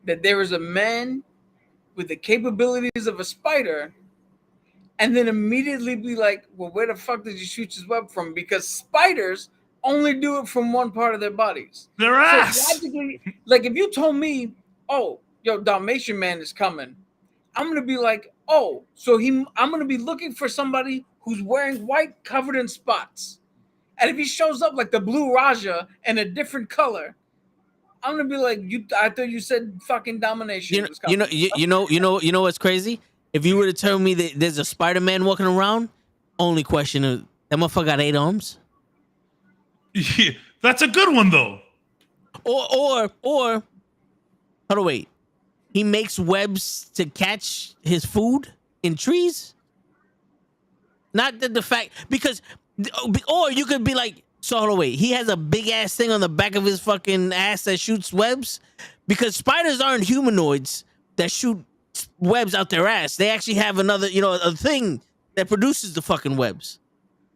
that there is a man with the capabilities of a spider, and then immediately be like, well, where the fuck did you shoot his web from? Because spiders only do it from one part of their bodies. their ass. So logically, like if you told me, oh, yo, Dalmatian man is coming, I'm gonna be like, oh, so I'm gonna be looking for somebody who's wearing white covered in spots. And if he shows up like the blue Raja in a different color, I'm gonna be like, I thought you said fucking domination. You know what's crazy? If you were to tell me that there's a Spider-Man walking around, only question is that motherfucker got 8 arms. Yeah, that's a good one though. Or hold on, wait. He makes webs to catch his food in trees. Not the fact because, or you could be like, so hold on, wait. He has a big ass thing on the back of his fucking ass that shoots webs, because spiders aren't humanoids that shoot webs out their ass. They actually have another, a thing that produces the fucking webs.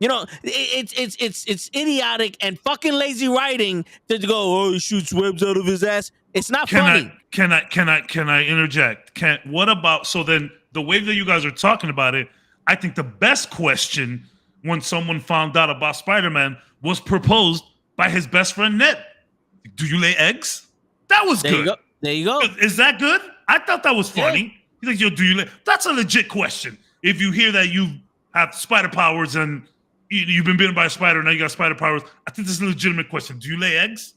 It's idiotic and fucking lazy writing to go, oh, he shoots webs out of his ass. It's not funny. Can I interject? What about, so then the way that you guys are talking about it, I think the best question when someone found out about Spider-Man was proposed by his best friend Ned. Do you lay eggs? That was good. There you go. Is that good? I thought that was funny. He's like, yo, do you lay? That's a legit question. If you hear that you have spider powers and you've been bitten by a spider, now you got spider powers, I think this is a legitimate question. Do you lay eggs?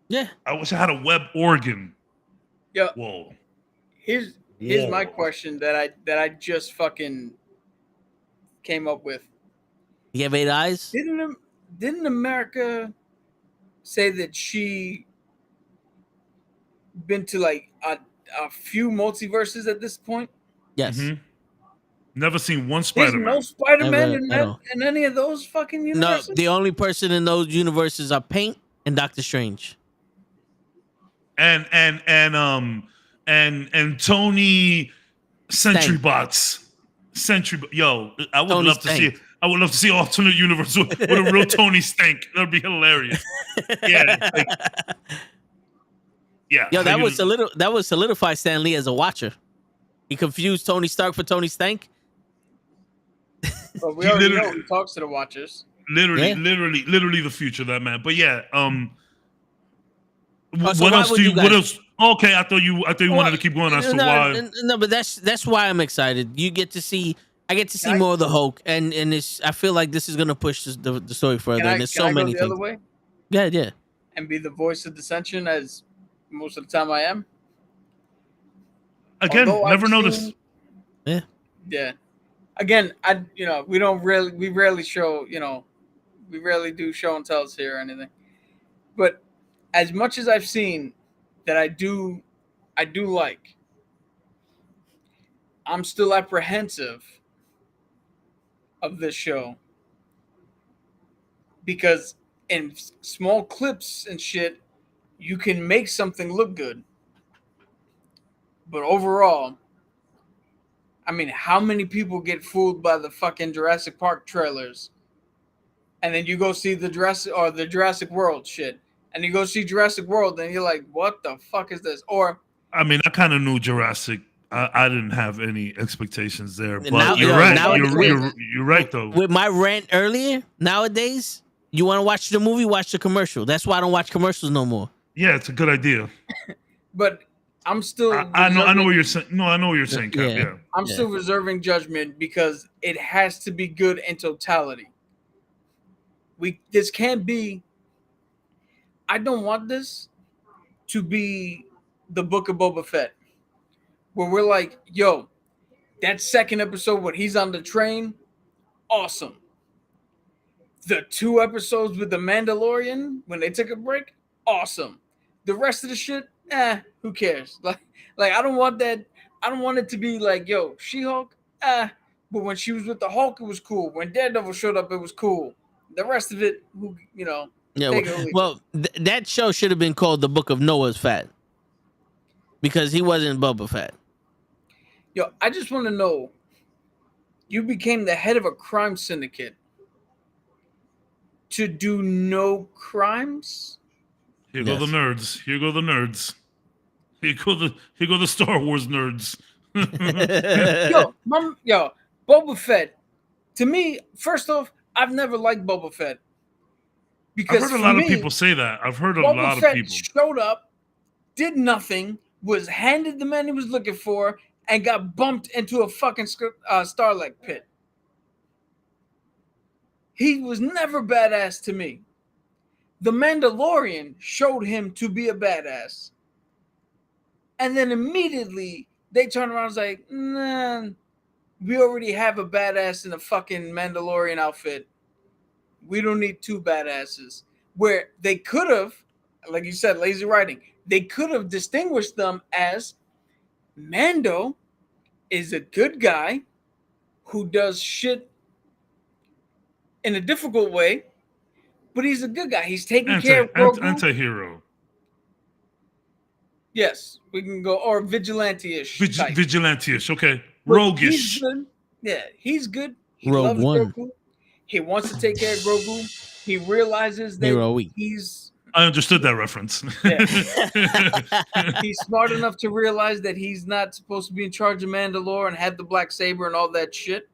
Yeah. I wish I had a web organ. Yeah. Whoa. Here's my question that I just fucking came up with. You have 8 eyes? Didn't America say that she been to like a few multiverses at this point? Yes. Mm-hmm. Never seen one There's Spider-Man. no Spider-Man in any of those fucking universes? No, the only person in those universes are Paint and Doctor Strange. And Tony Sentrybots. Yo, I would Tony love to see it. I would love to see alternate universe with a real Tony Stank. That'd be hilarious. Yeah. Yeah. Yo, that would solidify Stan Lee as a watcher. He confused Tony Stark for Tony Stank. But we already know he talks to the Watchers. Literally the future, that man. But yeah, so what else do you? What else? Okay, I thought you wanted to keep going as to why. No, but that's why I'm excited. I get to see more of the Hulk, and I feel like this is gonna push the story further. And there's so many things. Other way? Yeah. And be the voice of dissension, as most of the time I am. Again, never noticed. Yeah. Again, we rarely show, we rarely do show and tells here or anything. But as much as I've seen that I do like, I'm still apprehensive of this show. Because in small clips and shit, you can make something look good. But overall, I mean, how many people get fooled by the fucking Jurassic Park trailers? And then you go see the Jurassic World shit. And you go see Jurassic World and you're like, what the fuck is this? Or I mean, I kind of knew Jurassic. I didn't have any expectations there. But now, you're right. You're right, though. With my rant earlier, nowadays, you want to watch the movie, watch the commercial. That's why I don't watch commercials no more. Yeah, it's a good idea. But I'm still. I know what you're saying. No, I know what you're saying, Cap. Yeah. I'm still reserving judgment because it has to be good in totality. This can't be. I don't want this to be the Book of Boba Fett, where we're like, yo, that second episode when he's on the train, awesome. The 2 episodes with the Mandalorian when they took a break, awesome. The rest of the shit, who cares? Like I don't want that. I don't want it to be like, yo, She-Hulk, but when she was with the Hulk, it was cool. When Daredevil showed up, it was cool. The rest of it, Yeah, take it or leave well, that show should have been called The Book of Noah's Fat because he wasn't Boba Fett. Yo, I just want to know, you became the head of a crime syndicate to do no crimes? Here go the nerds. Here go the nerds. Here go the Star Wars nerds. Yo, Boba Fett. To me, first off, I've never liked Boba Fett. Because I've heard a lot of people say that. I've heard a lot of people. Showed up, did nothing, was handed the man he was looking for, and got bumped into a fucking Starlight pit. He was never badass to me. The Mandalorian showed him to be a badass. And then immediately they turn around and say, nah, we already have a badass in a fucking Mandalorian outfit. We don't need two badasses. Where they could have, like you said, lazy writing, they could have distinguished them as Mando is a good guy who does shit in a difficult way, but he's a good guy. He's taking care of Grogu. Anti-hero. Yes, we can go, or vigilante-ish. Vigilante-ish, okay. But Roguish. He's good. Yeah, he's good. He Rogue loves One. Grogu. He wants to take care of Grogu. He realizes that he's... I understood that reference. Yeah. He's smart enough to realize that he's not supposed to be in charge of Mandalore and have the black saber and all that shit.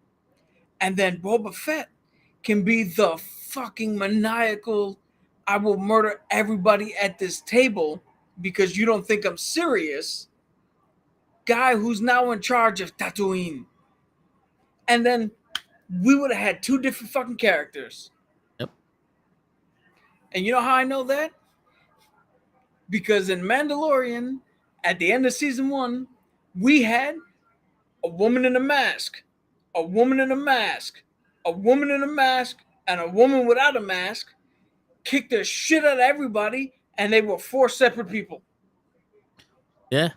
And then Boba Fett can be the fucking maniacal, I will murder everybody at this table because you don't think I'm serious guy who's now in charge of Tatooine. And then we would have had two different fucking characters. Yep. And you know how I know that? Because in Mandalorian, at the end of season 1, we had a woman in a mask, a woman in a mask, a woman in a mask, and a woman without a mask kicked the shit out of everybody, and they were 4 separate people. Yeah.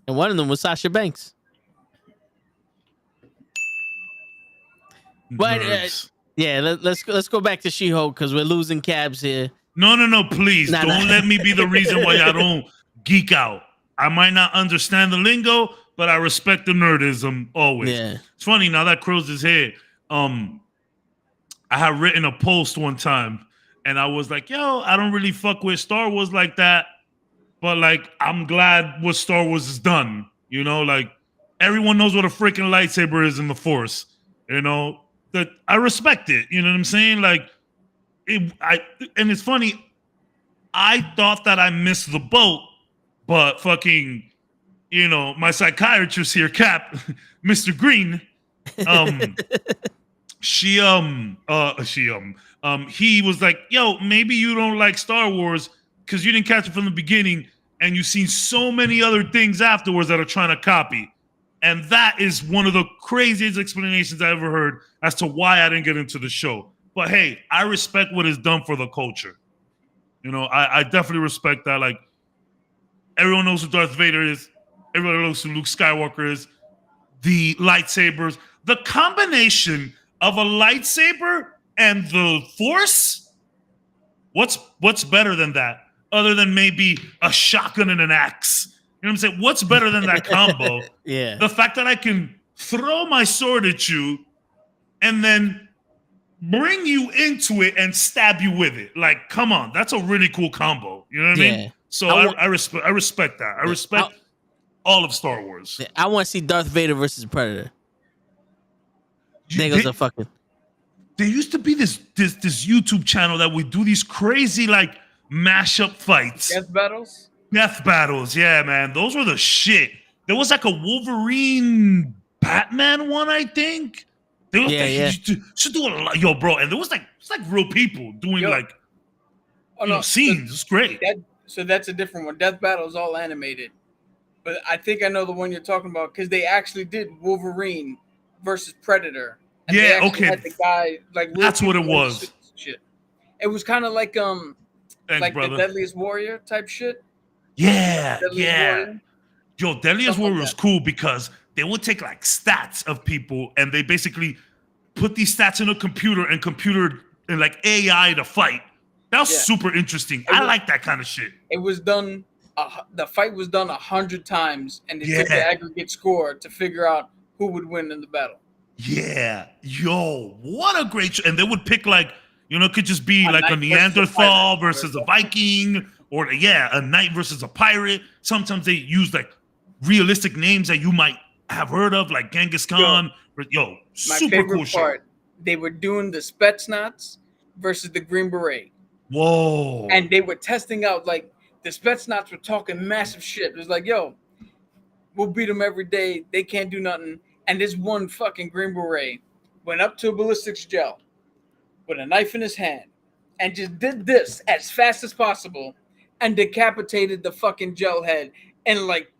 And one of them was Sasha Banks. But yeah, let's go back to She-Hulk because we're losing cabs here. No, please. Don't let me be the reason why y'all don't geek out. I might not understand the lingo, but I respect the nerdism always. Yeah. It's funny, now that Crow's his head. I had written a post one time, and I was like, yo, I don't really fuck with Star Wars like that, but like, I'm glad what Star Wars has done. You know, like, everyone knows what a freaking lightsaber is in the Force. You know, that I respect it. You know what I'm saying? Like, and it's funny, I thought that I missed the boat, but fucking, you know, my psychiatrist here, Cap, Mr. Green, he was like, yo, maybe you don't like Star Wars because you didn't catch it from the beginning and you've seen so many other things afterwards that are trying to copy. And that is one of the craziest explanations I ever heard as to why I didn't get into the show. But hey, I respect what is done for the culture. You know, I definitely respect that. Like, everyone knows who Darth Vader is. Everyone knows who Luke Skywalker is. The lightsabers. The combination of a lightsaber and the Force? What's better than that? Other than maybe a shotgun and an axe. You know what I'm saying? What's better than that combo? Yeah. The fact that I can throw my sword at you and then bring you into it and stab you with it. Like, come on, that's a really cool combo. You know what I mean? So I respect that. I respect all of Star Wars. I want to see Darth Vader versus Predator. There goes a fucking. There used to be this YouTube channel that would do these crazy like mashup fights. Death battles, yeah, man. Those were the shit. There was like a Wolverine Batman one, I think. Should do a lot, yo, bro. And there was like real people doing scenes. It's great. So that's a different one. Death Battle is all animated, but I think I know the one you're talking about because they actually did Wolverine versus Predator. And yeah, okay. Had the guy, like, that's what it was. Shit. It was kind of like Thanks, like brother. the Deadliest Warrior type shit. Yeah, Deadliest yeah. Warrior. Yo, Deadliest Something like Warrior was that. cool because they would take like stats of people and they basically put these stats in a computer and like AI to fight. That was Yeah. super interesting. It I was- like that kind of shit. It was done. The fight was done 100 times, and they took the Yeah. aggregate score to figure out who would win in the battle. Yeah. Yo, what a great show. And they would pick like, it could just be A like a knight versus a Neanderthal pirate. versus a Viking, or a knight versus a pirate. Sometimes they use like realistic names that you might have heard of, like Genghis Khan. My Super favorite cool show. part, they were doing the Spetsnaz versus the Green Beret. Whoa. And they were testing out, like, the Spetsnaz were talking massive shit. It was like, yo, we'll beat them every day. They can't do nothing. And this one fucking Green Beret went up to a ballistics gel with a knife in his hand and just did this as fast as possible and decapitated the fucking gel head in like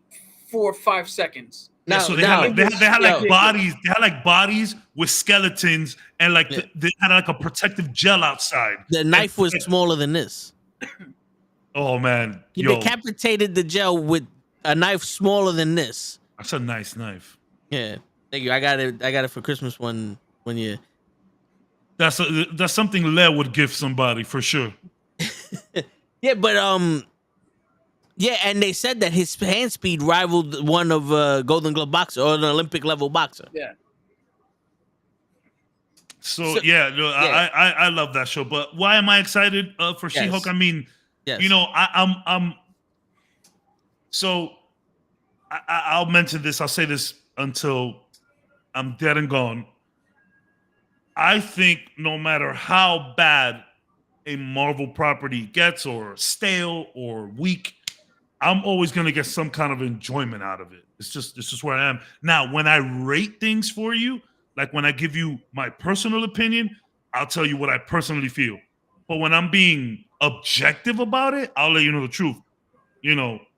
4 or 5 seconds. Yeah, so they had like bodies. They had like bodies with skeletons, and like they had like a protective gel outside. The knife was smaller than this. Oh man, He decapitated the gel with a knife smaller than this. That's a nice knife. Yeah, thank you. I got it for Christmas one year. That's something Leia would give somebody for sure. Yeah, but yeah, and they said that his hand speed rivaled one of Golden Glove boxer or an Olympic level boxer. Yeah. So I love that show. But why am I excited for She-Hulk? I mean, I'll mention this. I'll say this until I'm dead and gone. I think no matter how bad a Marvel property gets, or stale or weak, I'm always going to get some kind of enjoyment out of it. It's just where I am. Now, when I rate things for you, like when I give you my personal opinion, I'll tell you what I personally feel. But when I'm being objective about it, I'll let you know the truth.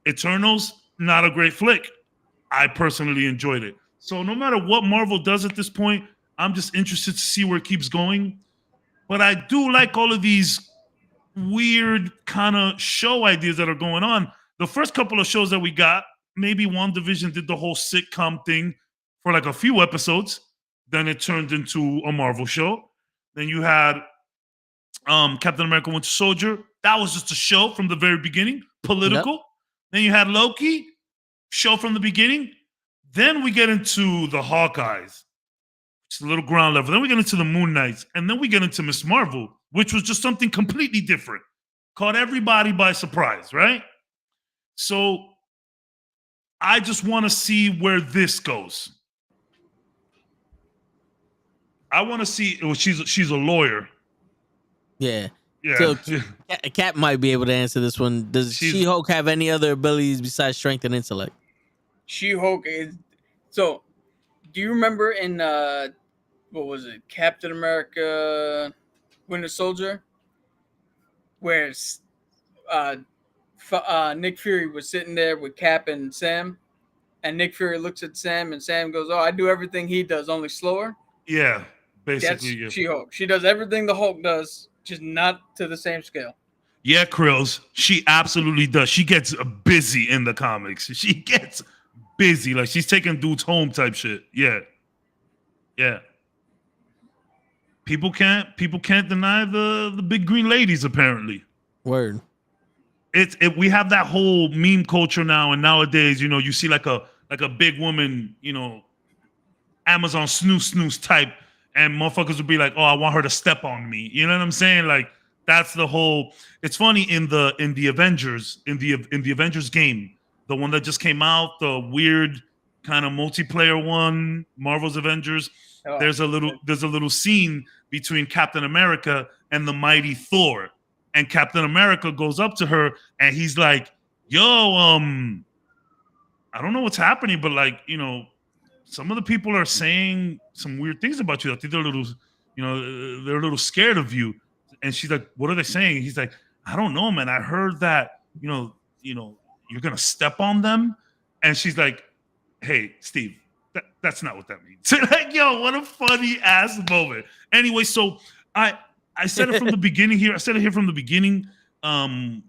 Eternals, not a great flick. I personally enjoyed it. So no matter what Marvel does at this point, I'm just interested to see where it keeps going. But I do like all of these weird kind of show ideas that are going on. The first couple of shows that we got, maybe WandaVision did the whole sitcom thing for like a few episodes. Then it turned into a Marvel show. Then you had Captain America Winter Soldier. That was just a show from the very beginning, political. Yep. Then you had Loki, show from the beginning. Then we get into the Hawkeyes. It's a little ground level. Then we get into the Moon Knights. And then we get into Miss Marvel, which was just something completely different. Caught everybody by surprise, right? So I just want to see where this goes. I want to see. Well, she's a lawyer. Yeah. Yeah. So Kat might be able to answer this one. Does She-Hulk have any other abilities besides strength and intellect? She-Hulk is. So, do you remember in what was it, Captain America, Winter Soldier, where Nick Fury was sitting there with Cap and Sam, and Nick Fury looks at Sam, and Sam goes, "Oh, I do everything he does, only slower." Yeah, basically. That's She-Hulk. She does everything the Hulk does, just not to the same scale. Yeah, Krills, she absolutely does. She gets busy in the comics. She gets busy, like she's taking dudes home type shit. Yeah. People can't deny the big green ladies. Apparently, word. We have that whole meme culture now, and nowadays, you see like a big woman, Amazon snooze type, and motherfuckers would be like, "Oh, I want her to step on me." You know what I'm saying? Like that's the whole. It's funny in the Avengers in the Avengers game, the one that just came out, the weird kind of multiplayer one, Marvel's Avengers. Oh. There's a little scene between Captain America and the mighty Thor, and Captain America goes up to her and he's like, "Yo, I don't know what's happening, but like, some of the people are saying some weird things about you. I think they're a little scared of you." And she's like, "What are they saying?" He's like, "I don't know, man. I heard that, you're gonna step on them." And she's like, "Hey, Steve, that's not what that means." Like, yo, what a funny ass moment. Anyway, so I said it from the beginning here. I said it here from the beginning.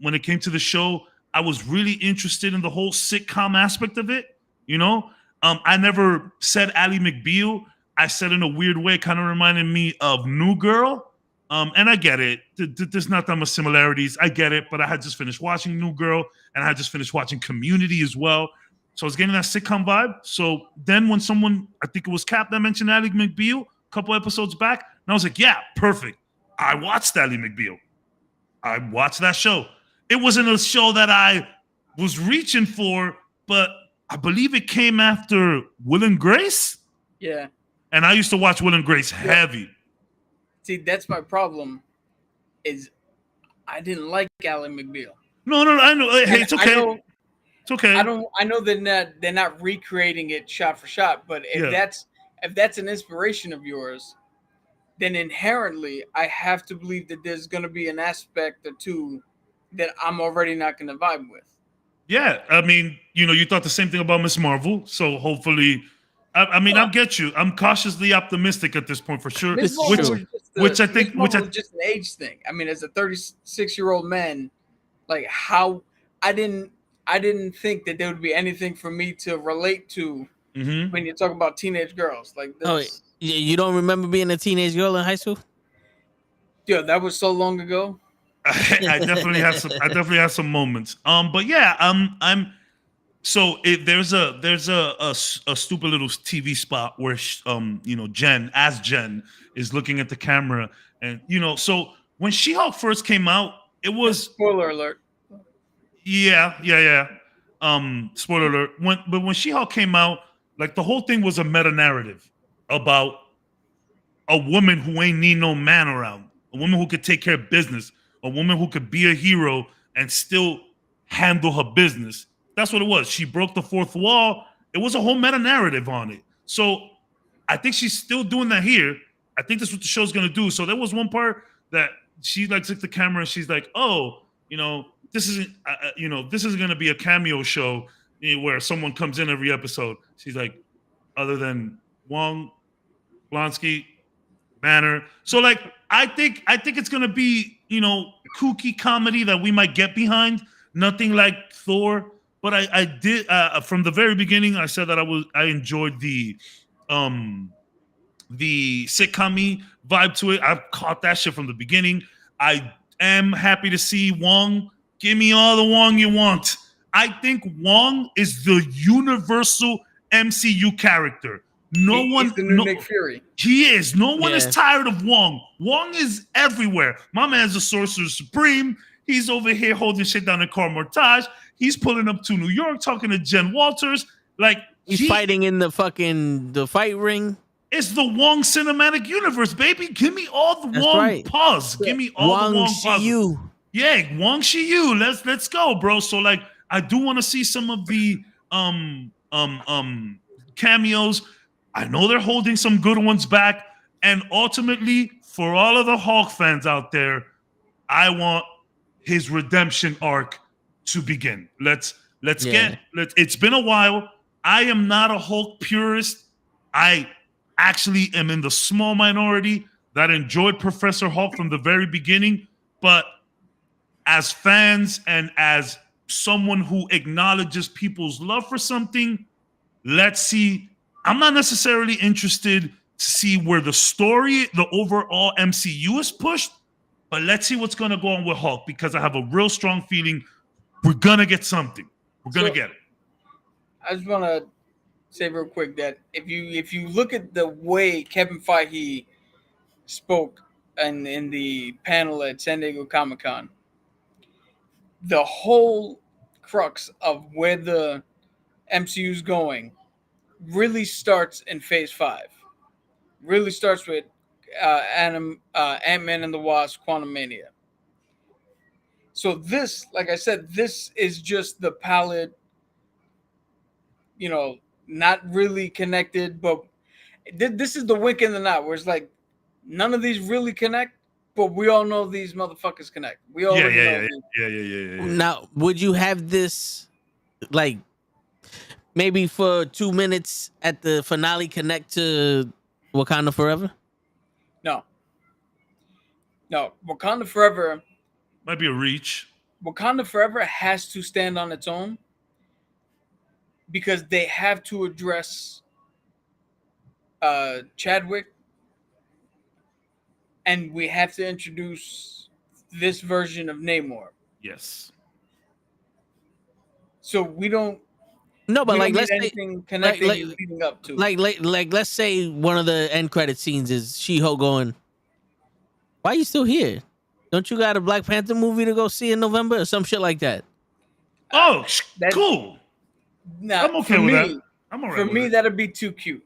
when it came to the show, I was really interested in the whole sitcom aspect of it. You know, I never said Ally McBeal. I said in a weird way, kind of reminded me of New Girl. And I get it. There's not that much similarities. I get it. But I had just finished watching New Girl, and I had just finished watching Community as well. So I was getting that sitcom vibe. So then when someone, I think it was Cap that mentioned Ally McBeal a couple episodes back, and I was like, yeah, perfect. I watched Ally McBeal. I watched that show. It wasn't a show that I was reaching for, but I believe it came after Will and Grace. Yeah. And I used to watch Will and Grace heavy. See, that's my problem. Is I didn't like Ally McBeal. No, I know. Hey, it's okay. It's okay. I know they're not recreating it shot for shot, but if that's an inspiration of yours, then inherently I have to believe that there's going to be an aspect or two that I'm already not going to vibe with. Yeah, I mean, you thought the same thing about Miss Marvel, so hopefully, I get you. I'm cautiously optimistic at this point for sure. Which I think was just an age thing. I mean, as a 36-year-old man, like how I didn't think that there would be anything for me to relate to when you talk about teenage girls. Like, you don't remember being a teenage girl in high school? Yeah, that was so long ago. I definitely have some moments. But yeah, I'm. So there's a stupid little TV spot where Jen is looking at the camera, and so when She-Hulk first came out, it was spoiler alert. Yeah. Spoiler alert. When She-Hulk came out, like the whole thing was a meta narrative about a woman who ain't need no man around, a woman who could take care of business, a woman who could be a hero and still handle her business. That's what it was. She broke the fourth wall. It was a whole meta narrative on it. So I think she's still doing that here. I think that's what the show's gonna do. So there was one part that she like took the camera and she's like, "Oh, this isn't going to be a cameo show where someone comes in every episode." She's like, other than Wong, Blonsky, Banner. So like, I think it's going to be, kooky comedy that we might get behind. Nothing like Thor, but I did from the very beginning. I said that I enjoyed the sitcom-y vibe to it. I caught that shit from the beginning. I am happy to see Wong. Give me all the Wong you want. I think Wong is the universal MCU character. He's the new Nick Fury. He is. No one is tired of Wong. Wong is everywhere. My man's a sorcerer supreme. He's over here holding shit down in Car Mortage. He's pulling up to New York, talking to Jen Walters. Like he's fighting in the fight ring. It's the Wong cinematic universe, baby. Give me all the Wong pause. Give me all the Wong pause. Yeah, Wong Shi-Yu. Let's go, bro. So like, I do want to see some of the cameos. I know they're holding some good ones back, and ultimately, for all of the Hulk fans out there, I want his redemption arc to begin. Let's It's been a while. I am not a Hulk purist. I actually am in the small minority that enjoyed Professor Hulk from the very beginning, but as fans and as someone who acknowledges people's love for something, let's see. I'm not necessarily interested to see where the story, the overall MCU is pushed, but let's see what's going to go on with Hulk, because I have a real strong feeling we're going to get something. We're going to get it. I just want to say real quick that if you look at the way Kevin Feige spoke in the panel at San Diego Comic-Con, the whole crux of where the MCU is going really starts in Phase 5. Really starts with Ant-Man and the Wasp: Quantumania. So this, like I said, this is just the palette, not really connected, but this is the wink in the nod where it's like none of these really connect, but we all know these motherfuckers connect. We all know. Now, would you have this like maybe for 2 minutes at the finale connect to Wakanda Forever? No. Wakanda Forever Might be a reach. Wakanda Forever has to stand on its own because they have to address Chadwick, and we have to introduce this version of Namor. Yes. So we don't. No, but we like don't let's need say, anything connecting like- leading up to. like let's say one of the end credit scenes is She-Hulk going, "Why are you still here? Don't you got a Black Panther movie to go see in November or some shit like that?" Oh, That- cool. Nah, I'm okay for with me, that. I'm all right For with me, it. that'd be too cute.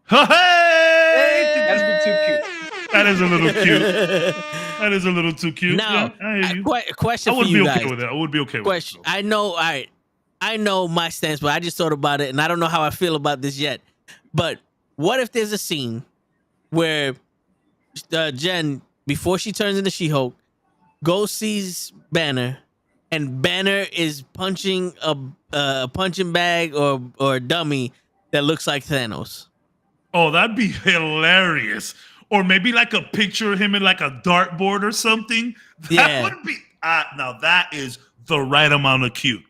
Hey! That'd be too cute. That is a little cute. That is a little too cute. Now, yeah, I hear you. question I for would be you okay guys. with that. I would be okay with Question. that. I know. All right. I know my stance, but I just thought about it, and I don't know how I feel about this yet. But what if there's a scene where Jen, before she turns into She-Hulk, goes sees Banner, and Banner is punching a punching bag or a dummy that looks like Thanos? Oh, that'd be hilarious. Or maybe like a picture of him in like a dartboard or something. That Yeah. would be now that is the right amount of cute.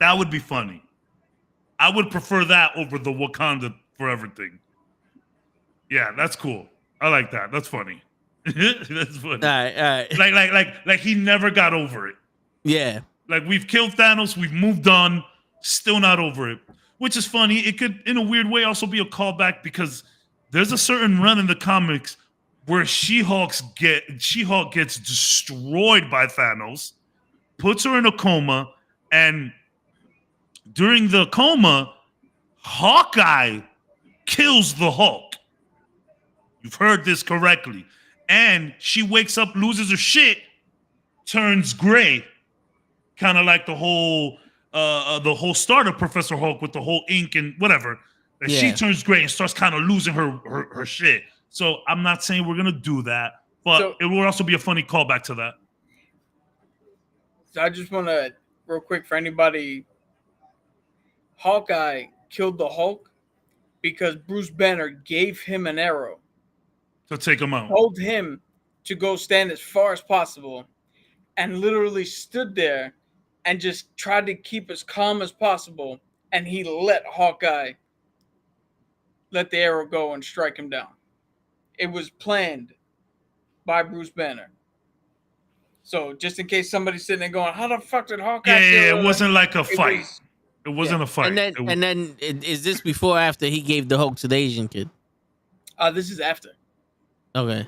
That would be funny. I would prefer that over the Wakanda Forever thing. Yeah, that's cool. I like that. That's funny. That's funny. All right. Like he never got over it. Yeah. Like we've killed Thanos, we've moved on, still not over it. Which is funny. It could, in a weird way, also be a callback because there's a certain run in the comics where She-Hulk gets destroyed by Thanos, puts her in a coma, and during the coma, Hawkeye kills the Hulk. You've heard this correctly. And she wakes up, loses her shit, turns gray. Kind of like the whole start of Professor Hulk with the whole ink and whatever. And she Yeah. turns gray and starts kind of losing her shit. So I'm not saying we're gonna do that, but So- it will also be a funny callback to that. So I just want to, real quick, for anybody, Hawkeye killed the Hulk because Bruce Banner gave him an arrow, To take him out. told him to go stand as far as possible, and literally stood there and just tried to keep as calm as possible. And he let Hawkeye let the arrow go and strike him down. It was planned by Bruce Banner. So just in case somebody's sitting there going, "How the fuck did Hawkeye?" Yeah, kill it her?" wasn't like a It fight. was- It wasn't a fight. And then It was- is this before or after he gave the Hulk to the Asian kid? This is after. Okay.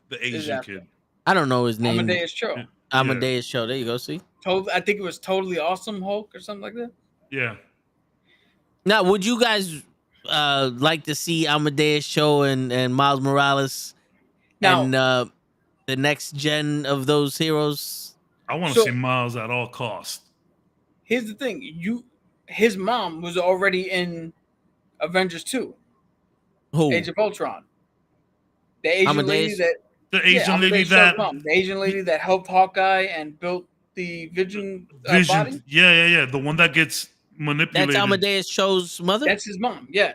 the Asian after. kid. I don't know his name. Amadeus Cho. Yeah. Amadeus Show. There you go. See. I think it was Totally Awesome Hulk or something like that. Yeah. Now, would you guys like to see Amadeus Show and Miles Morales Now- and the next gen of those heroes? I want to So- see Miles at all costs. Here's the thing: his mom was already in Avengers 2, Who? Age of Ultron. The Asian lady Amadeus? that The Asian lady Amadeus Cho's that mom, the Asian lady that helped Hawkeye and built the Vision, Vision. body. Yeah. The one that gets manipulated. That's Amadeus Show's mother. That's his mom. Yeah.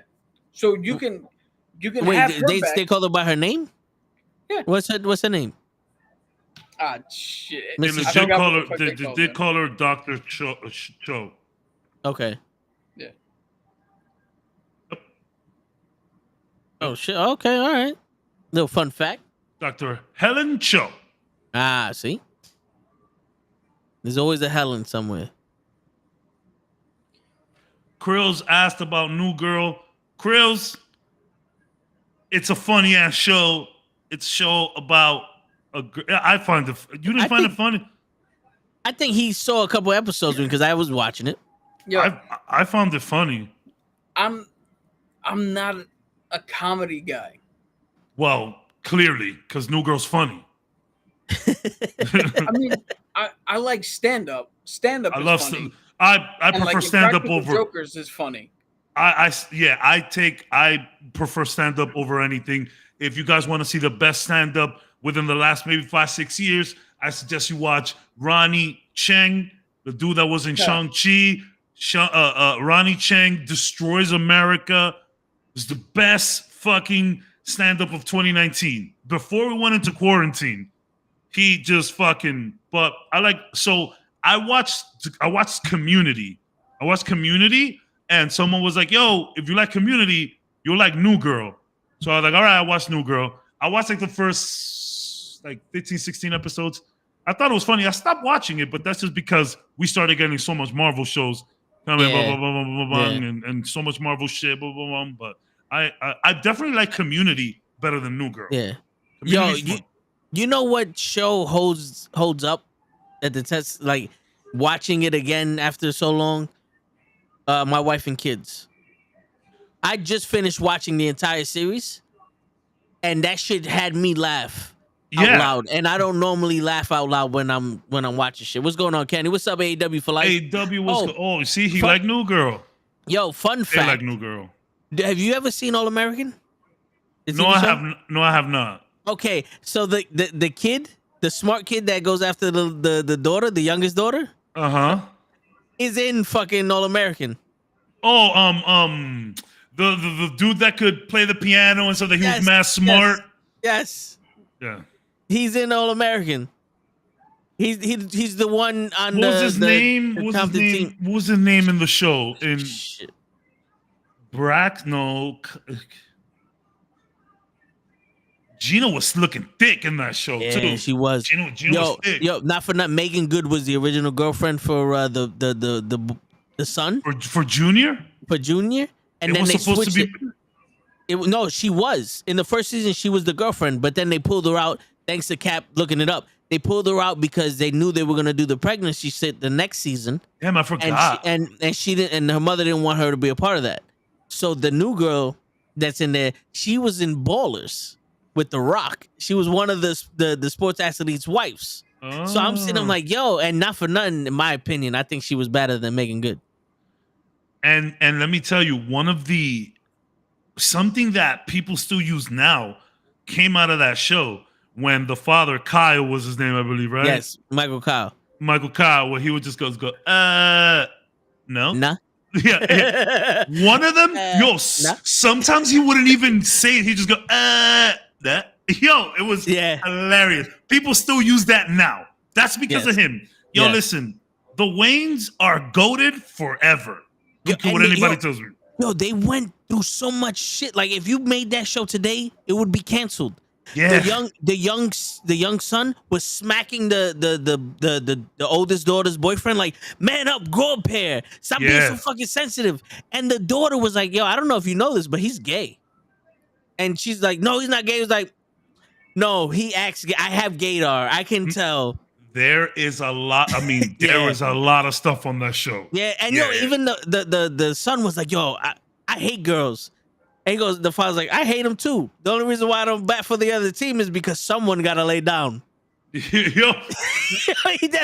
So you can Wait, have her they back. call her by her name. Yeah. What's her name? Ah, shit. Mrs. Yeah, They I they forgot call what her. the fuck They called did her. call her Dr. Cho. Okay. Yeah. Oh shit. Okay. All right. Little fun fact. Dr. Helen Cho. Ah, see. There's always a Helen somewhere. Krills asked about New Girl. Krills, it's a funny ass show. It's a show about I find it. You didn't I find it think- funny? I think he saw a couple episodes because I was watching it. Yeah. I found it funny. I'm not a comedy guy. Well, clearly, because New Girl's funny. I mean, I like stand up. Stand up. I is love. funny. I And, prefer like, stand up Impractical over. Jokers is funny. I prefer stand up over anything. If you guys want to see the best stand up within the last maybe 5-6 years, I suggest you watch Ronnie Cheng, the dude that was in Yeah. Shang-Chi. Ronnie Cheng Destroys America. It's the best fucking stand up of 2019. Before we went into quarantine, He just fucking. But I like. So I watched Community. I watched Community, and someone was like, "Yo, if you like Community, you'll like New Girl." So I was like, "All right, I watched New Girl." I watched like the first 15, 16 episodes. I thought it was funny. I stopped watching it, but that's just because we started getting so much Marvel shows coming, and so much Marvel shit, But I definitely like Community better than New Girl. Yeah. Community's Yo, fun. you know what show holds up at the test? Like watching it again after so long. My Wife and Kids. I just finished watching the entire series, and that shit had me laugh out loud. And I don't normally laugh out loud when I'm watching shit. What's going on, Kenny? What's up, AEW for life? AEW was see, he like New Girl. Yo, fun He fact. like New Girl. Have you ever seen All American? No, I have not. Okay, so the kid, the smart kid that goes after the daughter, the youngest daughter, is in fucking All American. Oh, the dude that could play the piano and so that he was mad smart. Yes. Yeah. He's in All American. He's the one on What was his name? the What was his name? team. What was his name in the show? In Shit. No. Gina was looking thick in that show too. Yeah, she was. Gina was thick. Yo, not for nothing. Megan Good was the original girlfriend for the son For Junior. for Junior, and It then was they supposed to switched be. No, she was in the first season. She was the girlfriend, but then they pulled her out. Thanks to Cap looking it up, they pulled her out because they knew they were gonna do the pregnancy shit the next season. Damn, I forgot. And she didn't, and her mother didn't want her to be a part of that. So the new girl that's in there, she was in Ballers with The Rock. She was one of the sports athletes' wives. So I'm sitting, I'm like, yo, and not for nothing, in my opinion, I think she was better than Megan Good. And let me tell you, something that people still use now came out of that show when the father, Kyle was his name, I believe, right? Yes, Michael Kyle, where he would just go, no. nah. Yeah. One of them, Nah. sometimes he wouldn't even say it. He'd just go, that. Yo, it was hilarious. People still use that now. That's because of him. Yo, listen, the Waynes are goated forever. Look at what anybody tells me. Yo, they went through so much shit. Like, if you made that show today, it would be canceled. Yeah. The young son was smacking the oldest daughter's boyfriend, like, man up, grow up here. Stop being so fucking sensitive. And the daughter was like, yo, I don't know if you know this, but he's gay. And she's like, no, he's not gay. He was like, no, he acts gay. I have gaydar. I can tell. There is a lot. I mean, there was a lot of stuff on that show. Yeah, and even the son was like, yo, I hate girls. And he goes, the father's like, I hate them too. The only reason why I don't bat for the other team is because someone got to lay down. Yo.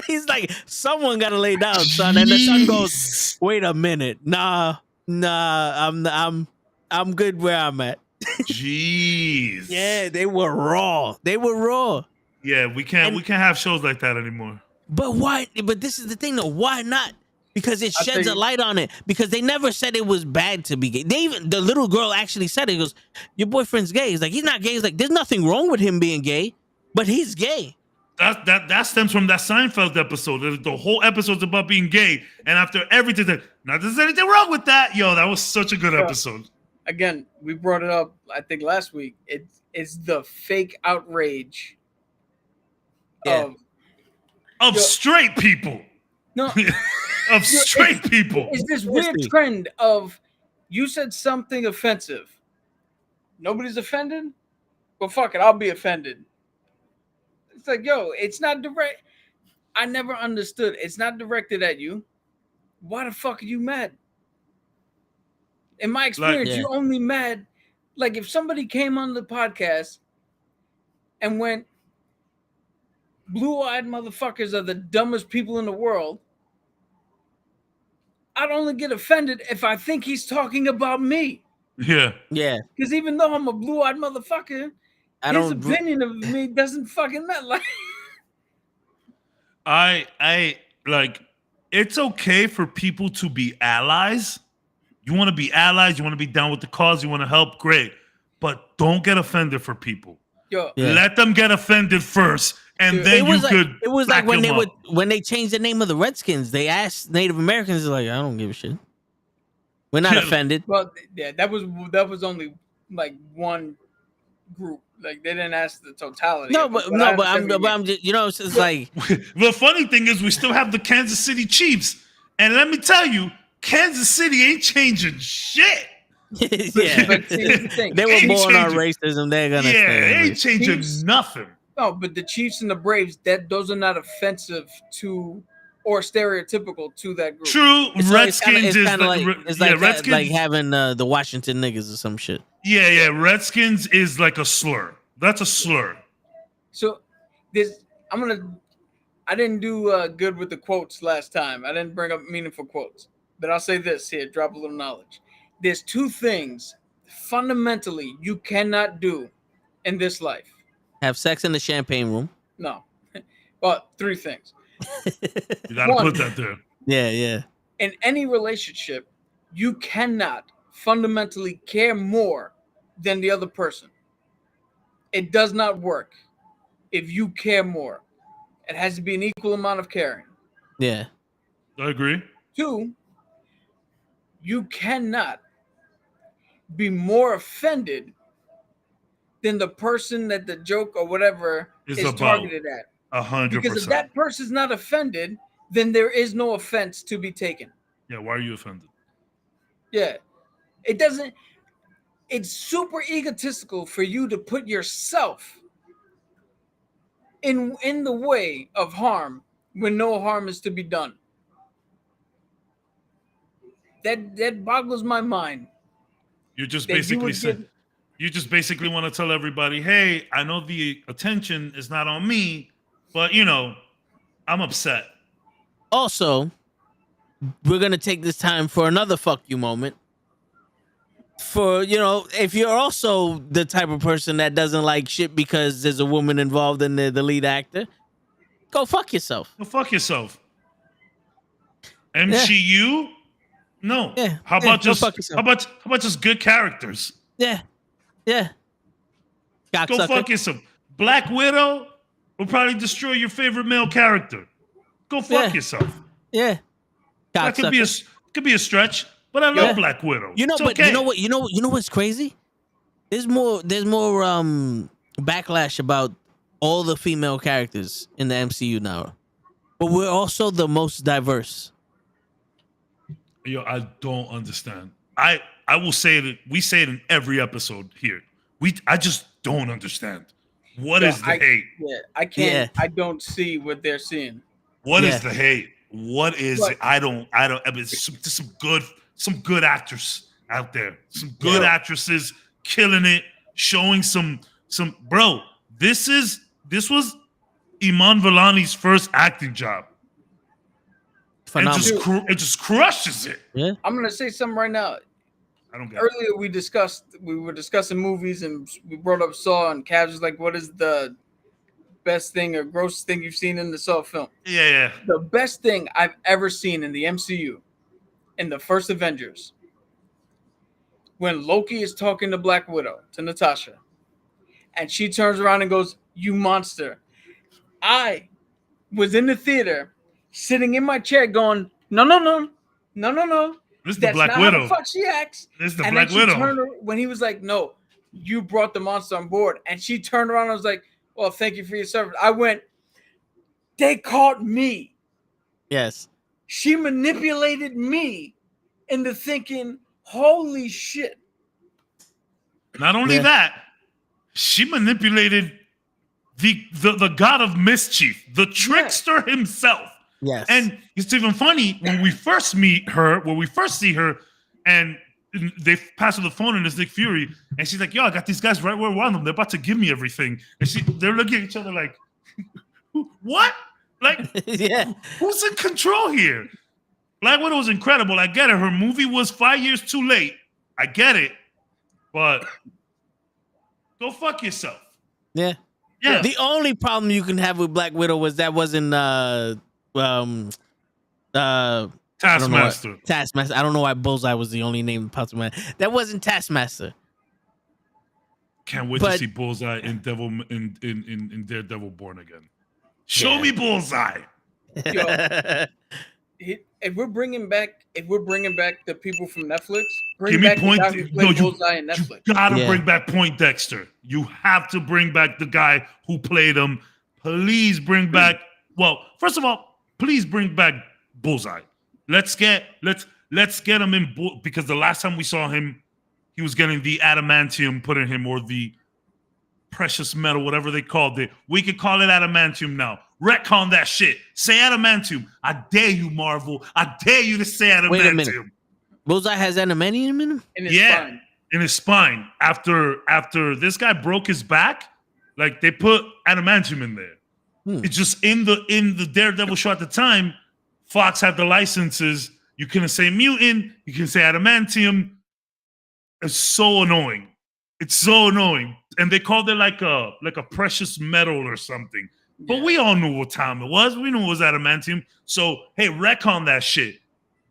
He's like, someone got to lay down, son. And the son goes, wait a minute. Nah, I'm good where I'm at. Jeez. Yeah, they were raw. Yeah, we can't have shows like that anymore. But why? But this is the thing, though. Why not? Because it sheds a light on it. Because they never said it was bad to be gay. The little girl actually said it. He goes, your boyfriend's gay. He's like, he's not gay. He's like, there's nothing wrong with him being gay, but he's gay. That stems from that Seinfeld episode. The whole episode's about being gay, and after everything, not there's anything wrong with that. Yo, that was such a good episode. Again, we brought it up, I think, last week. It's the fake outrage of straight people. No. Of straight people. It's this weird trend of, you said something offensive. Nobody's offended? Well, fuck it, I'll be offended. It's like, yo, it's not direct. I never understood. It's not directed at you. Why the fuck are you mad? In my experience, you're only mad. Like, if somebody came on the podcast and went, blue-eyed motherfuckers are the dumbest people in the world, I'd only get offended if I think he's talking about me. Yeah. Because even though I'm a blue-eyed motherfucker, his opinion of me doesn't fucking matter. Like, I like, it's okay for people to be allies. You want to be allies, you want to be down with the cause, you want to help, great. But don't get offended for people. Yo, Yeah. Let them get offended first, and Dude, then you could. It was like back when them they up. when they changed the name of the Redskins. They asked Native Americans, like, I don't give a shit. We're not Yeah. offended. well, yeah, that was only like one group. Like they didn't ask the totality. No, of but it, I no, but understand what you mean. I'm just, you know, it's like The funny thing is, we still have the Kansas City Chiefs, and let me tell you, Kansas City ain't changing shit. yeah. But see, here's the thing. They were Ain't born on changing. racism. They're gonna Yeah, stay. it ain't changing Chiefs- nothing. No, but the Chiefs and the Braves, those are not offensive to or stereotypical to that group. True, Redskins is kind of like the, it's yeah, like Redskins. like having the Washington niggas or some shit. Yeah, Redskins is like a slur. That's a slur. So I didn't do good with the quotes last time. I didn't bring up meaningful quotes. But I'll say this here, drop a little knowledge. There's two things fundamentally you cannot do in this life. Have sex in the champagne room. No. Well, three things. You gotta One. put that there. Yeah. In any relationship, you cannot fundamentally care more than the other person. It does not work if you care more. It has to be an equal amount of caring. Yeah. I agree. Two, you cannot be more offended than the person that the joke or whatever Is is about. targeted at. 100%. Because if that person's not offended, then there is no offense to be taken. Yeah, why are you offended? Yeah. It's super egotistical for you to put yourself in the way of harm when no harm is to be done. That boggles my mind. You're just That you basically would saying. give- You just basically want to tell everybody, hey, I know the attention is not on me, but I'm upset. Also, we're gonna take this time for another fuck you moment. For if you're also the type of person that doesn't like shit because there's a woman involved in the lead actor, go fuck yourself. Well, fuck yourself. MCU? No. Yeah. How Yeah, about go just fuck yourself. how about just good characters? Yeah. Go Cocksucker. fuck yourself. Black Widow will probably destroy your favorite male character. Go fuck Yeah. yourself. Yeah. That could Cocksucker. be a stretch, but I love Yeah. Black Widow. It's But okay. you know what's crazy? There's more backlash about all the female characters in the MCU now. But we're also the most diverse. Yo, I don't understand. I will say it. We say it in every episode here. I just don't understand. What is the hate? Yeah, I can't. Yeah. I don't see what they're seeing. What is Yeah. the hate? What is What? it? I mean, just some good actors out there. Some good actresses killing it, showing some bro. This was Iman Vellani's first acting job. Phenomenal. And it just crushes it. Yeah. I'm gonna say something right now. I don't get it. Earlier we were discussing movies and we brought up Saw and Cavs was like, what is the best thing or grossest thing you've seen in the Saw film? Yeah. The best thing I've ever seen in the MCU in the first Avengers, when Loki is talking to Black Widow, to Natasha, and she turns around and goes, "You monster." I was in the theater sitting in my chair going, no. This is the That's Black not Widow. how the fuck she acts. This is the And Black then she Widow. turned when he was like, "No, you brought the monster on board," and she turned around and was like, "Well, thank you for your service." I went, "They caught me. Yes. She manipulated me into thinking, holy shit." Not only Yeah. that, she manipulated the god of mischief, the trickster himself. Yes. And it's even funny when we first see her, and they pass her the phone and it's Nick Fury, and she's like, "Yo, I got these guys right where I want them. They're about to give me everything." And they're looking at each other like, "What? Like, yeah. who's in control here?" Black Widow was incredible. I get it. Her movie was 5 years too late. I get it, but go fuck yourself. Yeah. Yeah. The only problem you can have with Black Widow was that wasn't Taskmaster. Taskmaster. I don't know why Bullseye was the only name that popped in my head. That wasn't Taskmaster. Can't wait to see Bullseye in Daredevil Born Again. Show me Bullseye. Yo, if we're bringing back the people from Netflix, Give back me Point. the guy who played Bullseye in Netflix. You gotta bring back Poindexter. You have to bring back the guy who played him. Please bring back. Well, first of all, please bring back Bullseye. Let's get him in because the last time we saw him, he was getting the adamantium put in him, or the precious metal, whatever they called it. We could call it adamantium now. Retcon that shit. Say adamantium. I dare you, Marvel. I dare you to say adamantium. Wait a minute. Bullseye has adamantium in him? In his spine. In his spine. After this guy broke his back, like they put adamantium in there. It's just in the Daredevil show at the time, Fox had the licenses. You couldn't say mutant. You can say adamantium. It's so annoying. It's so annoying. And they called it like a precious metal or something. But we all knew what time it was. We knew it was adamantium. So, hey, retcon that shit.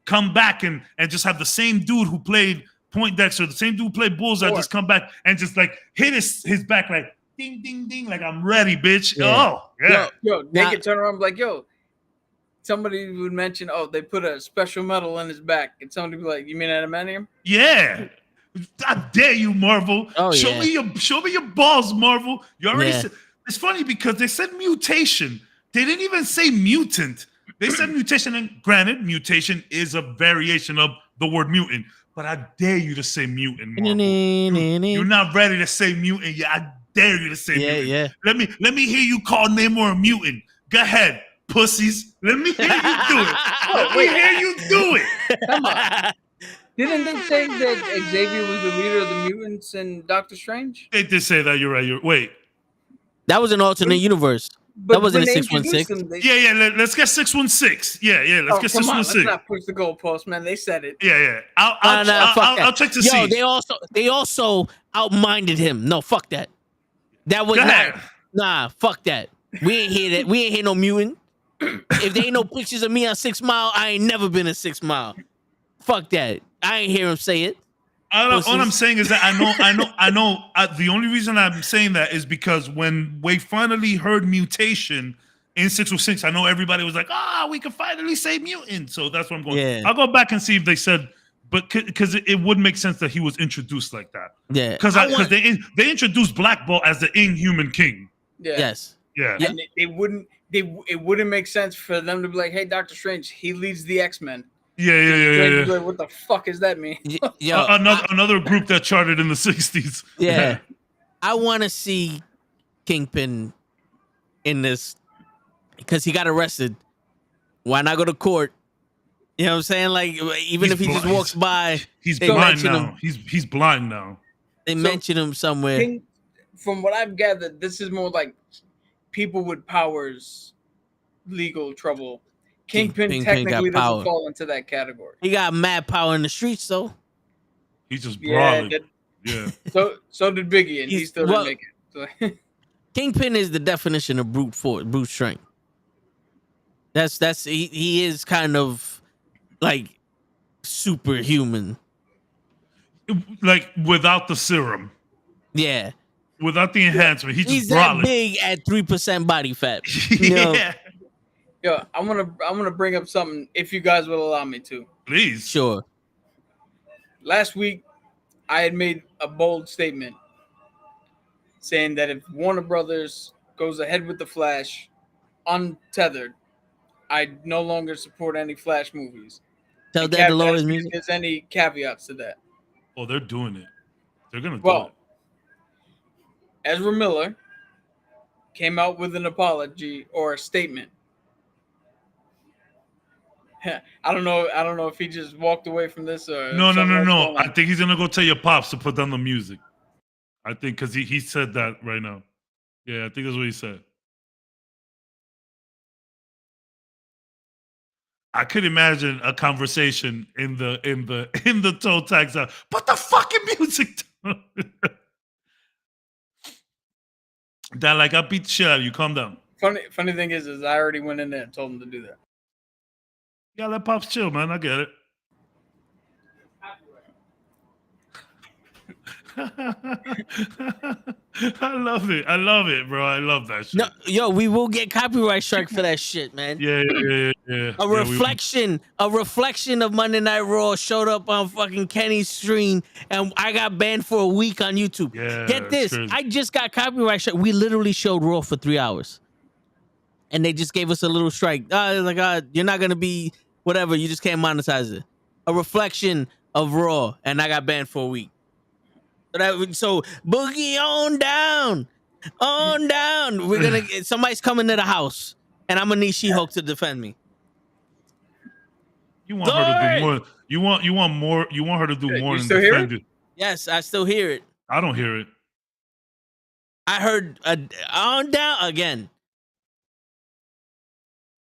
Come back and just have the same dude who played Poindexter, the same dude who played Bullseye, just come back and just like hit his back like ding, ding, ding, like I'm ready, bitch. Yeah. Oh, yeah. Yo, they could turn around and be like, yo, somebody would mention, oh, they put a special metal in his back. And somebody would be like, you mean adamantium? Yeah. I dare you, Marvel. Oh, show me your balls, Marvel. You already said. It's funny because they said mutation. They didn't even say mutant. They said mutation, and granted, mutation is a variation of the word mutant. But I dare you to say mutant, Marvel. You're not ready to say mutant yet. I dare you to say mutant. Yeah. Let me hear you call Namor a mutant. Go ahead, pussies. Let me hear you do it. Let me hear you do it. Come on. Didn't they say that Xavier was the leader of the mutants in Doctor Strange? They did say that. You're right. Wait. That was an alternate universe. That wasn't a 616. Yeah. Let's get 616. Yeah. Let's get 616. Let's not push the goalpost, man. They said it. Yeah. I'll check to see. They also outminded him. No, fuck that. That was not. Fuck that. We ain't hear that. We ain't hear no mutant. If there ain't no pictures of me on 6 Mile, I ain't never been in 6 Mile. Fuck that. I ain't hear him say it. All I'm saying is that I know. The only reason I'm saying that is because when we finally heard mutation in 606, I know everybody was like, we can finally say mutant. So that's what I'm going. Yeah. I'll go back and see if they said, but because it would make sense that he was introduced like that. Yeah. Because they introduced Black Bolt as the Inhuman King. Yeah. Yes. Yeah. And it wouldn't make sense for them to be like, hey, Doctor Strange, he leads the X-Men. Yeah. Like, what the fuck does that mean? Another group that charted in the 60s. Yeah. I want to see Kingpin in this because he got arrested. Why not go to court? You know what I'm saying? Like, even if he just walks by, he's blind now. He's blind now. They mention him somewhere. From what I've gathered, this is more like people with powers, legal trouble. Kingpin technically doesn't fall into that category. He got mad power in the streets, though. He's just brawling. Yeah. So did Biggie, and he still didn't make it. So. Kingpin is the definition of brute strength. He is kind of like superhuman. Like without the serum. Yeah. Without the enhancement, he's just that big at 3% body fat. Yeah. Yo, I'm gonna bring up something if you guys will allow me to. Please. Sure. Last week, I had made a bold statement saying that if Warner Brothers goes ahead with the Flash, untethered, I no longer support any Flash movies. Tell that to lower his music. If there's any caveats to that. Oh, they're doing it. They're gonna do it. Ezra Miller came out with an apology or a statement. I don't know if he just walked away from this or no. I think he's gonna go tell your pops to put down the music. I think because he said that right now. Yeah, I think that's what he said. I could imagine a conversation in the toe tags out. Put the fucking music down. That like I beat the shit out of you. Calm down. Funny thing is I already went in there and told him to do that. Yeah, let pops chill, man. I get it. I love it. I love it, bro. I love that shit. No, yo, we will get copyright strike for that shit, man. Yeah. A reflection of Monday Night Raw showed up on fucking Kenny's stream, and I got banned for a week on YouTube. Yeah, Get this, crazy. I just got copyright strike. We literally showed Raw for 3 hours, and they just gave us a little strike. You're not gonna be whatever. You just can't monetize it. A reflection of Raw, and I got banned for a week. So boogie on down. We're gonna get somebody's coming to the house, and I'm gonna need She-Hulk to defend me. You want her to do more. You want more. You want her to do more You than still hear defend it? it. Yes, I still hear it. I don't hear it. I heard on down again.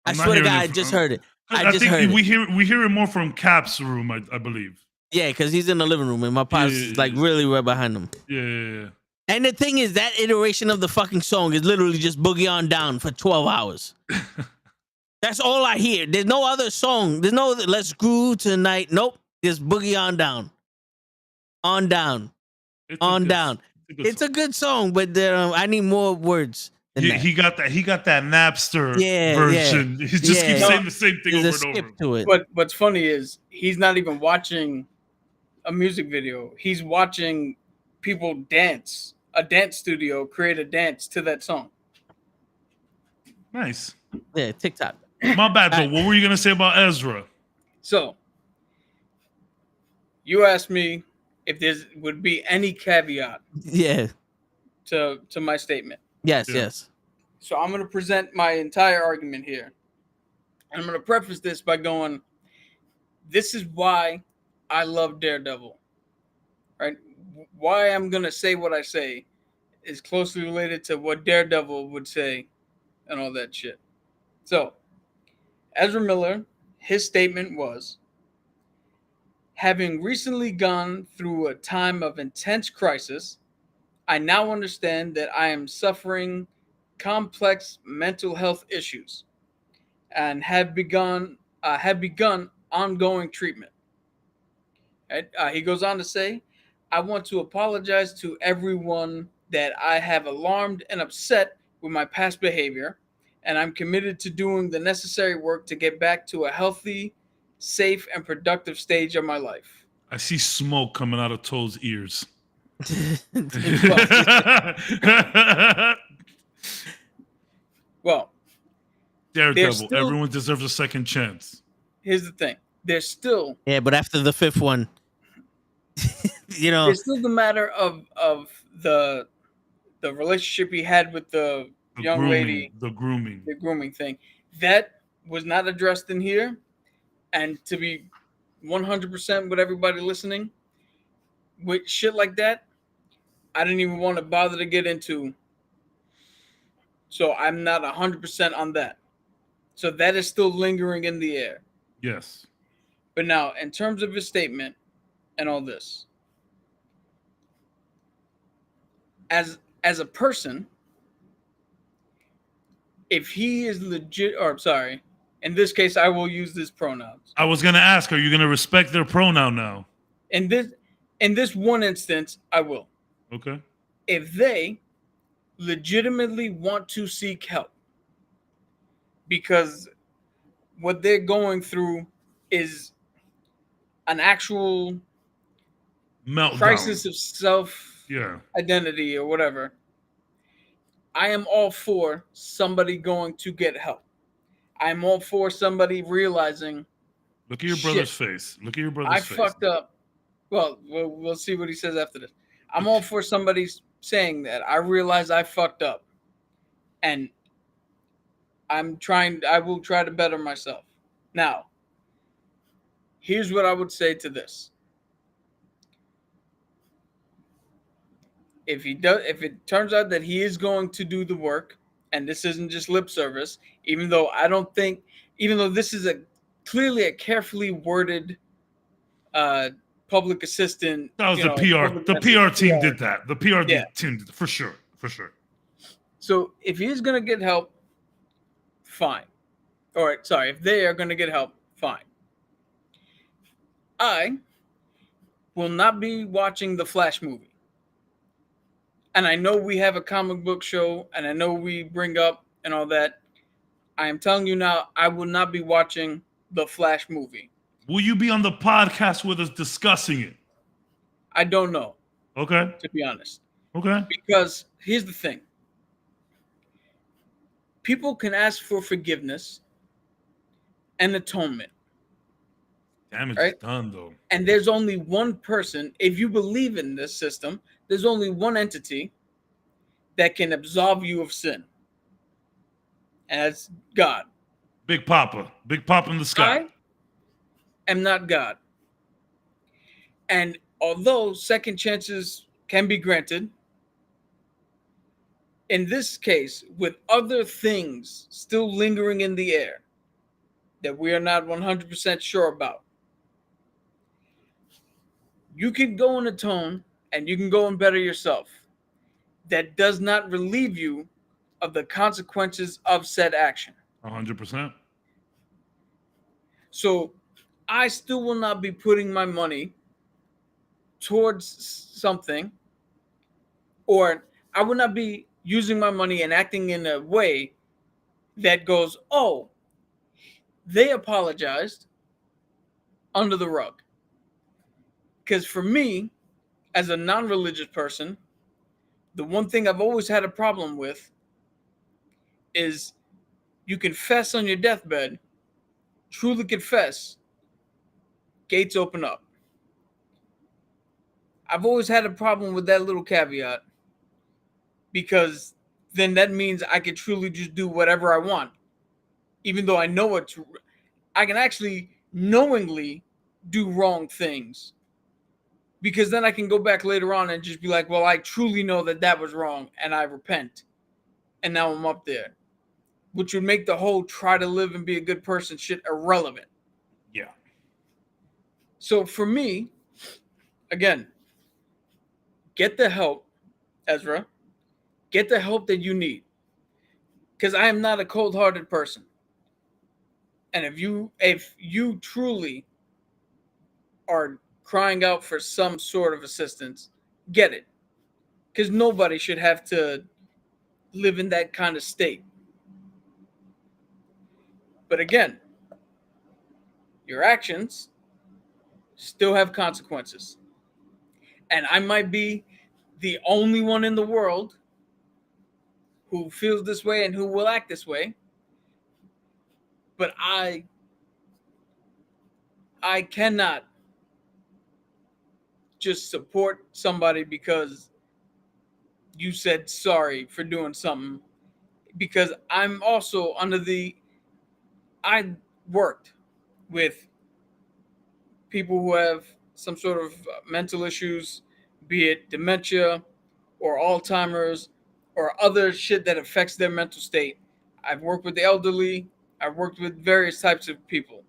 I I'm not swear to hearing God, it I just from- heard it. I I just think heard we it. hear it more from Cap's room, I believe. Yeah, because he's in the living room, and my pops is like really right behind him. Yeah. And the thing is, that iteration of the fucking song is literally just boogie on down for 12 hours. That's all I hear. There's no other song. There's no let's groove tonight. Nope. Just boogie on down. On down. On down. It's a good song, but I need more words. He got that Napster Yeah, version. yeah. He just keeps Yeah. saying the same thing There's over a and skip over. to it. But what's funny is he's not even watching a music video. He's watching people dance. A dance studio create a dance to that song. Nice. Yeah, TikTok. My bad though. What were you gonna say about Ezra? So you asked me if there would be any caveat Yeah. to my statement. Yes, Yeah. yes. So I'm going to present my entire argument here. And I'm going to preface this by going, this is why I love Daredevil. Right? Why I'm going to say what I say is closely related to what Daredevil would say and all that shit. So, Ezra Miller, his statement was, having recently gone through a time of intense crisis, I now understand that I am suffering complex mental health issues and have begun ongoing treatment. He goes on to say, I want to apologize to everyone that I have alarmed and upset with my past behavior, and I'm committed to doing the necessary work to get back to a healthy, safe, and productive stage of my life. I see smoke coming out of Toad's ears. Well, Daredevil. still- Everyone deserves a second chance. here's the thing. There's still Yeah, but after the fifth one, there's still the matter of the relationship he had with the young grooming, lady, the grooming thing. That was not addressed in here. And to be 100% with everybody listening, with shit like that, I didn't even want to bother to get into. So I'm not 100% on that. So that is still lingering in the air. Yes. But now, in terms of his statement and all this, as a person, if he is legit, or sorry, in this case, I will use this pronouns. I was gonna ask, are you gonna respect their pronoun now? In this one instance, I will. Okay. If they legitimately want to seek help, because what they're going through is an actual Meltdown. crisis of self Yeah. identity or whatever, I am all for somebody going to get help. I'm all for somebody realizing, Look at your brother's face. Look at your brother's I face. fucked up. Well, we'll see what he says after this. I'm all for somebody saying that I realize I fucked up, and I will try to better myself. Now, here's what I would say to this. If it turns out that he is going to do the work, and this isn't just lip service, even though this is clearly a carefully worded public assistant. That was the PR. The PR team did that. The PR team did it, for sure. For sure. So if he's going to get help, fine. If they are going to get help, fine. I will not be watching the Flash movie. and I know we have a comic book show, and I know we bring up and all that. I am telling you now, I will not be watching the Flash movie. Will you be on the podcast with us discussing it? I don't know, Okay. to be honest. Okay. Because here's the thing. People can ask for forgiveness and atonement. Damage Right? is done, though. And there's only one person, if you believe in this system, there's only one entity that can absolve you of sin. And that's God. Big Papa. Big Papa in the sky. I am not God. And although second chances can be granted, in this case, with other things still lingering in the air that we are not 100% sure about, you can go and atone and you can go and better yourself. That does not relieve you of the consequences of said action. 100%. So I still will not be putting my money towards something, or I will not be using my money and acting in a way that goes, oh, they apologized under the rug. Because for me, as a non-religious person, the one thing I've always had a problem with is you confess on your deathbed, truly confess, gates open up. I've always had a problem with that little caveat, because then that means I can truly just do whatever I want, even though I know I can actually knowingly do wrong things, because then I can go back later on and just be like, well, I truly know that was wrong and I repent, and now I'm up there, which would make the whole try to live and be a good person shit irrelevant. Yeah. So for me, again, get the help, Ezra. Get the help that you need. Because I am not a cold-hearted person. And if you truly are crying out for some sort of assistance, get it. Because nobody should have to live in that kind of state. But again, your actions still have consequences. And I might be the only one in the world who feels this way and who will act this way. But I cannot just support somebody because you said sorry for doing something. Because I'm also I worked with people who have some sort of mental issues, be it dementia or Alzheimer's or other shit that affects their mental state. I've worked with the elderly. I've worked with various types of people.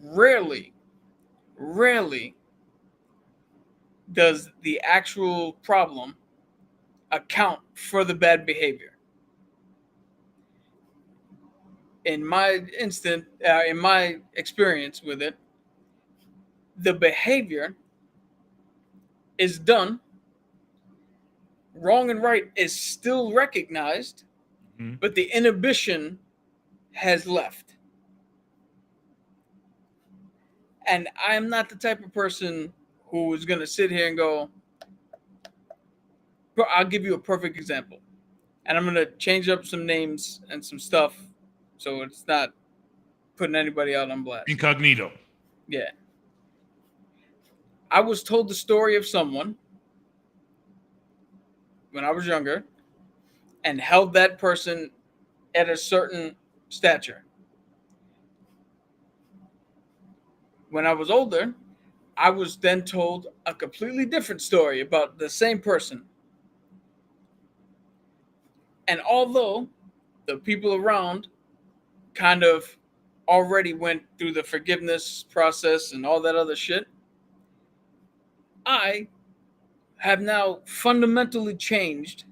Rarely does the actual problem account for the bad behavior. In my experience with it, the behavior is done. Wrong and right is still recognized, but the inhibition has left. And I am not the type of person who is going to sit here and go, I'll give you a perfect example. And I'm going to change up some names and some stuff so it's not putting anybody out on blast. Incognito. Yeah. I was told the story of someone when I was younger and held that person at a certain stature. When I was older, I was then told a completely different story about the same person. And although the people around kind of already went through the forgiveness process and all that other shit, I have now fundamentally changed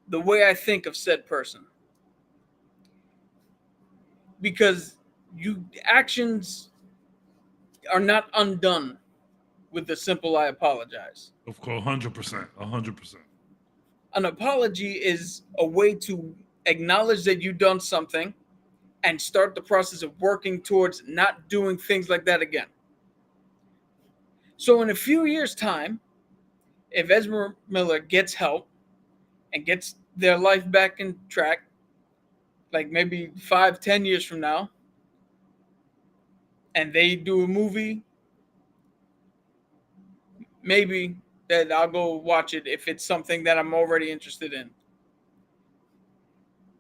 the way I think of said person. Because actions are not undone with the simple "I apologize." Of course, 100%, 100%. An apology is a way to acknowledge that you've done something and start the process of working towards not doing things like that again. So in a few years' time, if Ezra Miller gets help and gets their life back in track, like maybe 5-10 years from now, and they do a movie, maybe that I'll go watch it if it's something that I'm already interested in.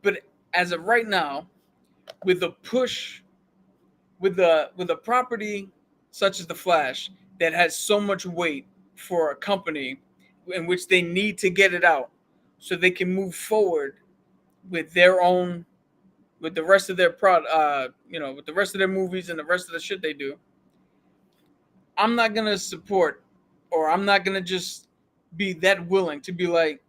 But as of right now, with the push, with a property such as The Flash that has so much weight for a company in which they need to get it out so they can move forward with their own, with the rest of their with the rest of their movies and the rest of the shit they do. I'm not gonna support, or I'm not gonna just be that willing to be like,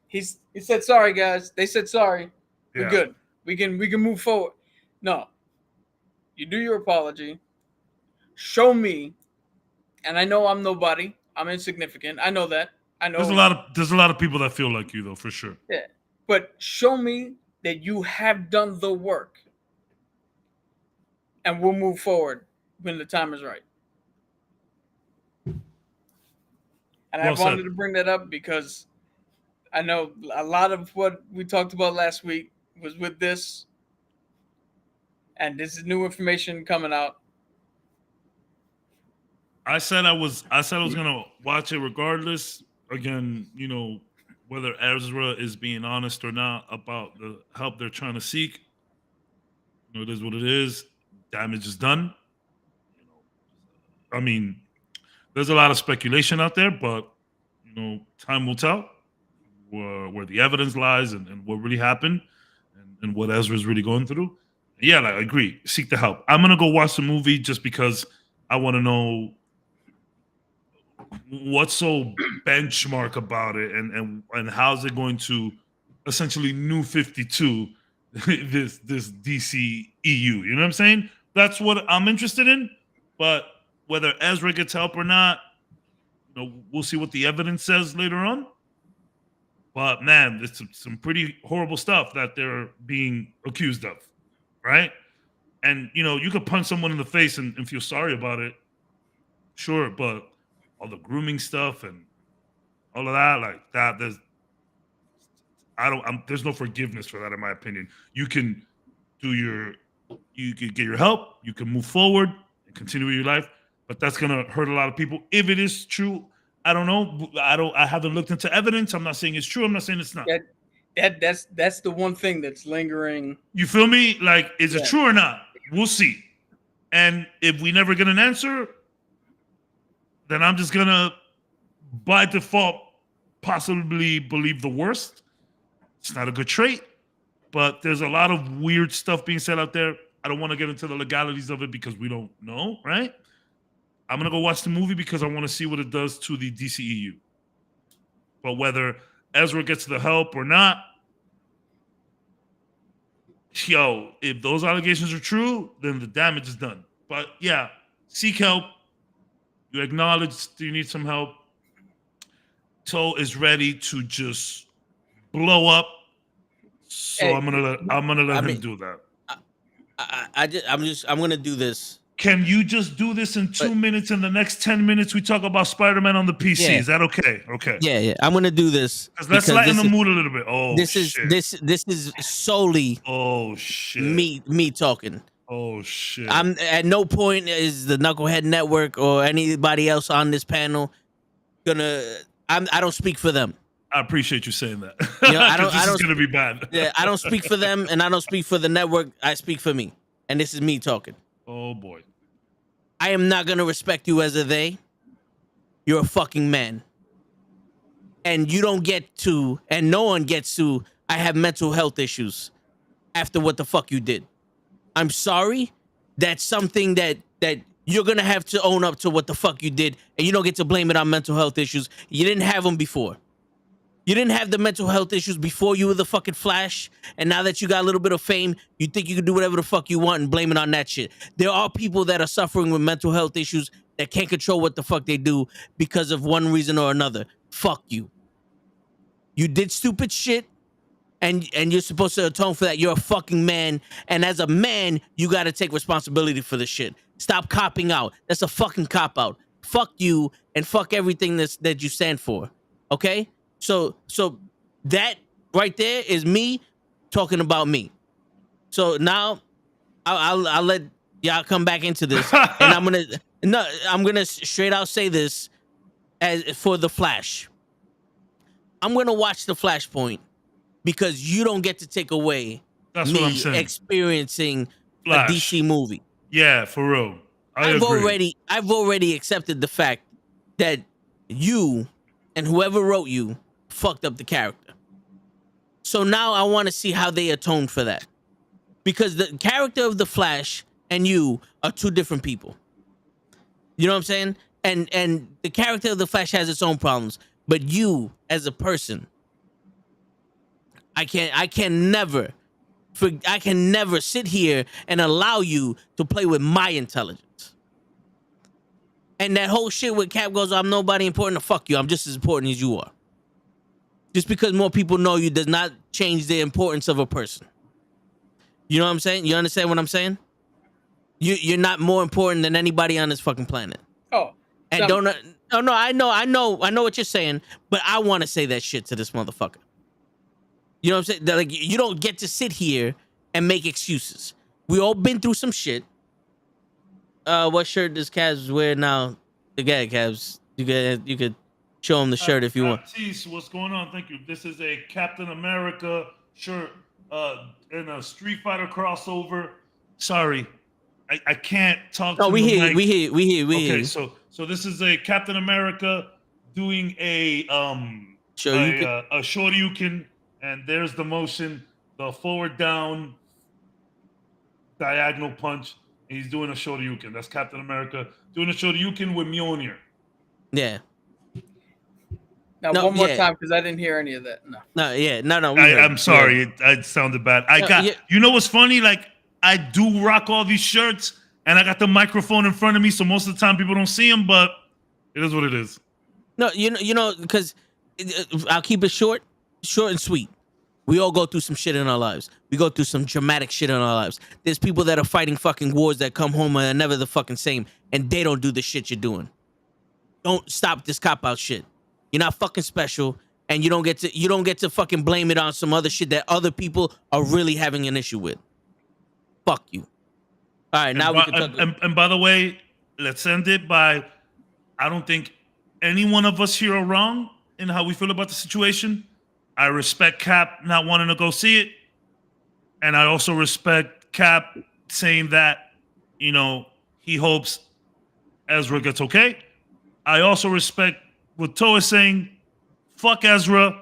he said sorry, guys. They said sorry. We're Yeah. good. We can move forward. No, you do your apology. Show me, and I know I'm nobody. I'm insignificant. I know that. I know. There's a lot of people that feel like you though, for sure. Yeah, but show me that you have done the work, and we'll move forward when the time is right. And Well I wanted said. to bring that up because I know a lot of what we talked about last week was with this, and this is new information coming out. I said I was gonna watch it regardless. Again, you know, whether Ezra is being honest or not about the help they're trying to seek. You know, it is what it is. Damage is done. You know, I mean, there's a lot of speculation out there, but you know, time will tell where the evidence lies and what really happened and what Ezra's really going through. Yeah, like, I agree. Seek the help. I'm gonna go watch the movie just because I want to know what's so benchmark about it and how's it going to essentially New 52 this DC EU. You know what I'm saying? That's what I'm interested in. But whether Ezra gets help or not, you know, we'll see what the evidence says later on. But man, it's some pretty horrible stuff that they're being accused of, right? And you know, you could punch someone in the face and feel sorry about it, sure, but all the grooming stuff and all of that, like that, there's no forgiveness for that, in my opinion. You can get your help, you can move forward and continue with your life, but that's gonna hurt a lot of people. If it is true, I don't know. I haven't looked into evidence. I'm not saying it's true. I'm not saying it's not. That's the one thing that's lingering. You feel me? Like, is it true or not? We'll see. And if we never get an answer, then I'm just gonna, by default, possibly believe the worst. It's not a good trait, but there's a lot of weird stuff being said out there. I don't want to get into the legalities of it because we don't know, right? I'm gonna go watch the movie because I want to see what it does to the DCEU. But whether Ezra gets the help or not, yo, if those allegations are true, then the damage is done. But yeah, seek help. You acknowledge you need some help. Toe is ready to just blow up. So I'm gonna let him do that. I'm gonna do this. Can you just do this in 2 minutes? In the next 10 minutes, we talk about Spider-Man on the PC. Yeah. Is that okay? Okay. Yeah. I'm gonna do this. Let's lighten the mood a little bit. Oh, this shit. This is solely. Oh shit. Me talking. Oh shit. I'm at no point is the Knucklehead Network or anybody else on this panel gonna. I don't speak for them. I appreciate you saying that. You know, I don't. This is gonna be bad. Yeah, I don't speak for them, and I don't speak for the network. I speak for me, and this is me talking. Oh boy. I am not gonna respect you as a they. You're a fucking man, and you don't get to, and no one gets to. I have mental health issues after what the fuck you did. I'm sorry. That's something that you're gonna have to own up to what the fuck you did, and you don't get to blame it on mental health issues. You didn't have them before. You didn't have the mental health issues before you were the fucking Flash, and now that you got a little bit of fame, you think you can do whatever the fuck you want and blame it on that shit. There are people that are suffering with mental health issues that can't control what the fuck they do because of one reason or another. Fuck you. You did stupid shit, and you're supposed to atone for that. You're a fucking man, and as a man, you got to take responsibility for the shit. Stop copping out. That's a fucking cop out. Fuck you, and fuck everything that you stand for. Okay? So that right there is me talking about me. So now I'll let y'all come back into this, and I'm gonna straight out say this as for the Flash. I'm gonna watch the Flashpoint because you don't get to take away That's me what I'm saying. experiencing Flash. a DC movie. Yeah, for real. I've already accepted the fact that you and whoever wrote you fucked up the character. So now I want to see how they atone for that. Because the character of the Flash and you are two different people. You know what I'm saying? And the character of the Flash has its own problems, but you as a person, I can never sit here and allow you to play with my intelligence. And that whole shit with Cap goes, I'm nobody important. To fuck you. I'm just as important as you are. Just because more people know you does not change the importance of a person. You know what I'm saying? You understand what I'm saying? You're not more important than anybody on this fucking planet. Oh, and I know what you're saying, but I want to say that shit to this motherfucker. You know what I'm saying? That, like, you don't get to sit here and make excuses. We all been through some shit. What shirt does Cavs wear now? The guy Cavs. You could show him the shirt if you want. Baptiste, what's going on? Thank you. This is a Captain America shirt in a Street Fighter crossover. Sorry, I can't talk. No, to we the hear, mic. we hear. Okay, so this is a Captain America doing a Shoryuken, and there's the motion, the forward down diagonal punch. He's doing a Shoryuken. That's Captain America doing a Shoryuken with Mjolnir. Yeah. Now one more time, because I didn't hear any of that. No. I'm sorry, it sounded bad. You know what's funny? Like, I do rock all these shirts, and I got the microphone in front of me, so most of the time people don't see them, but it is what it is. No, you know, because I'll keep it short and sweet. We all go through some shit in our lives. We go through some dramatic shit in our lives. There's people that are fighting fucking wars that come home and are never the fucking same, and they don't do the shit you're doing. Don't stop this cop-out shit. You're not fucking special, and you don't get to fucking blame it on some other shit that other people are really having an issue with. Fuck you. All right, now we can talk. And by the way, let's end it by, I don't think any one of us here are wrong in how we feel about the situation. I respect Cap not wanting to go see it. And I also respect Cap saying that, you know, he hopes Ezra gets okay. I also respect what Toe is saying. Fuck Ezra.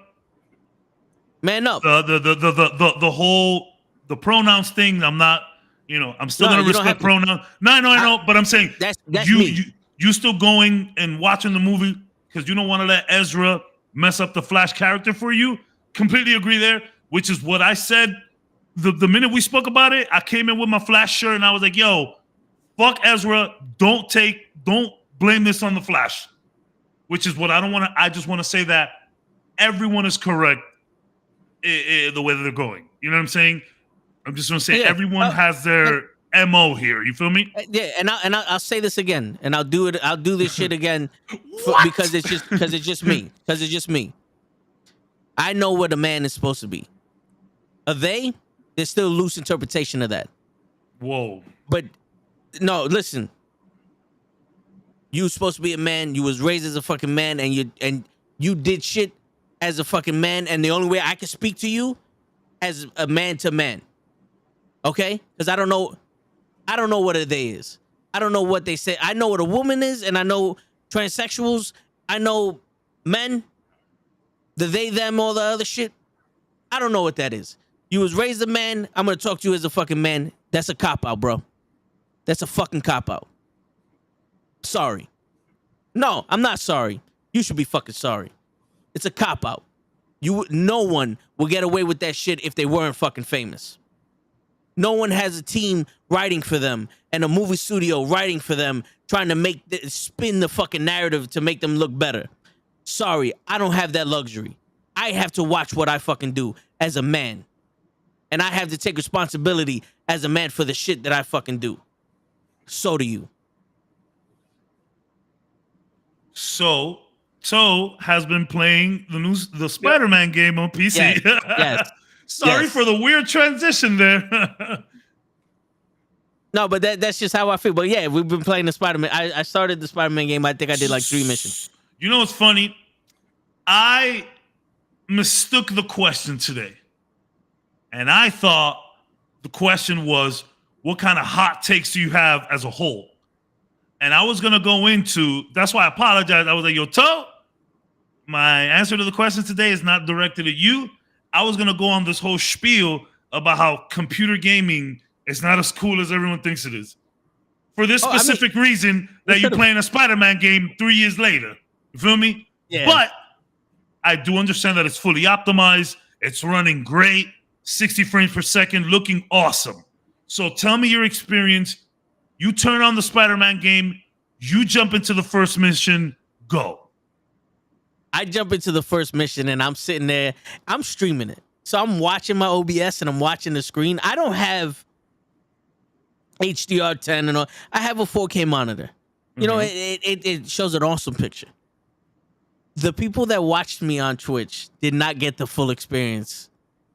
Man up. The whole pronouns thing, I'm not, you know, I'm still gonna respect pronouns. No, I know, but I'm saying that's me. You still going and watching the movie because you don't want to let Ezra mess up the Flash character for you. Completely agree there, which is what I said. The minute we spoke about it, I came in with my Flash shirt and I was like, yo, fuck Ezra. Don't blame this on the Flash, which is what I don't want to. I just want to say that everyone is correct the way that they're going. You know what I'm saying? I'm just going to say everyone has their MO here. You feel me? Yeah, and I'll say this again, and I'll do this shit again because it's just me. I know what a man is supposed to be. There's still a loose interpretation of that. Whoa. But no, listen. You were supposed to be a man. You was raised as a fucking man, and you did shit as a fucking man. And the only way I can speak to you as a man to man, okay? Because I don't know what a they is. I don't know what they say. I know what a woman is, and I know transsexuals. I know men. The they, them, all the other shit. I don't know what that is. You was raised a man. I'm gonna talk to you as a fucking man. That's a cop out, bro. That's a fucking cop out. Sorry. No, I'm not sorry. You should be fucking sorry. It's a cop out. No one will get away with that shit if they weren't fucking famous. No one has a team writing for them and a movie studio writing for them, trying to spin the fucking narrative to make them look better. Sorry, I don't have that luxury. I have to watch what I fucking do as a man. And I have to take responsibility as a man for the shit that I fucking do. So do you. So has been playing the Spider-Man game on PC. Yes. Sorry for the weird transition there. No, but that's just how I feel. But yeah, we've been playing the Spider-Man. I started the Spider-Man game. I think I did like 3 missions. You know what's funny? I mistook the question today. And I thought the question was, what kind of hot takes do you have as a whole? And I was going to go into, that's why I apologize. I was like, yo, Toe, my answer to the question today is not directed at you. I was going to go on this whole spiel about how computer gaming is not as cool as everyone thinks it is. For this specific reason that you're playing a Spider-Man game 3 years later. You feel me? Yeah. But I do understand that it's fully optimized. It's running great. 60 frames per second, looking awesome. So tell me your experience. You turn on the Spider-Man game, you jump into the first mission, go. I jump into the first mission and I'm sitting there, I'm streaming it. So I'm watching my OBS and I'm watching the screen. I don't have HDR10 and all. I have a 4K monitor. You know, it shows an awesome picture. The people that watched me on Twitch did not get the full experience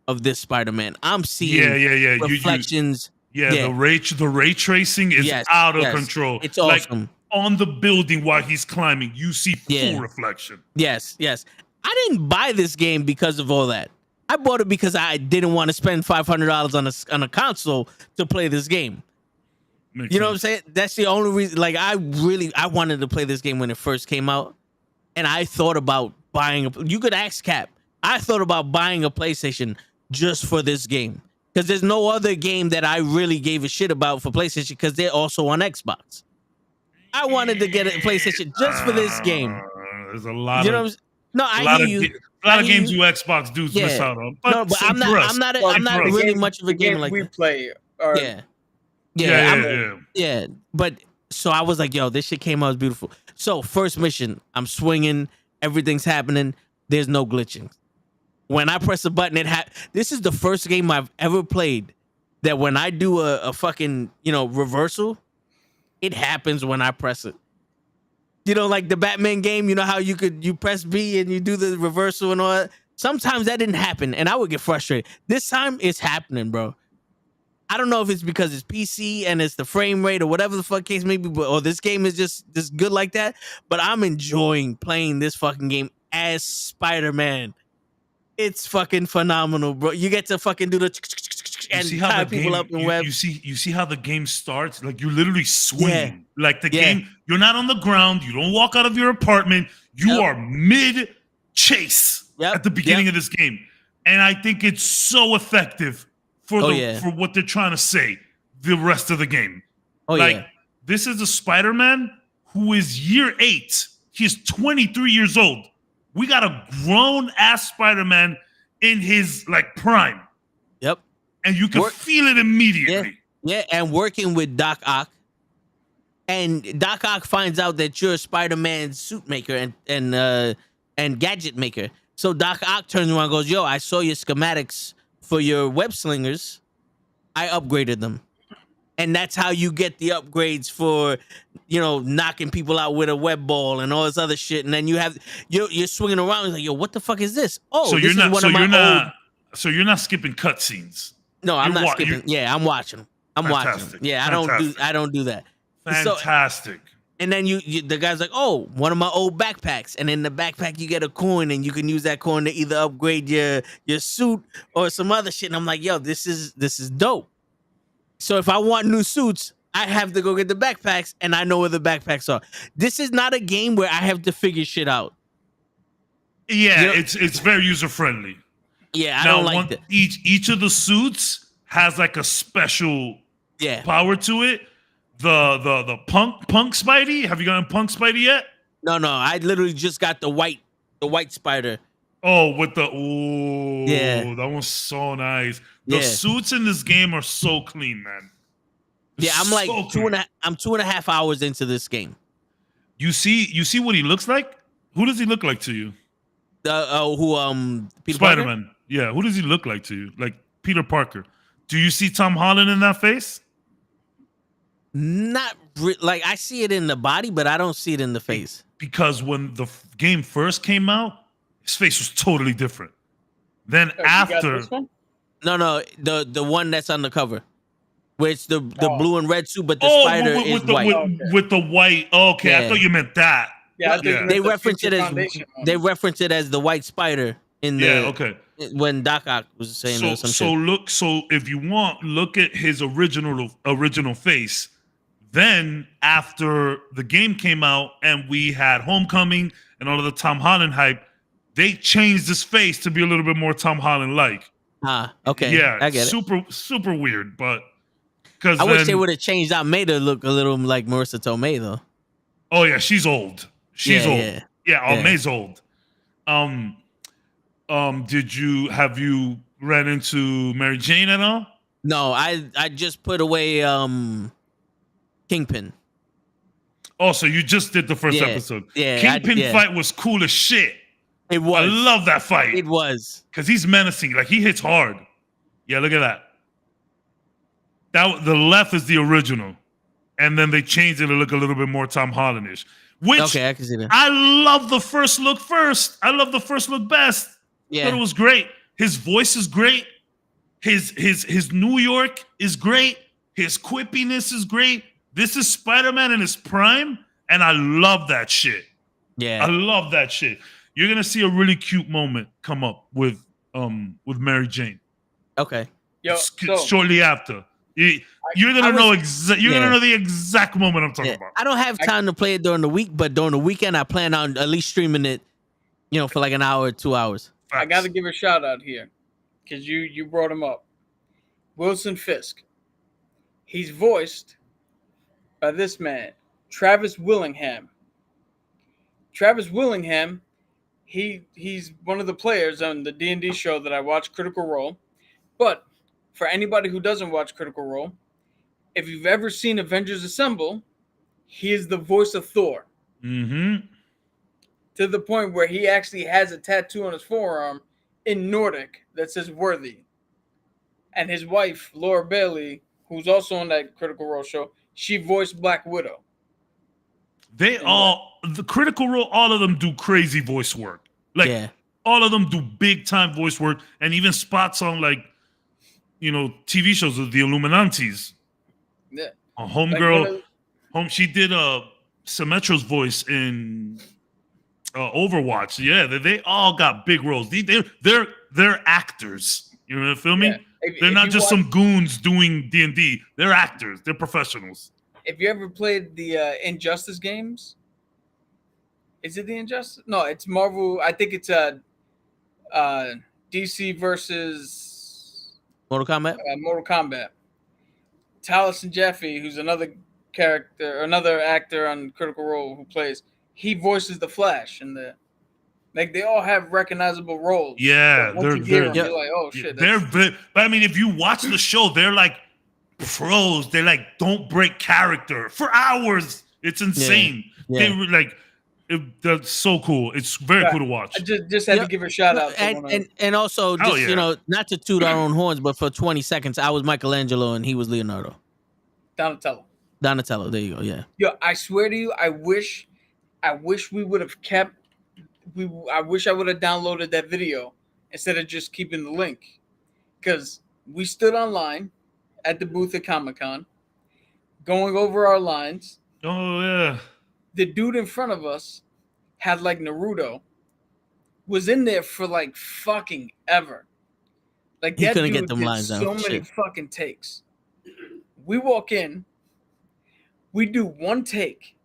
of this Spider-Man. I'm seeing reflections. The ray tracing is out of control. It's awesome. Like on the building while he's climbing, you see full reflection. Yes. I didn't buy this game because of all that. I bought it because I didn't want to spend $500 on a console to play this game. Makes you know sense. what I'm saying? That's the only reason. Like I wanted to play this game when it first came out, and I thought about buying you could ask Cap. I thought about buying a PlayStation just for this game. Because there's no other game that I really gave a shit about for PlayStation because they're also on Xbox. I wanted to get a PlayStation just for this game. There's a lot of games you Xbox dudes miss out on. But no, but I'm not really much of a gamer like we that. play. Yeah. But so I was like, yo, this shit came out as beautiful. So first mission, I'm swinging, everything's happening. There's no glitching. When I press a button, this is the first game I've ever played that when I do a fucking, reversal, it happens when I press it. You know, like the Batman game, you know how you press B and you do the reversal and all that? Sometimes that didn't happen and I would get frustrated. This time it's happening, bro. I don't know if it's because it's PC and it's the frame rate or whatever the fuck case may be, or this game is just good like that, but I'm enjoying playing this fucking game as Spider-Man. It's fucking phenomenal, bro. You get to fucking do the and tie people up in web. You see how the game starts? Like you're literally swinging. Yeah. Like the game, you're not on the ground. You don't walk out of your apartment. You are mid chase at the beginning of this game, and I think it's so effective for for what they're trying to say. The rest of the game, this is a Spider-Man who is year 8. He's 23 years old. We got a grown-ass Spider-Man in his, prime. Yep. And you can feel it immediately. Yeah, and working with Doc Ock. And Doc Ock finds out that you're a Spider-Man suit maker and gadget maker. So Doc Ock turns around and goes, yo, I saw your schematics for your web slingers. I upgraded them. And that's how you get the upgrades for, knocking people out with a web ball and all this other shit. And then you're swinging around and like, yo, what the fuck is this? Oh, so you're not skipping cutscenes. No, I'm not skipping. Yeah, I'm watching them. Watching them. Yeah, I don't do that. Fantastic. So, and then the guy's like, oh, one of my old backpacks. And in the backpack you get a coin and you can use that coin to either upgrade your suit or some other shit. And I'm like, yo, this is dope. So if I want new suits, I have to go get the backpacks, and I know where the backpacks are. This is not a game where I have to figure shit out. Yeah, it's very user friendly. Yeah, I don't like that. Each of the suits has like a special power to it. The punk Spidey. Have you gotten punk Spidey yet? No. I literally just got the white spider. Oh, with the ooh, Yeah. that one's so nice. The Yeah. suits in this game are so clean, man. Yeah, I'm like So two and clean. I'm 2.5 hours into this game. You see what he looks like? Who does he look like to you? Peter Parker? Spider-Man. Yeah, who does he look like to you? Like Peter Parker. Do you see Tom Holland in that face? Not like I see it in the body, but I don't see it in the face. Because when the game first came out, his face was totally different. Then Oh, you got after, this one? No, the one that's on the cover, where it's the blue and red suit, but the oh, spider is white. with the white. Okay, I Yeah. thought you meant that. Yeah, I think Yeah. They the reference it Future as Foundation one. they reference it as the white spider in the Yeah, okay. when Doc Ock was saying or some shit. So if you want, look at his original face. Then after the game came out and we had Homecoming and all of the Tom Holland hype, they changed his face to be a little bit more Tom Holland like. Okay. Yeah, I get it. super weird, but because I wish they would have changed out May to look a little like Marissa Tomei though. Oh yeah, she's old. She's Yeah, old. yeah. Yeah, May's old. Have you ran into Mary Jane at all? No, I just put away Kingpin. Oh, so you just did the first Yeah, episode. yeah, Kingpin fight was cool as shit. It was. I love that fight. It was. Because he's menacing. Like, he hits hard. Yeah, look at that. The left is the original. And then they changed it to look a little bit more Tom Holland-ish. Which, Okay, I can see that. I love the first look first. I love the first look best. Yeah. Thought it was great. His voice is great. His New York is great. His quippiness is great. This is Spider-Man in his prime, and I love that shit. Yeah. I love that shit. You're gonna see a really cute moment come up with Mary Jane. Okay. Yo, Shortly after. You're gonna know gonna know the exact moment I'm talking about. I don't have time to play it during the week, but during the weekend I plan on at least streaming it, for like an hour or 2 hours. I got to give a shout out here because you brought him up. Wilson Fisk. He's voiced by this man, Travis Willingham. Travis Willingham, he's one of the players on the D&D show that I watch, Critical Role. But for anybody who doesn't watch Critical Role, if you've ever seen Avengers Assemble, he is the voice of Thor. Mm-hmm. To the point where he actually has a tattoo on his forearm in Nordic that says "Worthy." And his wife, Laura Bailey, who's also on that Critical Role show, she voiced Black Widow. The Critical Role, all of them do crazy voice work. Like, all of them do big time voice work, and even spots on TV shows of the Illuminantes. Yeah. Homegirl, she did Symmetra's voice in Overwatch. Yeah, they all got big roles. They're actors. You know, feel me? Yeah. They're not just some goons doing D&D. They're actors. They're professionals. If you ever played the Injustice games, is it the Injustice? No, it's Marvel. I think it's DC versus Mortal Kombat. Mortal Kombat. Taliesin Jaffe, who's another actor on Critical Role who plays, he voices the Flash, and they all have recognizable roles. Yeah, you're like, oh shit. But I mean, if you watch the show, they're like pros. They like don't break character for hours. It's insane. Yeah. They were like, that's so cool. It's very cool to watch. I just had to give a shout out. And also, just not to toot our own horns, but for 20 seconds, I was Michelangelo and he was Leonardo. Donatello. There you go. Yeah. Yo, I swear to you, I wish we would have kept. I wish I would have downloaded that video instead of just keeping the link, because we stood online at the booth at Comic-Con, going over our lines. Oh yeah. The dude in front of us had like Naruto, was in there for like fucking ever. Like he that couldn't dude get them did lines so out. many fucking takes. We walk in, we do one take.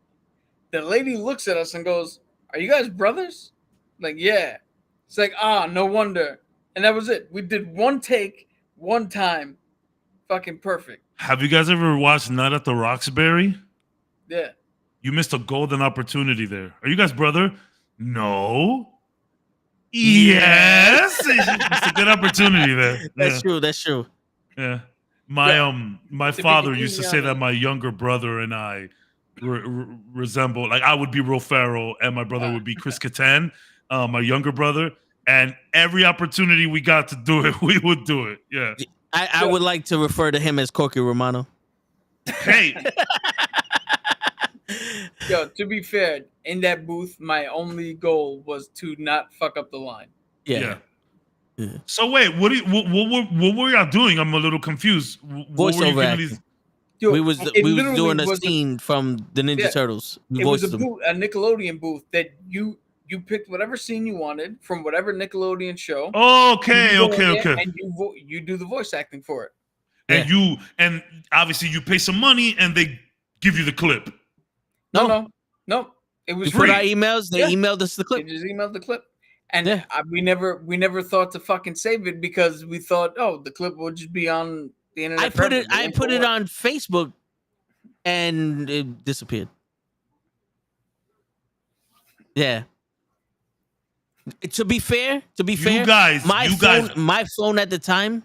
The lady looks at us and goes, "Are you guys brothers?" Like, yeah. It's like, no wonder. And that was it. We did one take, one time. Fucking perfect. Have you guys ever watched Night at the Roxbury? Yeah. You missed a golden opportunity there. Are you guys brother? No. Yes, it's a good opportunity there. That's true. That's true. Yeah. My To be father used to completely say that honest. my younger brother and I resemble, like I would be Will Ferrell and my brother would be Chris Kattan, my younger brother. And every opportunity we got to do it, we would do it. Yeah. I would like to refer to him as Corky Romano. Hey, Yo, to be fair, in that booth, my only goal was to not fuck up the line. Yeah. So wait, what were y'all doing? I'm a little confused. What were you Voiceover giving acting. these? Yo, we was it doing literally a was scene from the Ninja Yeah. Turtles. We It was voiced a them. booth, a Nickelodeon booth that you picked whatever scene you wanted from whatever Nickelodeon show. Okay, and you go in okay. there And you do the voice acting for it. And obviously you pay some money and they give you the clip. No. It We was put free. our emails. They Yeah. emailed us the They clip. just emailed the clip, and Yeah. we never thought to fucking save it because we thought, oh, the clip will just be on the internet. I put it on Facebook, and it disappeared. Yeah. To be fair, my phone at the time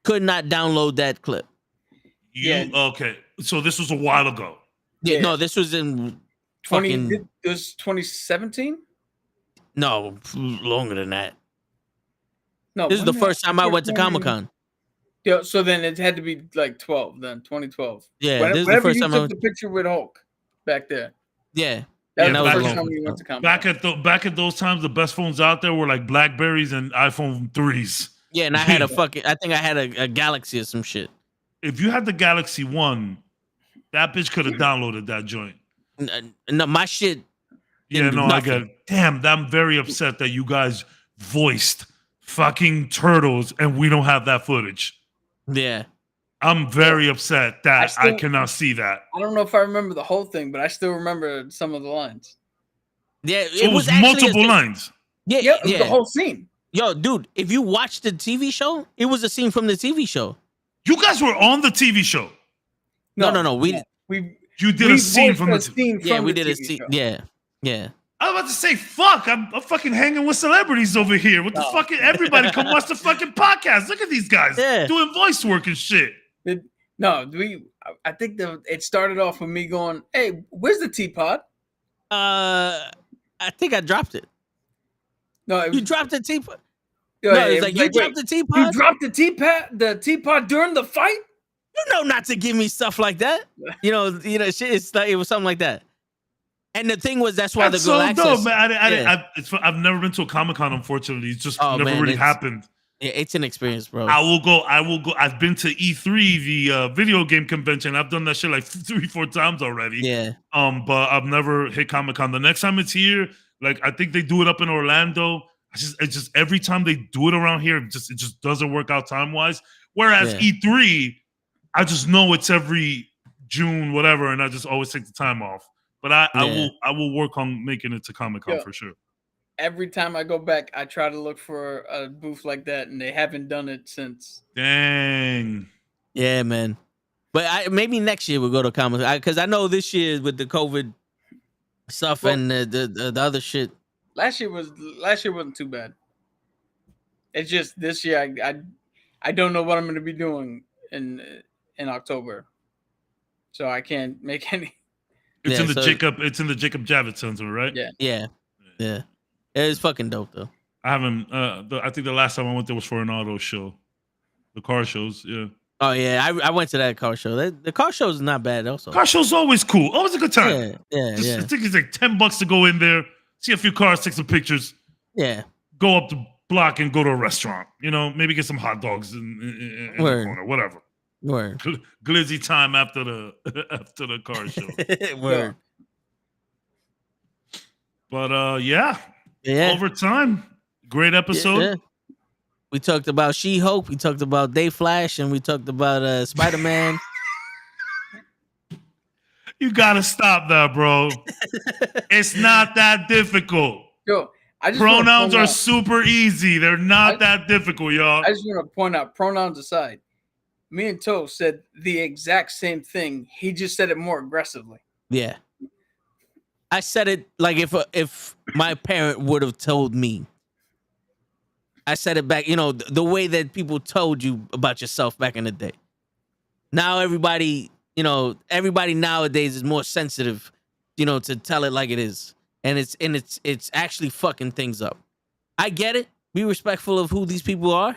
could not download that clip. Okay. So this was a while ago. Yeah. Yeah. No, this was in 20. It was 2017. No, longer than that. No, This is the when first time I went to 20. Comic-Con. Yeah, so then it had to be like 12. Then 2012. Yeah, this is the Whenever first you time I took went. the picture with Hulk back there. Yeah. That Yeah, was that the was first long. time we went to Comic-Con. Back at those times, the best phones out there were like Blackberries and iPhone 3s. Yeah, and I had I think I had a Galaxy or some shit. If you had the Galaxy One, that bitch could have downloaded that joint. No, my shit. Yeah, didn't do no, I nothing. get it. Damn, I'm very upset that you guys voiced fucking turtles and we don't have that footage. Yeah. I'm very upset that I still- cannot see that. I don't know if I remember the whole thing, but I still remember some of the lines. Yeah, So it was actually multiple lines. Yeah, Yeah, it was the whole scene. Yo, dude, if you watch the TV show, it was a scene from the TV show. You guys were on the TV show. No. You did a scene from the scene. Yeah, from we the did a TV scene. show. Yeah. I was about to say, fuck, I'm fucking hanging with celebrities over here. What the fucking everybody come watch the fucking podcast. Look at these guys doing voice work and shit. I think it started off with me going, "Hey, where's the teapot?" I think I dropped it. No, You dropped the teapot. No, It's like you dropped the teapot. You dropped the teapot during the fight. You know not to give me stuff like that. You know, shit. It's like it was something like that. And the thing was, that's why That's the girl so access. dope, man. I've never been to a Comic-Con, unfortunately. It's just never really happened. Yeah, it's an experience, bro. I will go. I've been to E3, the video game convention. I've done that shit like 3-4 times already. Yeah. But I've never hit Comic-Con. The next time it's here, like I think they do it up in Orlando. It's just every time they do it around here, it just doesn't work out time-wise. Whereas E3, I just know it's every June, whatever, and I just always take the time off. But I will work on making it to Comic-Con for sure. Every time I go back, I try to look for a booth like that, and they haven't done it since. Dang. Yeah, man. But maybe next year we'll go to Comic-Con because I know this year with the COVID stuff and the other shit. Last year wasn't too bad. It's just this year I don't know what I'm going to be doing in October, so I can't make any. It's in the Jacob Javits Center, right? Yeah. It's fucking dope though. I haven't. I think the last time I went there was for an auto show, the car shows. Yeah. Oh yeah, I went to that car show. The car show is not bad also. Car show's always cool. Always a good time. Yeah. I think it's like $10 to go in there, see a few cars, take some pictures. Yeah. Go up the block and go to a restaurant. You know, maybe get some hot dogs in the corner, whatever. Word. Glizzy time after the car show. Word. But yeah. Over time. Great episode. Yeah. We talked about She-Hulk, we talked about Day Flash, and we talked about Spider-Man. You gotta stop that, bro. It's not that difficult. Yo, pronouns are super easy. They're not that difficult, y'all. I just want to point out, pronouns aside, me and Toe said the exact same thing. He just said it more aggressively. Yeah. I said it like if my parent would have told me. I said it back, the way that people told you about yourself back in the day. Now everybody nowadays is more sensitive, to tell it like it is. And it's actually fucking things up. I get it. Be respectful of who these people are.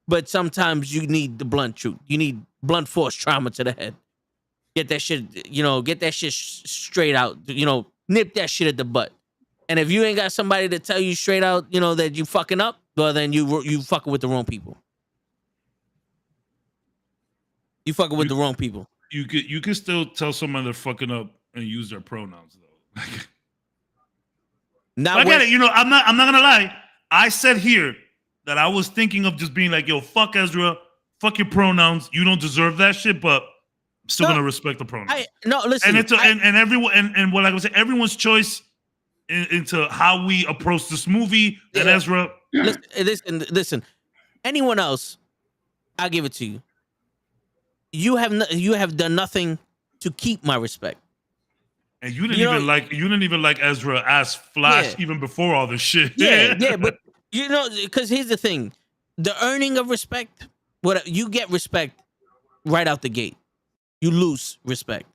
But sometimes you need the blunt truth. You need blunt force trauma to the head. Get that shit, straight out. Nip that shit at the butt. And if you ain't got somebody to tell you straight out, that you fucking up, well, then you fucking with the wrong people. You fucking with the wrong people. You can still tell someone they're fucking up and use their pronouns though. I get it. I'm not gonna lie. I said here that I was thinking of just being like, yo, fuck Ezra, fuck your pronouns. You don't deserve that shit, but I'm still gonna respect the pronouns. Listen. And everyone and what I was saying, everyone's choice into how we approach this movie. And Ezra, listen. Anyone else, I'll give it to you. You have done nothing to keep my respect. And you didn't even like Ezra as Flash even before all this shit. Yeah, but because here's the thing, the earning of respect, you get respect right out the gate. You lose respect.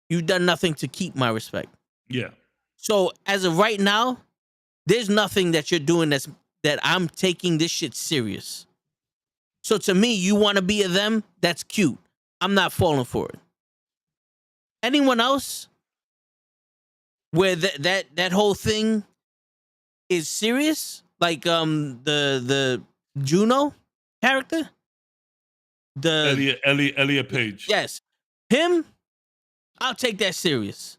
You've done nothing to keep my respect. Yeah. So as of right now, there's nothing that you're doing that I'm taking this shit serious. So to me, you want to be a them, that's cute. I'm not falling for it. Anyone else where that whole thing is serious, like the Juno character, Elliot Page. Yes, him. I'll take that serious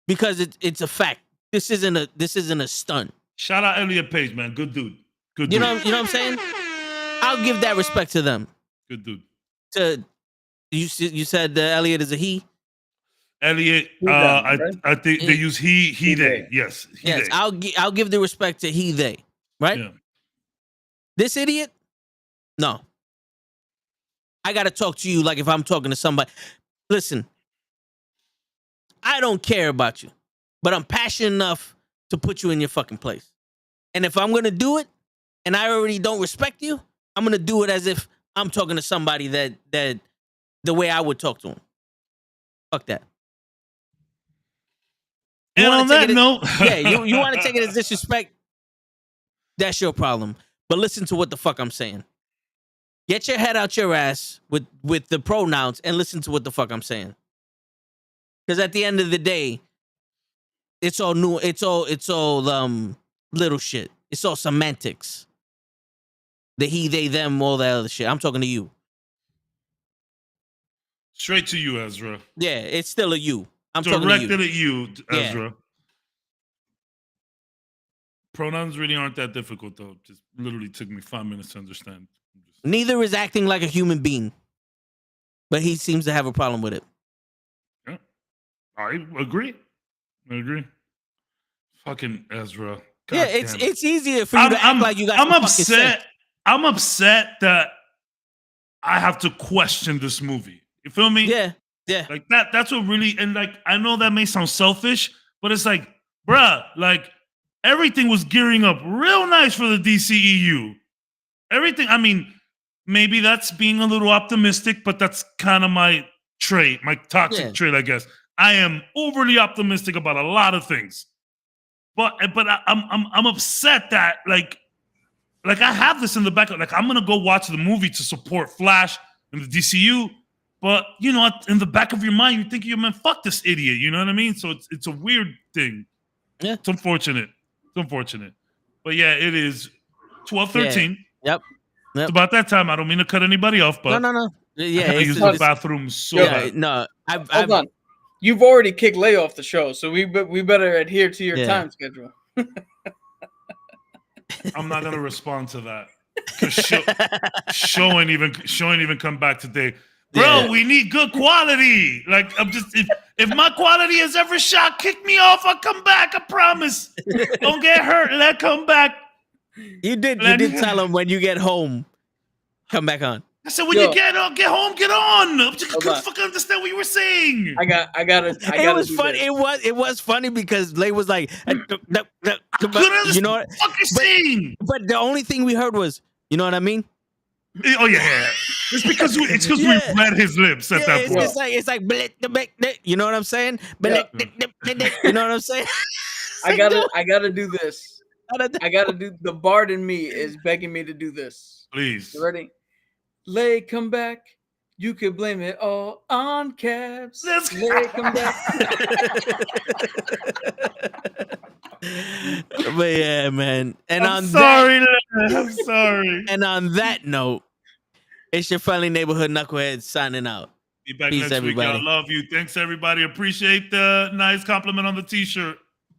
because it's a fact. This isn't a stunt. Shout out Elliot Page, man. Good dude. Good dude. You know what I'm saying? I'll give that respect to them. Good dude. You said Elliot is a he. Elliot, I think they use he they. Yes, yes. They. I'll give the respect to he they. Right. Yeah. This idiot, no. I gotta talk to you like if I'm talking to somebody. Listen, I don't care about you, but I'm passionate enough to put you in your fucking place. And if I'm gonna do it, and I already don't respect you, I'm gonna do it as if I'm talking to somebody that the way I would talk to him. Fuck that. And on that note, you want to take it as disrespect? That's your problem. But listen to what the fuck I'm saying. Get your head out your ass with the pronouns and listen to what the fuck I'm saying. Because at the end of the day, it's all new. It's all little shit. It's all semantics. The he, they, them, all that other shit. I'm talking to you. Straight to you, Ezra. Yeah, it's still a you. I'm talking directed to you. at you, Ezra. Yeah. Pronouns really aren't that difficult, though. Just literally took me 5 minutes to understand. Neither is acting like a human being, but he seems to have a problem with it. Yeah, I agree. Fucking Ezra. God yeah, it's easier for you to act like you got. I'm upset. I'm upset that I have to question this movie. You feel me? Yeah. Like that. That's what really. And like, I know that may sound selfish, but it's like, bruh, like everything was gearing up real nice for the DCEU. Everything. I mean, maybe that's being a little optimistic, but that's kind of my trait, my toxic trait, I guess. I am overly optimistic about a lot of things, but I'm upset that like I have this in the back. Like I'm gonna go watch the movie to support Flash and the DCU, but you know, in the back of your mind, you think, man, fuck this idiot. You know what I mean? So it's a weird thing. Yeah, it's unfortunate. But yeah, it is 12:13. Yep. It's about that time. I don't mean to cut anybody off, but no. Yeah, I use the bathroom so bad. No, hold on. You've already kicked Lay off the show, so we better adhere to your time schedule. I'm not gonna respond to that because show ain't even come back today, bro. We need good quality. Like I'm just if my quality is ever shot, kick me off. I'll come back. I promise. Don't get hurt. Let come back. You did tell him when you get home, come back on. I said, when Yo. you get home, get on. I couldn't on. fucking understand what you were saying. I gotta. It was do funny. this. It was funny because Lay was like, I couldn't you understand know what what? the fuck you're saying. But the only thing we heard was, you know what I mean? Oh yeah. It's because we read his lips at that point. It's like you know what I'm saying? You know what I'm saying? I gotta do this. I gotta do. The bard in me is begging me to do this. Please. You ready? Lay, come back. You could blame it all on cabs. Let's Lay, come back. But yeah, man. And I'm sorry. And on that note, it's your friendly neighborhood knucklehead signing out. Be back Peace, next everybody. week. I love you. Thanks, everybody. Appreciate the nice compliment on the t-shirt.